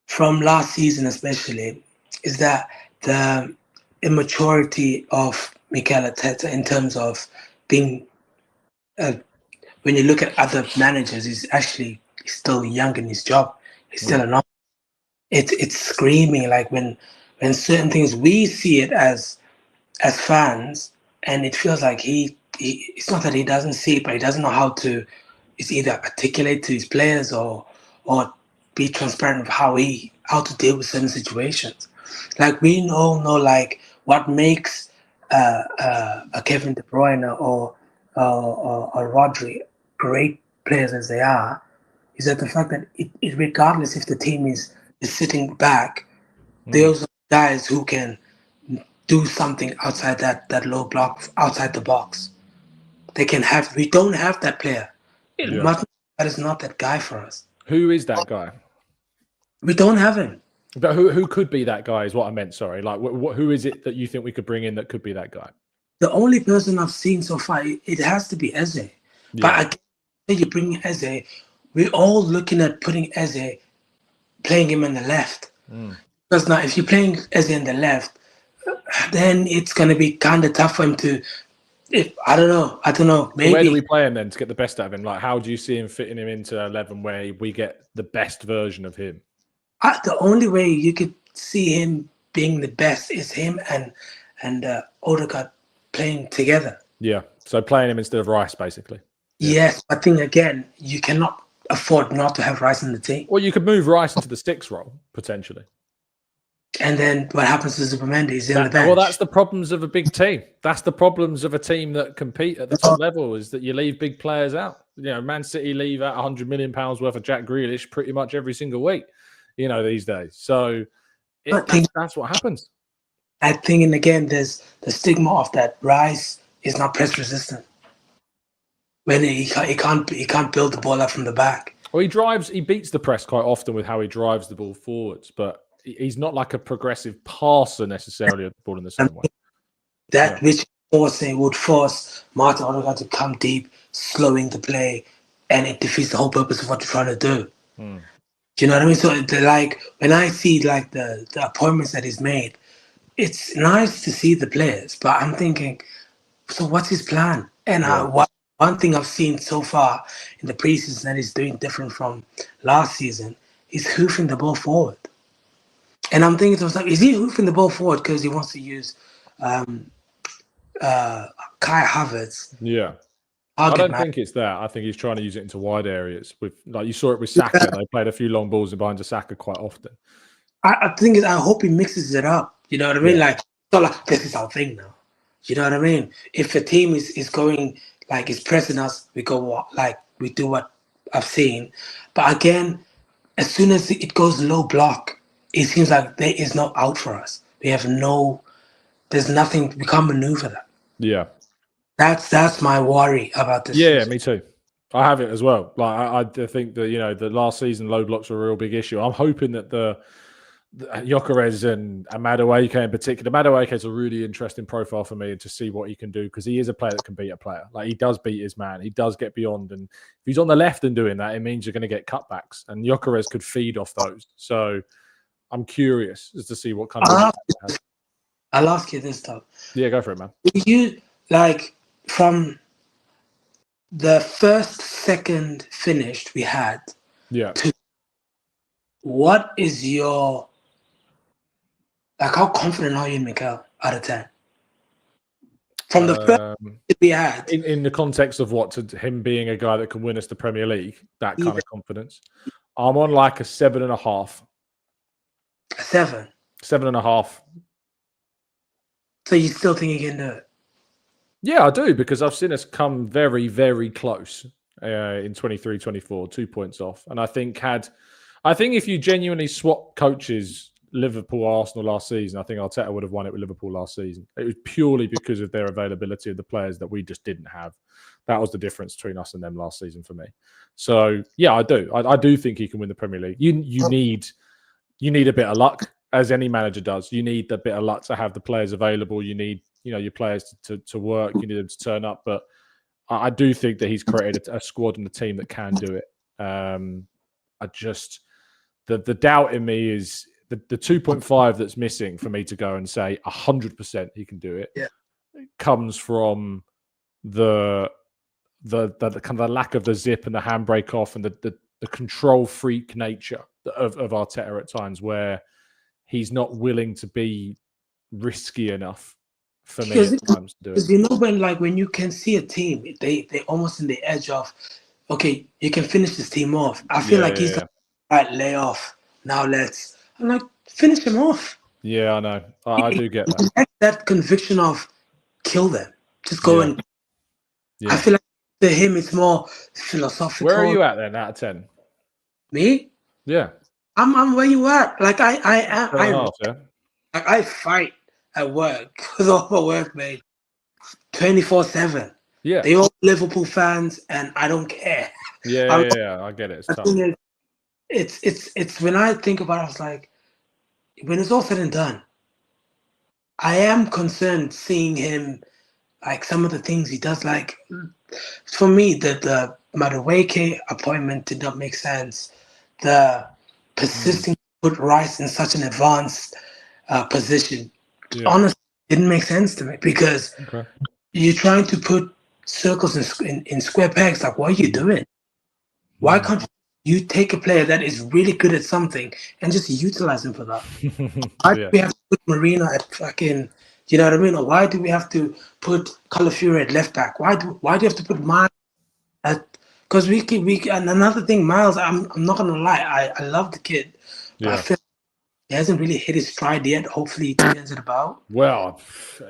from last season especially, is that the immaturity of Mikel Arteta in terms of being, when you look at other managers, he's still young in his job. He's still an. It's screaming, like when certain things, we see it as fans, and it feels like it's not that he doesn't see it, but he doesn't know how to. It's either articulate to his players or be transparent of how to deal with certain situations. Like we all know, like what makes a Kevin De Bruyne or Rodri great players as they are, is that the fact that it regardless if the team is sitting back, those are guys who can do something outside that low block, outside the box. They can have. We don't have that player. That is not that guy for us. Who is that guy? We don't have him. But who could be that guy is what I meant, sorry. Like, who is it that you think we could bring in that could be that guy? The only person I've seen so far, it has to be Eze. Yeah. But again, you bring Eze, we're all looking at putting Eze, playing him on the left. Because now if you're playing Eze on the left, then it's going to be kind of tough for him to... I don't know. Maybe. Where do we play him then to get the best out of him? Like, how do you see him fitting him into 11 where we get the best version of him? The only way you could see him being the best is him and Odegaard playing together. Yeah, so playing him instead of Rice, basically. Yes, I think, again, you cannot afford not to have Rice in the team. Well, you could move Rice into the 6 role, potentially. And then what happens to Zubimendi? He's in the bench. Well, that's the problems of a big team. That's the problems of a team that compete at the top level, is that you leave big players out. Man City leave out £100 million worth of Jack Grealish pretty much every single week, these days. So that's what happens. I think, and again, there's the stigma of that Rice is not press resistant. When he can't build the ball up from the back. Well, he beats the press quite often with how he drives the ball forwards, but he's not like a progressive passer necessarily of the ball in the same way. Which would force Martin Odegaard to come deep, slowing the play, and it defeats the whole purpose of what you're trying to do. Do you know what I mean? So, when I see the appointments that he's made, it's nice to see the players, but I'm thinking, so what's his plan? And one thing I've seen so far in the preseason that he's doing different from last season is hoofing the ball forward. And I'm thinking to myself, is he hoofing the ball forward because he wants to use Kai Havertz? Yeah. I don't think it's that. I think he's trying to use it into wide areas. You saw it with Saka. They played a few long balls behind to Saka quite often. I think I hope he mixes it up. You know what I mean? It's not like this is our thing now. You know what I mean? If the team is going is pressing us, we go we do what I've seen. But again, as soon as it goes low block, it seems like there is no out for us. There's nothing, we can't maneuver that. Yeah. That's my worry about this. Yeah, me too. I have it as well. I think that, the last season low blocks were a real big issue. I'm hoping that the Gyökeres and Madueke in particular. Madueke is a really interesting profile for me to see what he can do, because he is a player that can beat a player. He does beat his man. He does get beyond. And if he's on the left and doing that, it means you're going to get cutbacks. And Gyökeres could feed off those. So I'm curious as to see what kind of... I'll ask you this, though. Yeah, go for it, man. You, from the second finished we had, to what is your... how confident are you in Mikel out of 10? From the first we had. In the context of him being a guy that can win us the Premier League, that kind of confidence. I'm on a 7.5. A 7? 7.5. So you still think you can do it? Yeah, I do, because I've seen us come very, very close in 23-24, 2 points off. And I think if you genuinely swap coaches, Liverpool, Arsenal last season, I think Arteta would have won it with Liverpool last season. It was purely because of their availability of the players that we just didn't have. That was the difference between us and them last season for me. So yeah, I do. I do think he can win the Premier League. You need a bit of luck, as any manager does. You need a bit of luck to have the players available. You need your players to work. You need them to turn up. But I do think that he's created a squad and a team that can do it. The doubt in me is the 2.5 that's missing for me to go and say 100% he can do it. Yeah. It comes from the kind of lack of the zip and the handbrake off, and the control freak nature of Arteta at times, where he's not willing to be risky enough for me at times to do it. Because when you can see a team, they almost in the edge of, okay, you can finish this team off. I feel he's like, all right, lay off. Now I'm like, finish him off. Yeah, I know. I do get that. That conviction of kill them. Just go and... Yeah. I feel like to him it's more philosophical. Where are you at then out of 10? Me? Yeah. I'm where you at. I fight at work with all my workmates 24/7. Yeah. They all Liverpool fans and I don't care. Yeah, I get it. It's when I think about it, I was like, when it's all said and done, I am concerned seeing him, some of the things he does. For me, the Madueke appointment did not make sense. The persisting to put Rice in such an advanced position, honestly, didn't make sense to me, because you're trying to put circles in square pegs. What are you doing? Why can't you take a player that is really good at something and just utilize him for that? Why do we have to put Marina at fucking, you know what I mean? Or why do we have to put Calafiori at left back? Why do you have to put Miles at? Because and another thing, Miles, I'm not gonna lie, I love the kid, but I feel he hasn't really hit his stride yet. Hopefully, he turns it about. Well,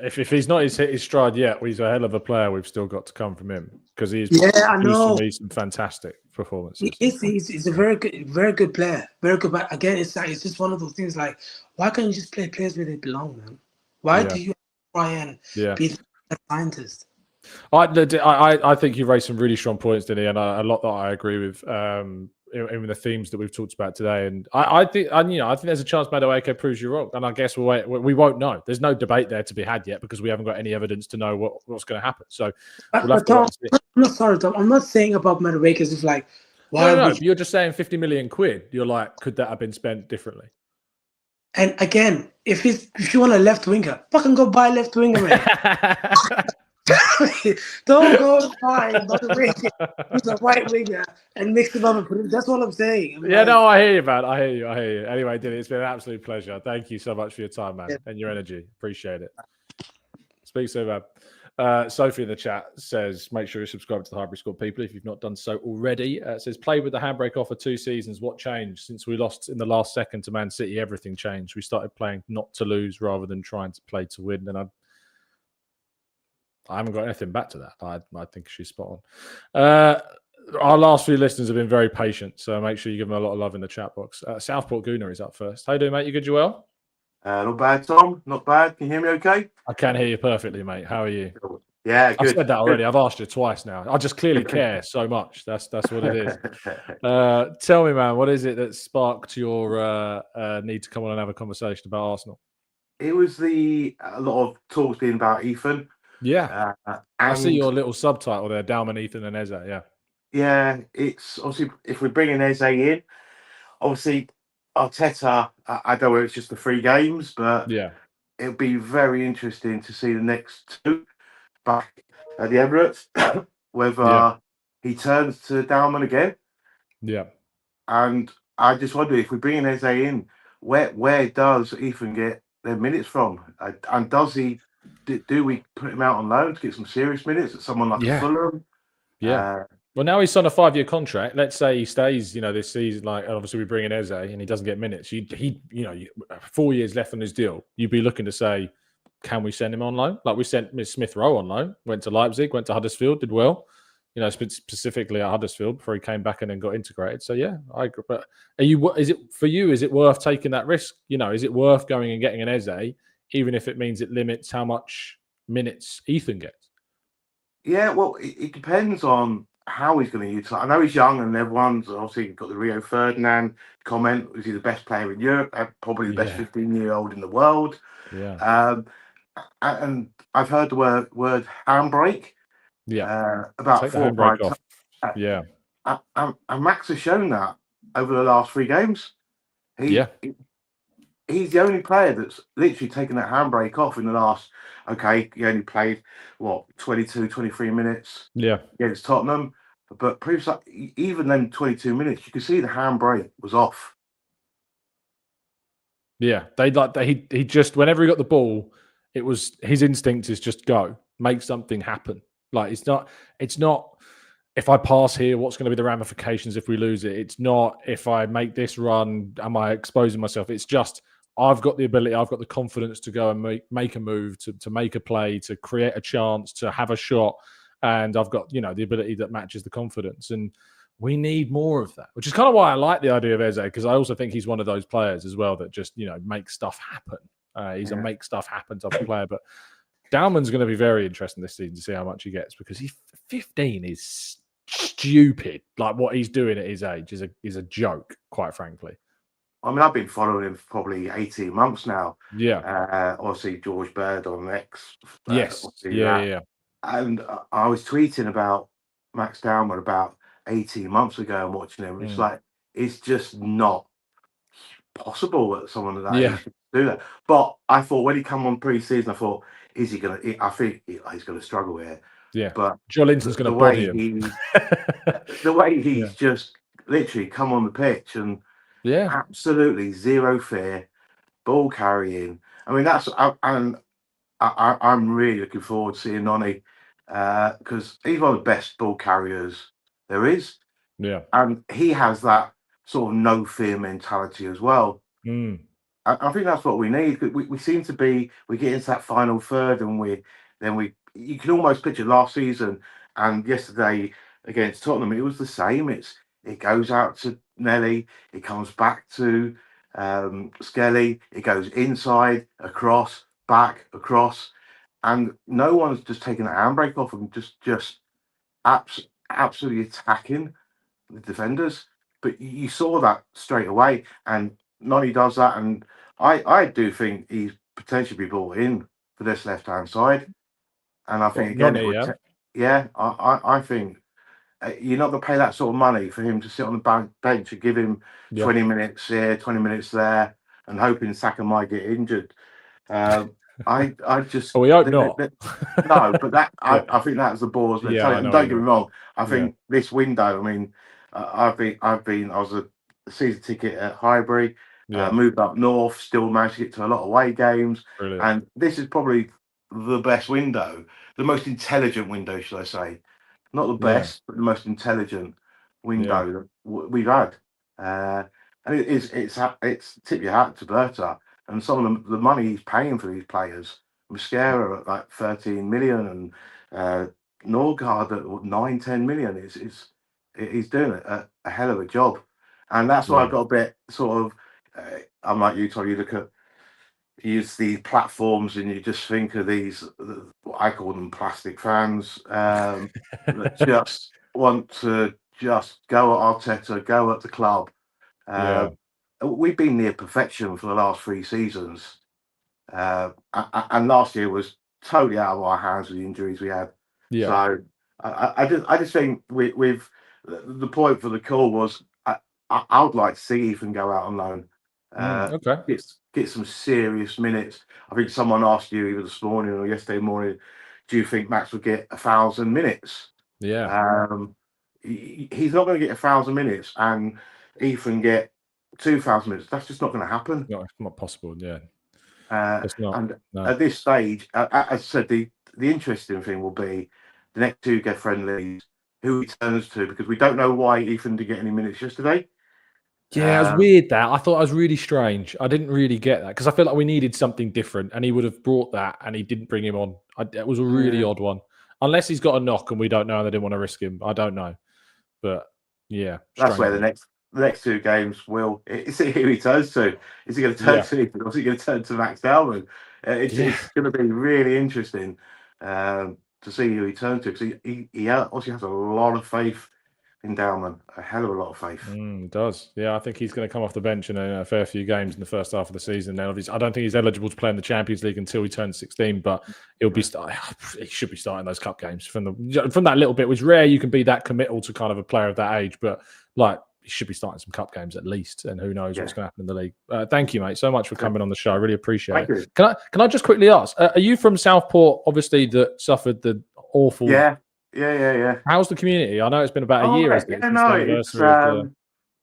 if he's not hit his stride yet, he's a hell of a player. We've still got to come from him because he's I know. for me some fantastic performances. He's a very good player. Very good. But again, it's just one of those things. Like, why can't you just play players where they belong, man? Why do you try and be a scientist? I think you raised some really strong points, Denny, and a lot that I agree with. In the themes that we've talked about today, and I think there's a chance Madueke proves you wrong, and I guess we won't know. There's no debate there to be had yet because we haven't got any evidence to know what's going to happen. So, Tom, I'm not sorry, Tom. I'm not saying about Madueke as if like why. No, you're just saying 50 million quid. You're like, could that have been spent differently? And again, if you want a left winger, fucking go buy a left winger, man. Don't go buy who's a right winger and mix them up and put it. That's what I'm saying. I hear you, man. I hear you. Anyway, Dilly, it's been an absolute pleasure. Thank you so much for your time, man, and your energy. Appreciate it. Speak soon, man. Sophie in the chat says, make sure you subscribe to the Highbury Squad people if you've not done so already. Says, played with the handbrake off for 2 seasons. What changed? Since we lost in the last second to Man City, everything changed. We started playing not to lose rather than trying to play to win. And I haven't got anything back to that. I think she's spot on. Our last few listeners have been very patient, so make sure you give them a lot of love in the chat box. Southport Gooner is up first. How you doing, mate? You good, you well? Not bad, Tom. Not bad. Can you hear me okay? I can hear you perfectly, mate. How are you? Yeah, good. I've said that already. I've asked you twice now. I just clearly care so much. That's what it is. Tell me, man, what is it that sparked your need to come on and have a conversation about Arsenal? It was a lot of talks being about Ethan. Yeah. I see your little subtitle there, Dalman, Ethan and Eze. Yeah. Yeah, it's obviously, if we're bringing Eze in, obviously Arteta, I don't know if it's just the 3 games, but it'll be very interesting to see the next 2 back at the Emirates, whether he turns to Dalman again. Yeah. And I just wonder, if we bring Eze in, where does Ethan get their minutes from? And does he... Do we put him out on loan to get some serious minutes at someone like Fulham? Yeah. Well, now he's signed a 5-year contract. Let's say he stays, this season. Like, obviously, we bring in Eze and he doesn't get minutes. He 4 years left on his deal. You'd be looking to say, can we send him on loan? Like we sent Smith Rowe on loan. Went to Leipzig, went to Huddersfield, did well. Specifically at Huddersfield before he came back and then got integrated. So yeah, I agree. But is it worth taking that risk? Is it worth going and getting an Eze? Even if it means it limits how much minutes Ethan gets. Yeah, well, it depends on how he's going to utilize. I know he's young, and everyone's obviously got the Rio Ferdinand comment. Is he the best player in Europe? Probably the best 15-year-old in the world. Yeah. And I've heard the word handbrake. Yeah. About Take 4 or 5 times. Yeah. And Max has shown that over the last 3 games. He's the only player that's literally taken that handbrake off in the last, he only played, 22, 23 minutes against Tottenham. But previously, even then 22 minutes, you could see the handbrake was off. Yeah. He just, whenever he got the ball, it was, his instinct is just go, make something happen. Like, it's not, if I pass here, what's going to be the ramifications if we lose it? It's not, if I make this run, am I exposing myself? It's just, I've got the ability, I've got the confidence to go and make a move, to make a play, to create a chance, to have a shot. And I've got, the ability that matches the confidence. And we need more of that, which is kind of why I like the idea of Eze, because I also think he's one of those players as well that just, makes stuff happen. He's a make stuff happen type of player. But Dalman's going to be very interesting this season to see how much he gets, because he's 15 is stupid. Like, what he's doing at his age is a joke, quite frankly. I mean, I've been following him for probably 18 months now. Yeah. Obviously, George Bird on X. Yes. Yeah. And I was tweeting about Max Dalman about 18 months ago and watching him. It's like, it's just not possible that someone of that age could do that. But I thought when he come on pre-season, I thought, is he going to... I think he's going to struggle here. Yeah. But Joe Linton's going to body him. The way he's just literally come on the pitch and absolutely zero fear, ball carrying. I mean, I'm really looking forward to seeing Noni, because he's one of the best ball carriers there is. Yeah. And he has that sort of no fear mentality as well. I think that's what we need. We seem to be, we get into that final third, and you can almost picture last season and yesterday against Tottenham. It was the same. It goes out to Nelly, it comes back to Skelly, it goes inside, across, back, across, and no one's just taking a handbrake off and just absolutely attacking the defenders. But you saw that straight away, and Nani does that, and I do think he's potentially be brought in for this left hand side, and I think again Nani, it would. I think you're not going to pay that sort of money for him to sit on the bench and give him 20 minutes here, 20 minutes there, and hoping Saka might get injured. I just. We hope not. No, but I think that's the balls. And don't get me wrong. I think this window. I mean, I was a season ticket at Highbury. Moved up north. Still managed to get to a lot of away games. Brilliant. And this is probably the best window, the most intelligent window, should I say? Not the best, but the most intelligent window that we've had. And it's tip your hat to Berta and some of the money he's paying for these players. Mascara at like 13 million and Norgard at 9-10 million. He's doing a hell of a job, and that's why I got a bit sort of. I'm like you, Tom. You use these platforms and you just think of these. I call them plastic fans that just want to just go at Arteta, go at the club. We've been near perfection for the last 3 seasons. And last year was totally out of our hands with the injuries we had. So I just think with the point for the call was I would like to see Ethan go out on loan. Get some serious minutes. I think someone asked you either this morning or yesterday morning, do you think Max would get 1,000 minutes? He's not going to get 1,000 minutes and Ethan get 2,000 minutes. That's just not going to happen. No, it's not possible. It's not. And at this stage, as I said, the interesting thing will be the next 2 get friendlies, who he turns to, because we don't know why Ethan didn't get any minutes yesterday. Yeah, it was weird that. I thought it was really strange. I didn't really get that because I feel like we needed something different and he would have brought that and he didn't bring him on. It was a really odd one. Unless he's got a knock and we don't know and they didn't want to risk him. I don't know. But yeah. That's where the next 2 games will. Is it who he turns to? Is he going to turn to Ethan or is he going to turn to Max Dalman? It's going to be really interesting to see who he turns to because he obviously has a lot of faith in Dalman, a hell of a lot of faith. He does. Yeah, I think he's going to come off the bench in a fair few games in the first half of the season. Now, I don't think he's eligible to play in the Champions League until he turns 16, but he should be starting those cup games from that little bit. It was rare you can be that committal to kind of a player of that age, but like he should be starting some cup games at least, and who knows what's going to happen in the league. Thank you, mate, so much for coming on the show. I really appreciate it. Can I just quickly ask? Are you from Southport? Obviously, that suffered the awful. Yeah. How's the community? I know it's been about a year.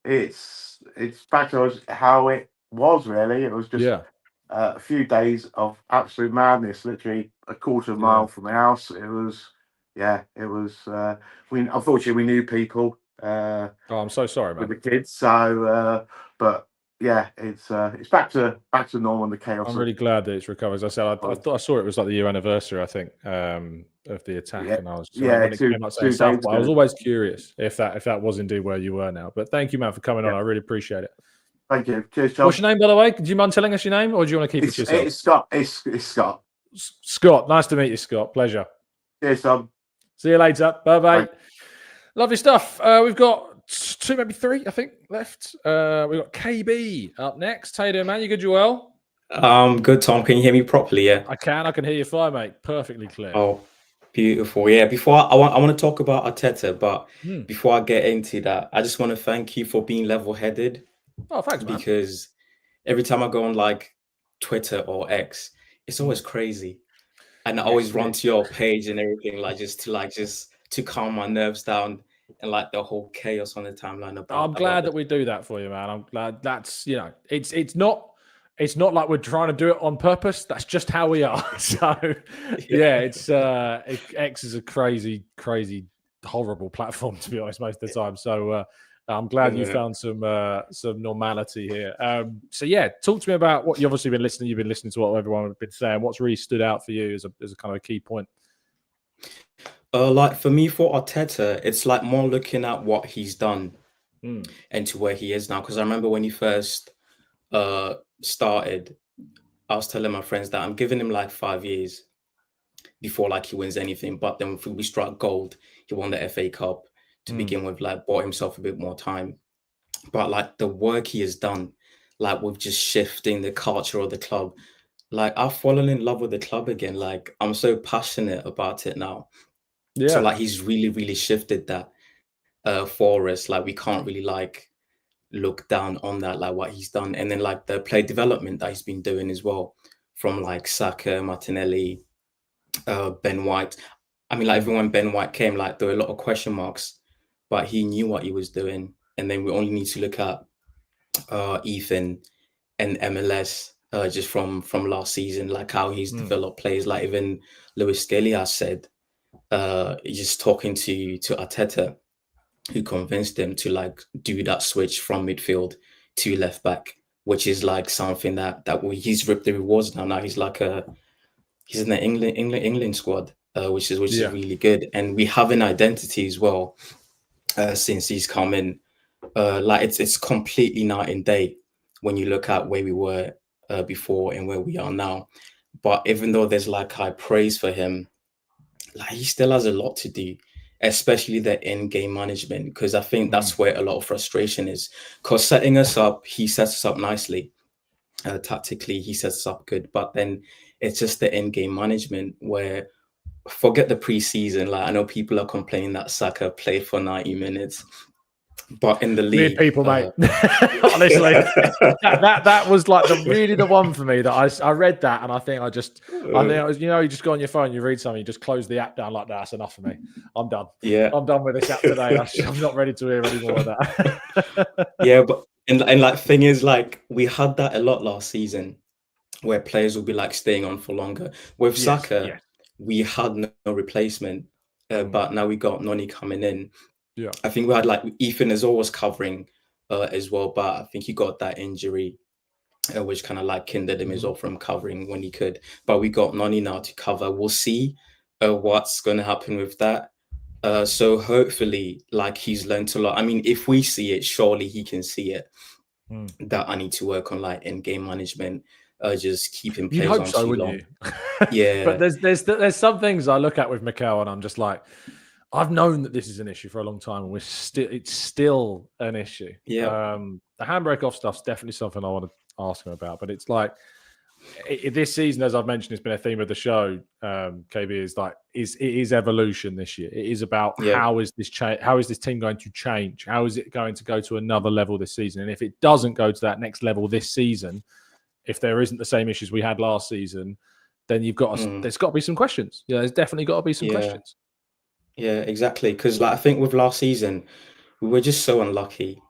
It's back to how it was really. It was just a few days of absolute madness. Literally a quarter of a mile from the house. It was. Unfortunately we knew people. I'm so sorry, man. With the kids. So, but yeah, it's back to normal and the chaos. I'm really glad that it's recovered. As I said, I thought I saw it was like the year anniversary, I think, of the attack, and I was I was always curious if that was indeed where you were now. But thank you, man, for coming on. I really appreciate it. Thank you. Cheers, John. What's your name, by the way? Do you mind telling us your name, or do you want to keep it to yourself? It's Scott. It's Scott. Scott, nice to meet you, Scott. Pleasure. Cheers, Tom. See you later. Bye. Lovely stuff. We've got 2, maybe 3, I think, left. We've got KB up next. How you doing, man? You good, Joel? Good, Tom. Can you hear me properly? Yeah, I can hear you fine, mate. Perfectly clear. Oh, beautiful. Yeah. Before I want to talk about Arteta, but before I get into that, I just want to thank you for being level-headed. Oh, thanks, man. Because every time I go on like Twitter or X, it's always crazy, and I always run to your page and everything, just to calm my nerves down and like the whole chaos on the timeline. I'm glad that we do that for you, man. I'm glad that's it's not like we're trying to do it on purpose. That's just how we are. So X is a crazy, horrible platform, to be honest, most of the time. So I'm glad you found some normality here. So yeah, talk to me about what you've obviously been listening. You've been listening to what everyone has been saying. What's really stood out for you as a kind of a key point? Like for me, for Arteta, it's like more looking at what he's done and to where he is now. Because I remember when he first started, I was telling my friends that I'm giving him like 5 years before like he wins anything. But then if we struck gold, he won the FA Cup to begin with, like bought himself a bit more time. But like the work he has done, like with just shifting the culture of the club, like I've fallen in love with the club again. Like I'm so passionate about it now. Yeah. So like he's really, really shifted that for us. Like we can't really like look down on that, like what he's done. And then like the play development that he's been doing as well, from like Saka, Martinelli, Ben White. I mean, like even when Ben White came, like there were a lot of question marks, but he knew what he was doing. And then we only need to look at Ethan and MLS just from last season, like how he's developed players. Like even Lewis Skelly has said, just talking to Arteta, who convinced him to like do that switch from midfield to left back, which is like something that he's ripped the rewards now. Now he's like he's in the England squad, which is really good, and we have an identity as well since he's come in. Like it's completely night and day when you look at where we were before and where we are now. But even though there's like high praise for him, like he still has a lot to do, especially the in-game management, because I think that's where a lot of frustration is. Because setting us up, he sets us up nicely. Tactically, he sets us up good, but then it's just the in-game management where, forget the preseason. Like I know people are complaining that Saka played for 90 minutes. But in the league, people, mate. Honestly, that was like the one for me that I read that and I think it was, you just go on your phone, you read something, you just close the app down like that. That's enough for me. I'm done. Yeah, I'm done with this app today. I'm not ready to hear any more of that. Yeah, but and like thing is, like we had that a lot last season, where players will be like staying on for longer. With Saka, we had no replacement, but now we got Noni coming in. Yeah, I think we had like Ethan is always covering as well, but I think he got that injury, which kind of like hindered him as well from covering when he could. But we got Noni now to cover. We'll see what's going to happen with that. So hopefully, like he's learned a lot. I mean, if we see it, surely he can see it. That I need to work on like in-game management. Just keeping players on too long. You? Yeah, but there's some things I look at with Mikel and I'm just like, I've known that this is an issue for a long time, and it's still an issue. Yeah. The handbrake off stuff's definitely something I want to ask him about. But it's like this season, as I've mentioned, it's been a theme of the show. KB it is evolution this year. It is about how is this team going to change? How is it going to go to another level this season? And if it doesn't go to that next level this season, if there isn't the same issues we had last season, then there's got to be some questions. Yeah, there's definitely got to be some questions. Yeah, exactly. Because like I think with last season, we were just so unlucky,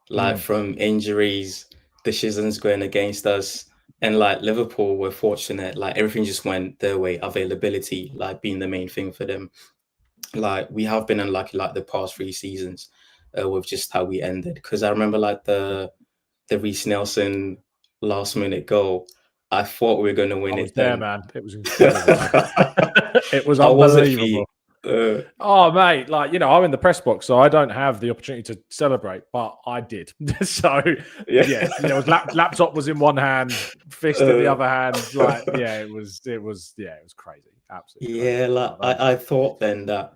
like from injuries, decisions going against us, and like Liverpool were fortunate. Like everything just went their way. Availability, like being the main thing for them. Like we have been unlucky, like the past 3 seasons, with just how we ended. Because I remember like the Reece Nelson last minute goal. I thought we were going to win it. There, man. It was incredible. It was unbelievable. Oh mate, like I'm in the press box, so I don't have the opportunity to celebrate, but I did. So there was laptop was in one hand, fist in the other hand. Like it was crazy, absolutely. Yeah, crazy. Like I thought then that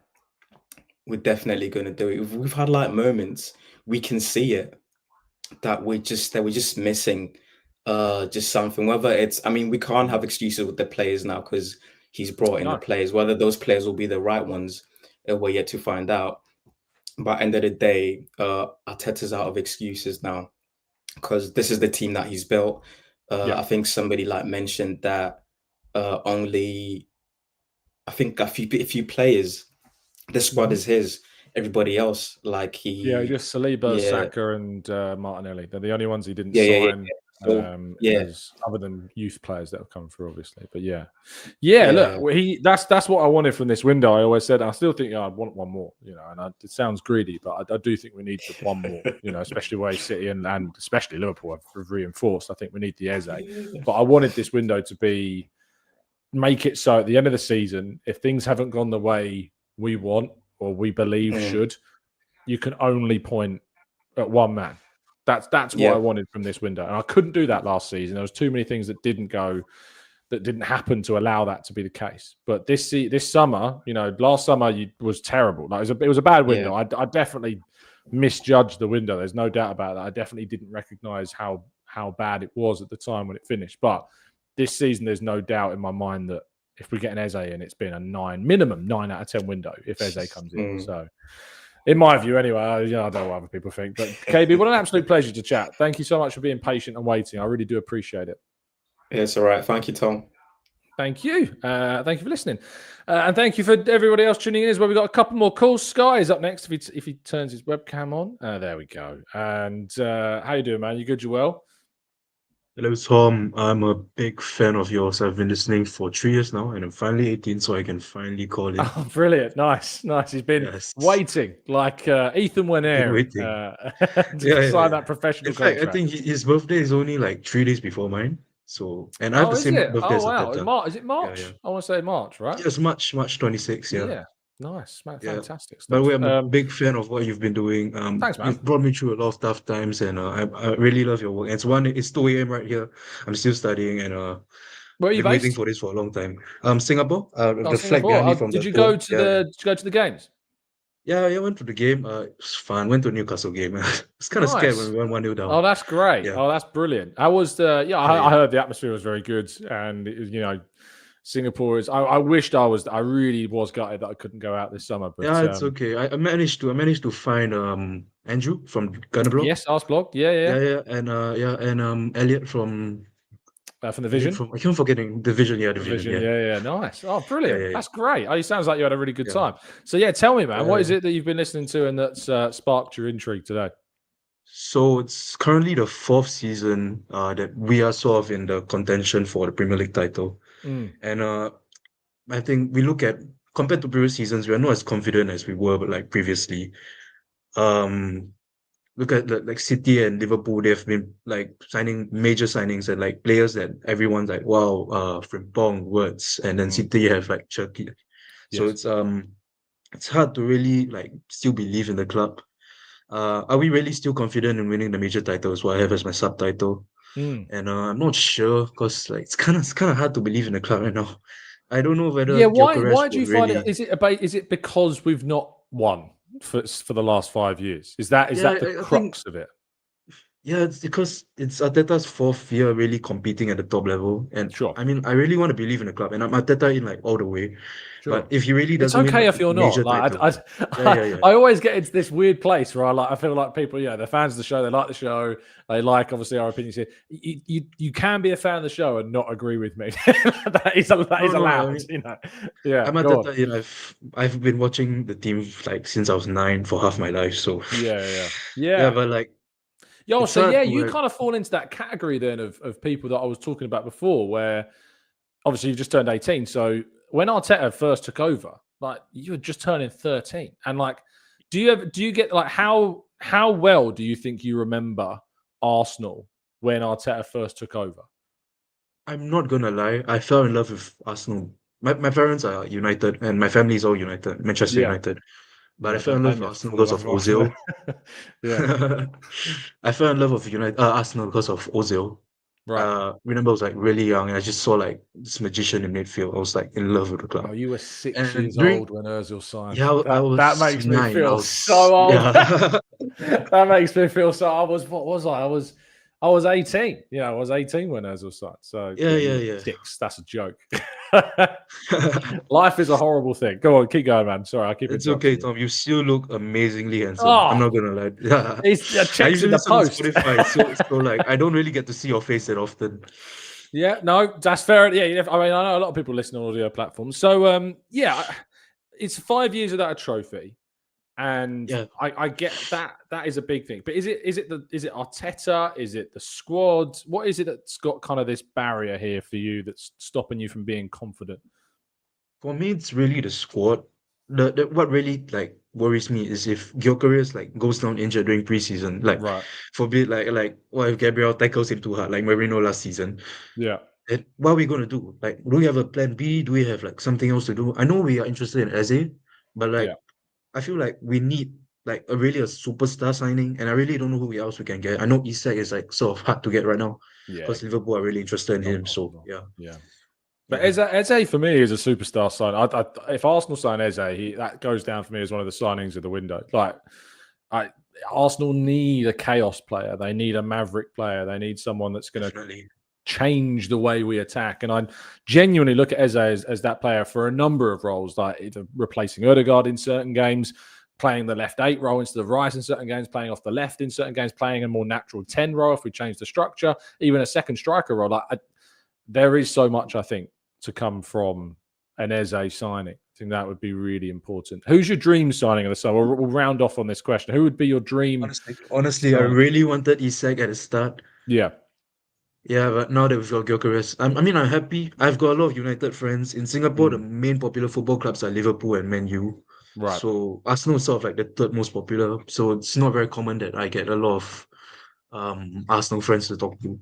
we're definitely going to do it. We've had like moments we can see it that we're just missing just something. Whether it's, I mean, we can't have excuses with the players now because he's brought in the players. Whether those players will be the right ones, we're yet to find out. But end of the day, Arteta's out of excuses now because this is the team that he's built. I think somebody like mentioned that only, I think a few players, the squad is his. Everybody else, like just Saliba, Saka, and Martinelli. They're the only ones he didn't sign other than youth players that have come through, obviously. But look, that's what I wanted from this window. I always said, I still think I want one more, and it sounds greedy, but I do think we need one more, especially where City and especially Liverpool have reinforced. I think we need the Eze, but I wanted this window to make it so at the end of the season, if things haven't gone the way we want or we believe should, you can only point at one man. That's what I wanted from this window, and I couldn't do that last season. There was too many things that didn't happen to allow that to be the case. But this summer, last summer was terrible. Like it was a bad window. I definitely misjudged the window. There's no doubt about that. I definitely didn't recognise how bad it was at the time when it finished. But this season, there's no doubt in my mind that if we get an Eze in, it's been a minimum 9 out of 10 window if Eze comes in. So. In my view, anyway, I don't know what other people think. But KB, what an absolute pleasure to chat. Thank you so much for being patient and waiting. I really do appreciate it. Yeah, it's all right. Thank you, Tom. Thank you. Thank you for listening. And thank you for everybody else tuning in as well. We've got a couple more calls. Sky is up next if he turns his webcam on. There we go. And how you doing, man? You good? You well? Hello, Tom. I'm a big fan of yours. I've been listening for 3 years now, and I'm finally 18, so I can finally call in. Oh, brilliant. Nice. He's been waiting, like Ethan Wenner, to sign that professional contract. In fact, I think his birthday is only like 3 days before mine. So, and I have the same birthday as Arteta. Is it March? Yeah. I want to say March, right? Yes, March 26th, Yeah. Nice, man. Fantastic stuff. By the way, I'm a big fan of what you've been doing. Thanks, man. You've brought me through a lot of tough times, and I really love your work. And it's 2 a.m. right here. I'm still studying, and where are you been based? waiting for this for a long time. Singapore. The flag Singapore. behind me from Did you go to the games? Yeah, I went to the game. It was fun. Went to a Newcastle game. I was kind of scared when we went 1-0 down. Oh, that's great. Yeah. Oh, that's brilliant. I was I heard the atmosphere was very good, and it was, Singapore is. I wished I was. I really was gutted that I couldn't go out this summer. But it's okay. I managed to find Andrew from Gunner Blog. Yes, Arsblog. Yeah, and Elliot from the Vision. I keep forgetting the Vision. Yeah, the Vision. Yeah. Nice. Oh, brilliant. That's great. Oh, it sounds like you had a really good time. So tell me, man, what is it that you've been listening to and that's sparked your intrigue today? So it's currently the 4th season that we are sort of in the contention for the Premier League title. And I think we look at, compared to previous seasons, we are not as confident as we were previously. Look at like City and Liverpool, they've been signing major signings and players that everyone's like, wow, Frimpong, Words, and then City have Cherky. So it's hard to really still believe in the club. Are we really still confident in winning the major titles? What I have as my subtitle. And I'm not sure because it's kind of hard to believe in the club right now. I don't know whether why do you find it? Is it because we've not won for the last 5 years? Is that the crux of it? Yeah, it's because it's Arteta's 4th year really competing at the top level, and I mean, I really want to believe in the club, and I'm Arteta in all the way. Sure. But if he really doesn't, it's okay if you're not. I always get into this weird place where I feel like people, they're fans of the show, they like the show, they like obviously our opinions here. You can be a fan of the show and not agree with me. that is allowed. I mean, Yeah, I'm Arteta. I've been watching the team since I was 9 for half my life. So yeah. But you kind of fall into that category then of people that I was talking about before, where obviously you've just turned 18. So when Arteta first took over, you were just turning 13, and do you get how well do you think you remember Arsenal when Arteta first took over? I'm not gonna lie, I fell in love with Arsenal. My parents are United, and my family is all United, Manchester United. But I fell in love with Arsenal because of Ozil. I fell in love with Arsenal because of Ozil. Right. Remember, I was really young, and I just saw this magician in midfield. I was in love with the club. Oh, you were 6 years old when Ozil signed. Yeah, that makes me feel so old. Yeah. That makes me feel so. What was I? I was 18. Yeah, I was 18 when Ozil signed. So yeah. 6. That's a joke. Life is a horrible thing. Go on, keep going, man. Sorry, I keep. It's okay, Tom. You still look amazingly handsome. I'm not gonna lie. Yeah. I usually listen on Spotify, so I don't really get to see your face that often. Yeah, no, that's fair. Yeah, I mean, I know a lot of people listen on audio platforms. So, it's 5 years without a trophy. And I get that. That is a big thing. But is it Arteta? Is it the squad? What is it that's got kind of this barrier here for you that's stopping you from being confident? For me, it's really the squad. The what really like worries me is if Gyökeres like goes down injured during preseason. Like, forbid like what if Gabriel tackles him too hard, like Marino last season? Yeah. And what are we gonna do? Like, do we have a plan B? Do we have like something else to do? I know we are interested in Eze, but like I feel like we need like a superstar signing, and I really don't know who else we can get. I know Isak is like sort of hard to get right now because Liverpool are really interested in him. So yeah. But Eze for me is a superstar sign. If Arsenal sign Eze, that goes down for me as one of the signings of the window. Like, Arsenal need a chaos player. They need a maverick player. They need someone that's going to change the way we attack. And I genuinely look at Eze as that player for a number of roles, like either replacing Odegaard in certain games, playing the left 8 role instead of right in certain games, playing off the left in certain games, playing a more natural 10 role if we change the structure, even a second striker role. Like, there is so much, I think, to come from an Eze signing. I think that would be really important. Who's your dream signing of the summer? We'll round off on this question. Who would be your dream? Honestly, I really wanted Isak at the start. Yeah. Yeah, but now that we've got Gyökeres, I'm happy. I've got a lot of United friends. In Singapore, the main popular football clubs are Liverpool and Man U. Right. So Arsenal is sort of like the third most popular. So it's not very common that I get a lot of Arsenal friends to talk to.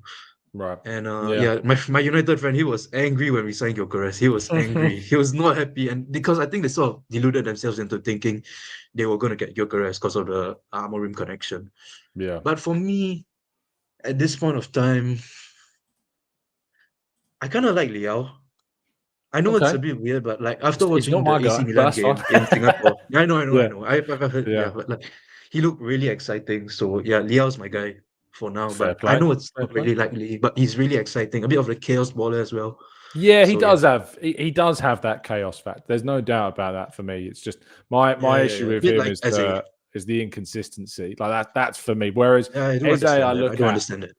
Right. And my United friend, he was angry when we signed Gyökeres. He was angry. He was not happy. And because I think they sort of deluded themselves into thinking they were going to get Gyökeres because of the Amorim connection. Yeah. But for me, at this point of time, I kind of like Liao. I know it's a bit weird, but like after watching the AC Milan game in Singapore, I know. I've heard, but like he looked really exciting. So yeah, Liao's my guy for now. Fair but play. I know it's not really likely, but he's really exciting. A bit of the chaos baller as well. Yeah, he does have that chaos fact. There's no doubt about that for me. It's just my issue with him is the inconsistency. Like that's for me. Whereas Eze, I don't understand it.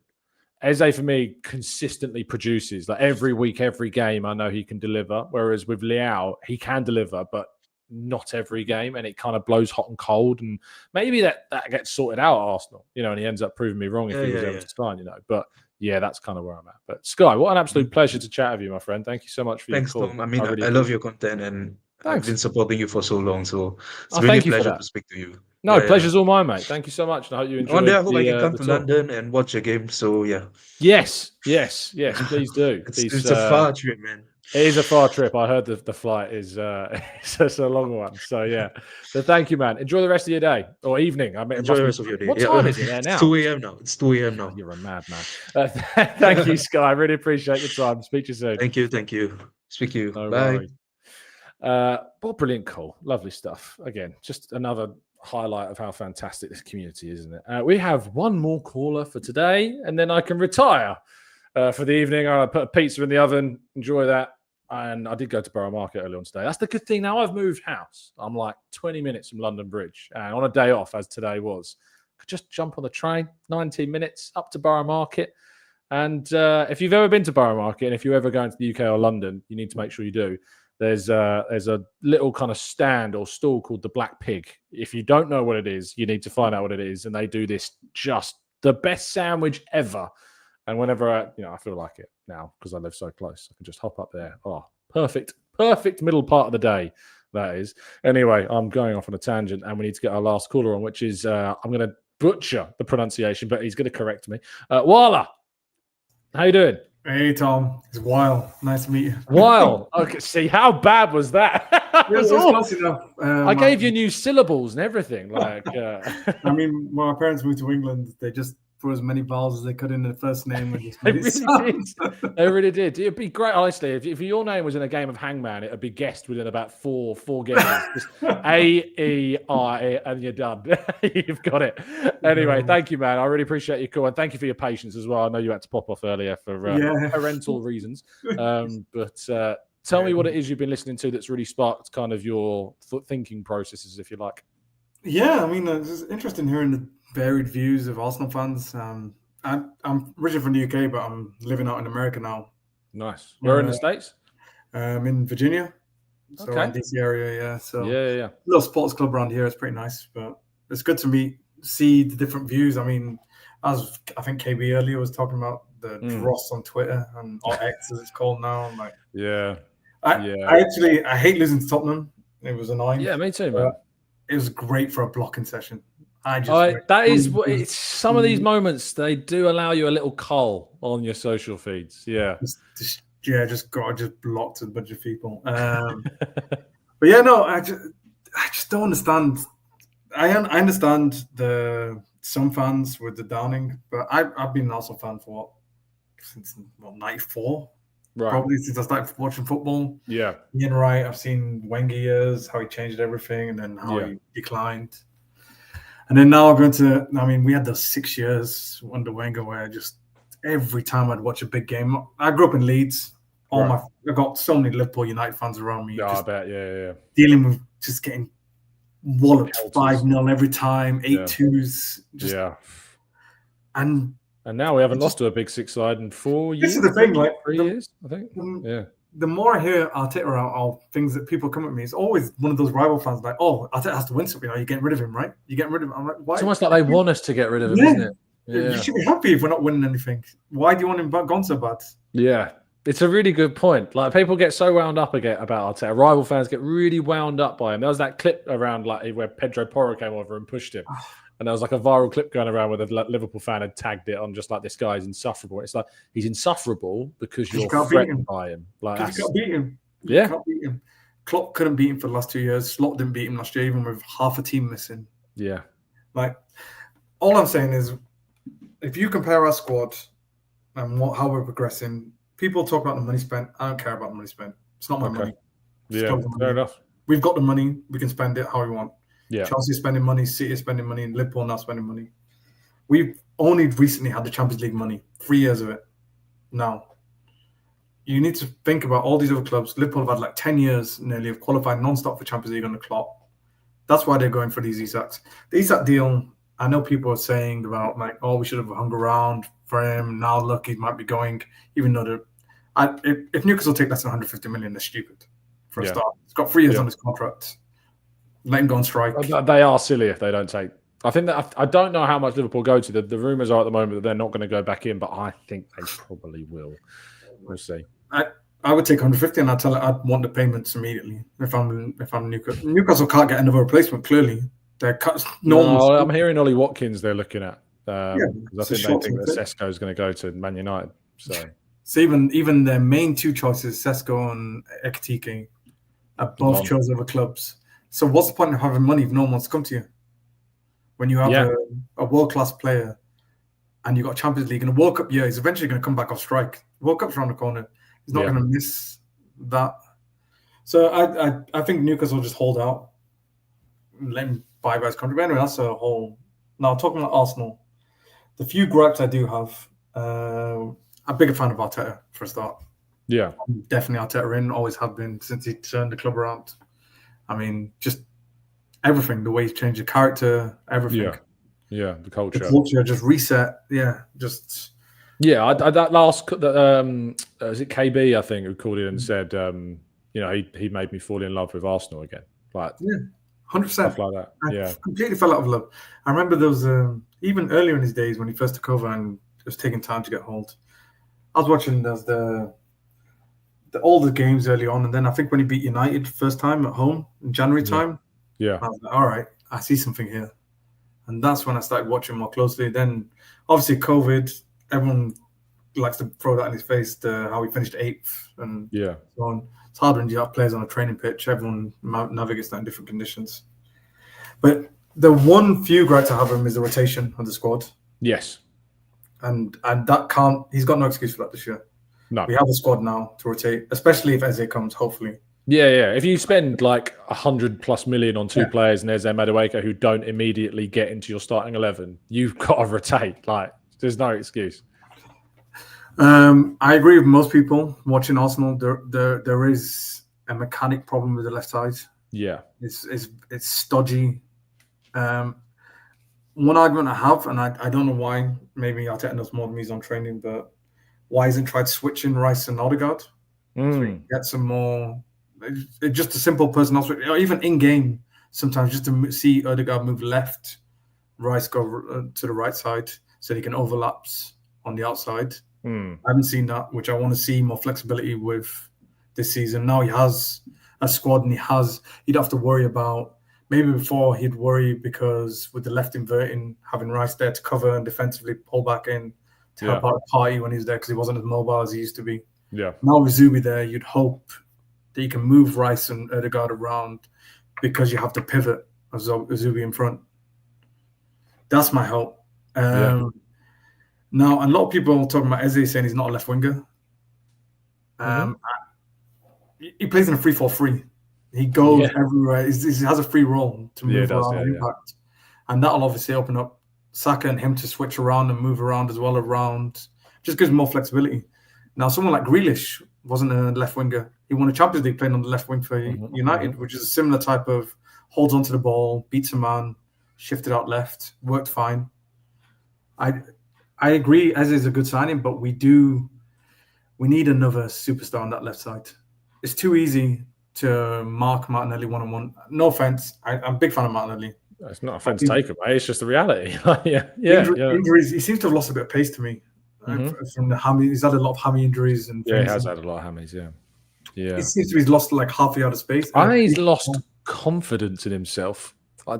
Eze for me consistently produces, like every week, every game. I know he can deliver. Whereas with Liao, he can deliver, but not every game, and it kind of blows hot and cold. And maybe that gets sorted out at Arsenal, and he ends up proving me wrong if he was ever to sign, But yeah, that's kind of where I'm at. But Sky, what an absolute pleasure to chat with you, my friend. Thank you so much for your call. Tom. I mean, I love your content, and I've been supporting you for so long. So it's really a pleasure to speak to you. No, pleasure's all mine, mate. Thank you so much. And I hope you enjoy. One day I hope I can come to London and watch a game. So yeah. Yes, please do. It's a far trip, man. It is a far trip. I heard the flight is it's a long one. So yeah. So thank you, man. Enjoy the rest of your day or evening. I mean, enjoy the rest of your day. What time is it there now? It's 2 a.m. now. It's 2 a.m. now. You're a madman. Thank you, Sky. I really appreciate your time. Speak to you soon. Thank you. Speak to you. No Bye. Well, brilliant call. Lovely stuff. Again, just another highlight of how fantastic this community is, isn't it? We have one more caller for today, and then I can retire for the evening. I'll put a pizza in the oven, enjoy that. And I did go to Borough Market earlier on today. That's the good thing. Now I've moved house. I'm like 20 minutes from London Bridge. And on a day off, as today was, I could just jump on the train, 19 minutes up to Borough Market. And if you've ever been to Borough Market, and if you're ever going to the UK or London, you need to make sure you do. There's a little kind of stand or stall called the Black Pig. If you don't know what it is, you need to find out what it is. And they do this just the best sandwich ever. And whenever I feel like it now because I live so close, I can just hop up there. Oh, perfect middle part of the day, that is. Anyway, I'm going off on a tangent, and we need to get our last caller on, which is I'm going to butcher the pronunciation, but he's going to correct me. Wala, how you doing? Hey, Tom. It's Weil. Nice to meet you. Weil. Okay, see, how bad was that? It was close enough. I gave you new syllables and everything. Like, I mean, when my parents moved to England, they just put as many vowels as they could in the first name. They really did. It'd be great, honestly. If your name was in a game of Hangman, it'd be guessed within about four guesses. Just A-E-I, and you're done. You've got it. Anyway, thank you, man. I really appreciate your call, and thank you for your patience as well. I know you had to pop off earlier for parental reasons. But tell me what it is you've been listening to that's really sparked kind of your thinking processes, if you like. Yeah, I mean, it's interesting hearing the varied views of Arsenal fans. I'm originally from the UK, but I'm living out in America now. Nice. Where in the States? In Virginia. So around DC area, yeah. So yeah. Little sports club around here is pretty nice, but it's good to see the different views. I mean, as I think KB earlier was talking about the dross on Twitter or X as it's called now. I'm like, I hate losing to Tottenham. It was annoying. Yeah, me too, man. It was great for a blocking session. That is what it's some of these moments they do allow you a little cull on your social feeds. Yeah. Just blocked a bunch of people. But yeah, no, I just don't understand. I understand some fans with the downing, but I've been an Arsenal fan for since 94. Right. Probably since I started watching football. Yeah. Ian Wright, I've seen Wenger years, how he changed everything and then how he declined. And then now we had those 6 years under Wenger where just every time I'd watch a big game, I grew up in Leeds. I got so many Liverpool United fans around me. I bet, yeah. Dealing with just getting walloped 5-0 every time, 8-2s. And now we haven't lost to a big six side in 4 years. This is the thing, 3 years, I think. The more I hear Arteta out things that people come at me, it's always one of those rival fans like, "Oh, Arteta has to win something. You're getting rid of him, right? You're getting rid of him." I'm like, "Why?" It's almost like they want us to get rid of him, isn't it? Yeah. You should be happy if we're not winning anything. Why do you want him gone so bad? Yeah. It's a really good point. Like people get so wound up again about Arteta. Rival fans get really wound up by him. There was that clip around where Pedro Porro came over and pushed him. And there was like a viral clip going around where the Liverpool fan had tagged it on just like this guy is insufferable. It's like he's insufferable because you're threatened by him. Like you can't beat him. Yeah. Can't beat him. Klopp couldn't beat him for the last 2 years. Slot didn't beat him last year, even with half a team missing. Yeah. Like all I'm saying is if you compare our squad and how we're progressing, people talk about the money spent. I don't care about the money spent. It's not my money. Yeah, fair enough. We've got the money. We can spend it how we want. Yeah. Chelsea spending money, City spending money, and Liverpool now spending money. We've only recently had the Champions League money, 3 years of it. Now, you need to think about all these other clubs. Liverpool have had like 10 years nearly of qualified non-stop for Champions League on the clock. That's why they're going for these Isaks. The Isak deal, I know people are saying about like, oh, we should have hung around for him. Now look, he might be going, even though if Newcastle take less than 150 million, they're stupid for a start. He's got 3 years on his contract. Let him go on strike. They are silly if they don't take. I think that I don't know how much Liverpool go to. The rumours are at the moment that they're not going to go back in, but I think they probably will. We'll see. I would take 150 and I'd want the payments immediately if I'm Newcastle. Newcastle can't get another replacement, clearly. I'm hearing Ollie Watkins they're looking at. I think they think that Sesko is going to go to Man United. So even their main two choices, Sesko and Ekitike, are both chosen over clubs. So what's the point of having money if no one wants to come to you? When you have a world-class player and you've got Champions League and a World Cup year, he's eventually going to come back off strike. World Cup's around the corner. He's not going to miss that. So I think Newcastle will just hold out, let him buy his contract. But anyway, that's a whole... Now, talking about Arsenal, the few gripes I do have, I'm a bigger fan of Arteta, for a start. Yeah. I'm definitely Arteta in, always have been since he turned the club around. I mean, just everything, the way he's changed the character, everything. Yeah, the culture. The culture just reset. Yeah, just... Yeah, that last... is it KB, I think, who called in and said, he made me fall in love with Arsenal again. Like, yeah, 100%. Stuff like that. I completely fell out of love. I remember there was, even earlier in his days when he first took over and it was taking time to get hold. I was watching all the games early on, and then I think when he beat United first time at home in January time, I was like, all right, I see something here. And that's when I started watching more closely. Then, obviously, COVID, everyone likes to throw that in his face, how he finished 8th and so on. It's hard when you have players on a training pitch. Everyone navigates that in different conditions. But the one few gripes I have him is the rotation of the squad. Yes. And that can't... He's got no excuse for that this year. No. We have a squad now to rotate, especially if Eze comes, hopefully. Yeah. If you spend like 100+ million on two players and there's Madueke who don't immediately get into your starting 11, you've got to rotate. Like, there's no excuse. I agree with most people watching Arsenal. There is a mechanic problem with the left side. Yeah. It's stodgy. One argument I have, and I don't know why, maybe Arteta knows more than me, he's on training, but why hasn't tried switching Rice and Odegaard? So we can get some more it's just a simple personnel switch, or even in game sometimes, just to see Odegaard move left, Rice go to the right side so he can overlaps on the outside. I haven't seen that, which I want to see more flexibility with this season. Now he has a squad, and he'd have to worry about. Maybe before he'd worry because with the left inverting, having Rice there to cover and defensively pull back in to help out the party when he's there, because he wasn't as mobile as he used to be. Yeah. Now with Zubi there, you'd hope that you can move Rice and Odegaard around because you have to pivot as Zubi in front. That's my hope. Now, a lot of people are talking about Eze saying he's not a left winger. He plays in a 3-4-3. He goes everywhere. He has a free role to move around and impact. And that'll obviously open up Saka and him to switch around and move around as well around. Just gives more flexibility. Now, someone like Grealish wasn't a left winger. He won a Champions League playing on the left wing for United, which is a similar type of holds onto the ball, beats a man, shifted out left, worked fine. I agree, Eze is a good signing, but we need another superstar on that left side. It's too easy to mark Martinelli one-on-one. No offense, I'm a big fan of Martinelli. It's not offense taken, mate. It's just the reality. Injuries. He seems to have lost a bit of pace to me. From the hammy, he's had a lot of hammy injuries and he has had a lot of hammies. Yeah. It seems to be he's lost like half the yard of space. I think he's lost confidence in himself. When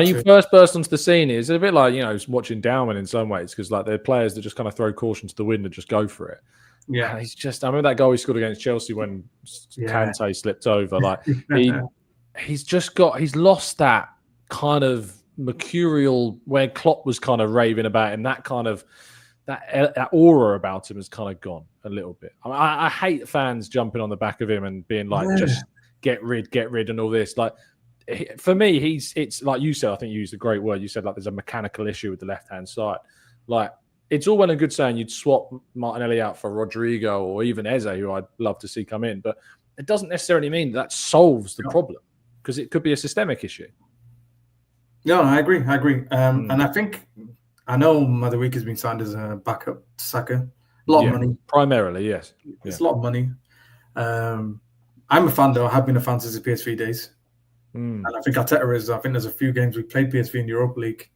you first burst onto the scene, it's a bit like watching Darwin in some ways, because like they're players that just kind of throw caution to the wind and just go for it. Yeah, and he's just. I remember that goal he scored against Chelsea when Kante slipped over. Like he's lost that kind of mercurial where Klopp was kind of raving about him. That kind of that aura about him has kind of gone a little bit. I hate fans jumping on the back of him and being like, just get rid, and all this. Like for me, it's like you said. I think you used a great word. You said like there's a mechanical issue with the left hand side. Like it's all well and good saying you'd swap Martinelli out for Rodrygo or even Eze, who I'd love to see come in, but it doesn't necessarily mean that solves the problem, because it could be a systemic issue. No, I agree. And I know Madueke has been signed as a backup to Saka. A lot of money. Primarily, yes. It's a lot of money. I'm a fan, though. I have been a fan since the PSV days. And I think Arteta is. I think there's a few games we played PSV in the Europa League.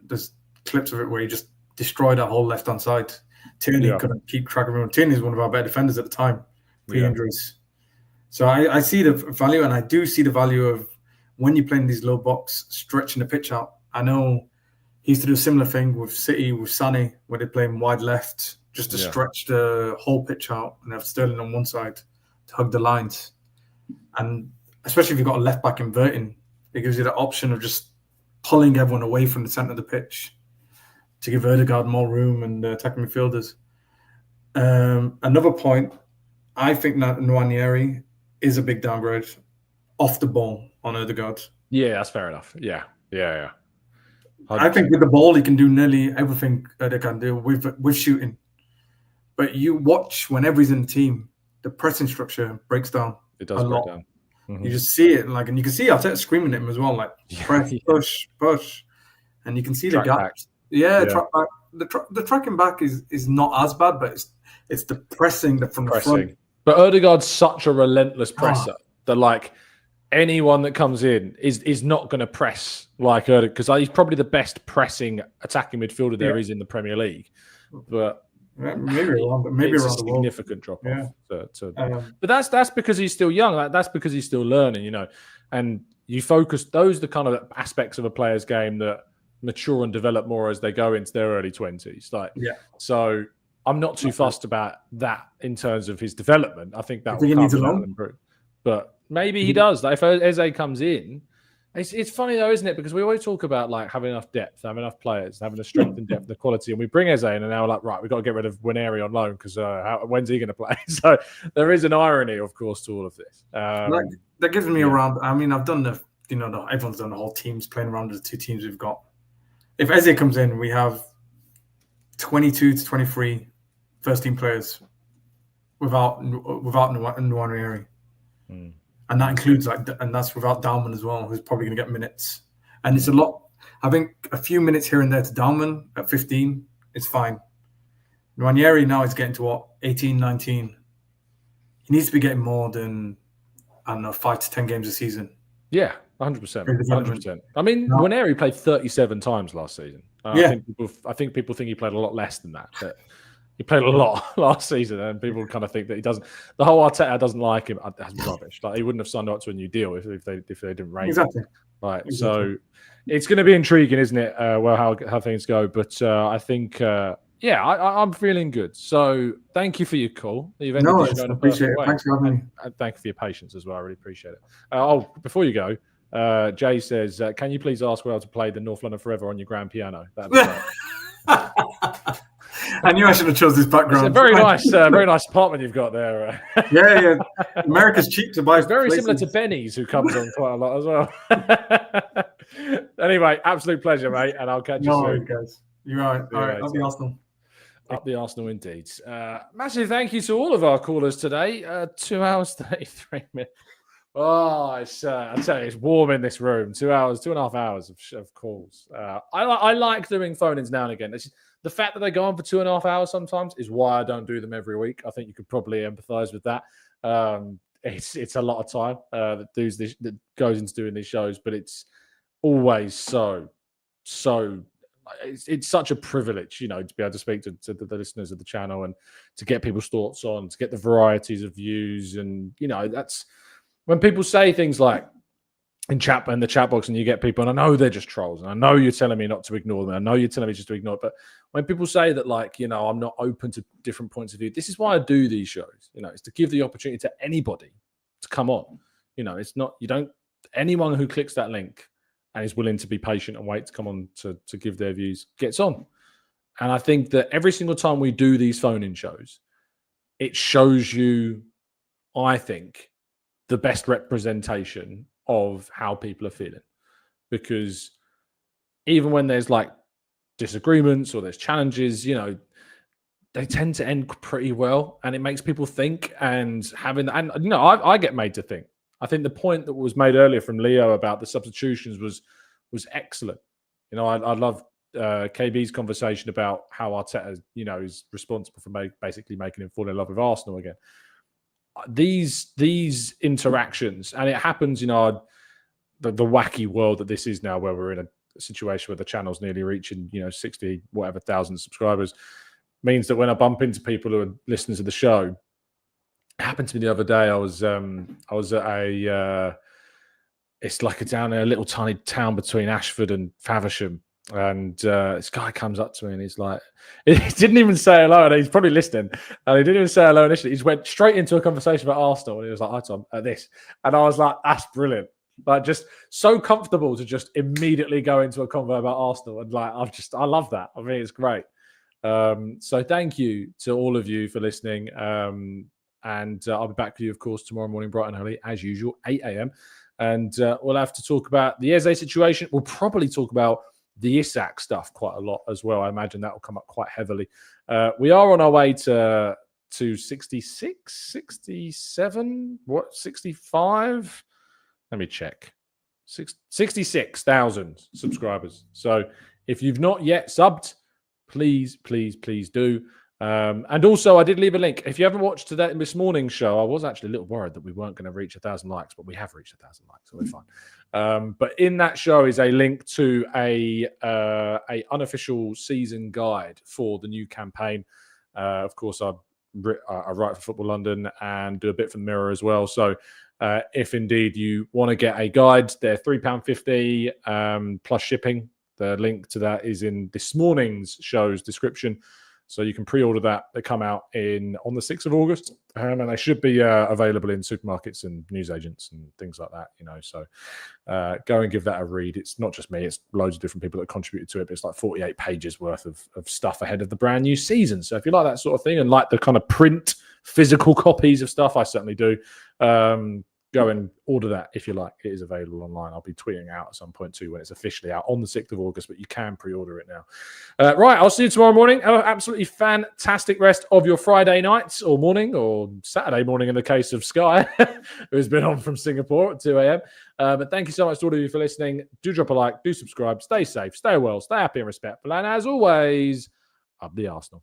There's clips of it where he just destroyed our whole left-hand side. Tierney couldn't keep track of him. Tierney is one of our better defenders at the time, pre-injuries. So I see the value, and I do see the value of when you're playing these low box, stretching the pitch out. I know he used to do a similar thing with City, with Sané, where they play him wide left, just to stretch the whole pitch out and have Sterling on one side to hug the lines. And especially if you've got a left back inverting, it gives you the option of just pulling everyone away from the centre of the pitch to give Odegaard more room and attacking midfielders. Another point, I think that Nwaneri is a big downgrade off the ball on Odegaard. Yeah, that's fair enough. Yeah. 100%. I think with the ball, he can do nearly everything Odegaard can do with shooting. But you watch whenever he's in the team, the pressing structure breaks down. It does break down. Mm-hmm. You just see it, and you can see Arteta screaming at him as well, like press, push, and you can see the gaps. Track back. The tracking back is not as bad, but it's the pressing from the front. But Odegaard's such a relentless presser that like anyone that comes in is not going to press like Odegaard, because he's probably the best pressing attacking midfielder there is in the Premier League. But maybe around the significant drop off. But that's because he's still young. That's because he's still learning, And you focus those are the kind of aspects of a player's game that mature and develop more as they go into their early 20s. So I'm not too fussed about that in terms of his development. I think that will improve. But maybe he does. Like if Eze comes in, it's funny though, isn't it? Because we always talk about like having enough depth, having enough players, having the strength and depth and the quality, and we bring Eze in, and now we're like, right, we've got to get rid of Nwaneri on loan because when's he going to play? So there is an irony, of course, to all of this. That gives me around. I mean, I've done everyone's done the whole teams playing around the two teams we've got. If Eze comes in, we have 22 to 23 first team players without Nwaneri. And that includes and that's without Dalman as well, who's probably going to get minutes. And it's a lot. I think a few minutes here and there to Dalman at 15, it's fine. Nwaneri now is getting to 18, 19. he needs to be getting more than, I don't know, 5 to 10 games a season. Yeah, 100%. 100%. I mean, Nwaneri played 37 times last season. I think people think he played a lot less than that, but he played a lot last season, and people kind of think that he doesn't. The whole Arteta doesn't like him. That's rubbish. Like, he wouldn't have signed up to a new deal if they didn't rate him. Right. Exactly. So it's going to be intriguing, isn't it? How things go. But I think, I'm feeling good. So thank you for your call. You've ended the show in a perfect way. Thanks for having me. And thank you for your patience as well. I really appreciate it. Before you go, Jay says, can you please ask Will to play the North London Forever on your grand piano? That'd be great. I knew I should have chose this background. It's a very nice apartment you've got there. Yeah. America's cheap to buy. It's very similar to Benny's, who comes on quite a lot as well. Anyway, absolute pleasure, mate, and I'll catch you soon. Guys. You're right. All right, up the Arsenal. Up the Arsenal, indeed. Massive thank you to all of our callers today. 2 hours, 33 minutes. Oh, I tell you, it's warm in this room. 2 hours, 2.5 hours of calls. I like doing phone-ins now and again. The fact that they go on for 2.5 hours sometimes is why I don't do them every week. I think you could probably empathise with that. It's a lot of time that goes into doing these shows, but it's always so. It's such a privilege, to be able to speak to the listeners of the channel and to get people's thoughts on, to get the varieties of views, and that's when people say things like in the chat box, and you get people, and I know they're just trolls, and I know you're telling me not to ignore them, I know you're telling me just to ignore it, but when people say that, I'm not open to different points of view, this is why I do these shows. It's to give the opportunity to anybody to come on. It's not, anyone who clicks that link and is willing to be patient and wait to come on to give their views gets on. And I think that every single time we do these phone-in shows, it shows you, I think, the best representation of how people are feeling. Because even when there's disagreements or there's challenges, they tend to end pretty well, and it makes people think, and I get made to think. I think the point that was made earlier from Leo about the substitutions was excellent. I love KB's conversation about how Arteta, is responsible for basically making him fall in love with Arsenal again. These interactions, and it happens, the wacky world that this is now, where we're in a situation where the channel's nearly reaching, 60 whatever thousand subscribers, means that when I bump into people who are listeners of the show, it happened to me the other day. I was at it's down in a little tiny town between Ashford and Faversham, and this guy comes up to me and he's like, he didn't even say hello, and he's probably listening, and he didn't even say hello initially. He just went straight into a conversation about Arsenal, and he was like, "Hi Tom, this," and I was like, "That's brilliant." Just so comfortable to just immediately go into a convo about Arsenal, and I love that. I mean, it's great. So thank you to all of you for listening. And I'll be back with you, of course, tomorrow morning, bright and early, as usual, 8 a.m. And we'll have to talk about the Eze situation. We'll probably talk about the Isak stuff quite a lot as well. I imagine that will come up quite heavily. We are on our way to 66, 67, 65? Let me check. 66,000 subscribers. So if you've not yet subbed, please do. And also, I did leave a link. If you haven't watched this morning's show, I was actually a little worried that we weren't going to reach 1,000 likes, but we have reached 1,000 likes, so we're fine. But in that show is a link to a unofficial season guide for the new campaign. Of course, I write for Football London and do a bit for the Mirror as well. So if indeed you want to get a guide, they're £3.50 plus shipping. The link to that is in this morning's show's description. So you can pre-order that. They come out on the 6th of August, and they should be available in supermarkets and newsagents and things like that. So go and give that a read. It's not just me; it's loads of different people that contributed to it. But it's like 48 pages worth of stuff ahead of the brand new season. So if you like that sort of thing and like the kind of print, physical copies of stuff, I certainly do. Go and order that if you like. It is available online. I'll be tweeting out at some point too when it's officially out on the 6th of August, but you can pre-order it now. Right, I'll see you tomorrow morning. Have an absolutely fantastic rest of your Friday nights or morning, or Saturday morning in the case of Sky, who's been on from Singapore at 2 a.m. But thank you so much to all of you for listening. Do drop a like, do subscribe, stay safe, stay well, stay happy and respectful, and as always, up the Arsenal.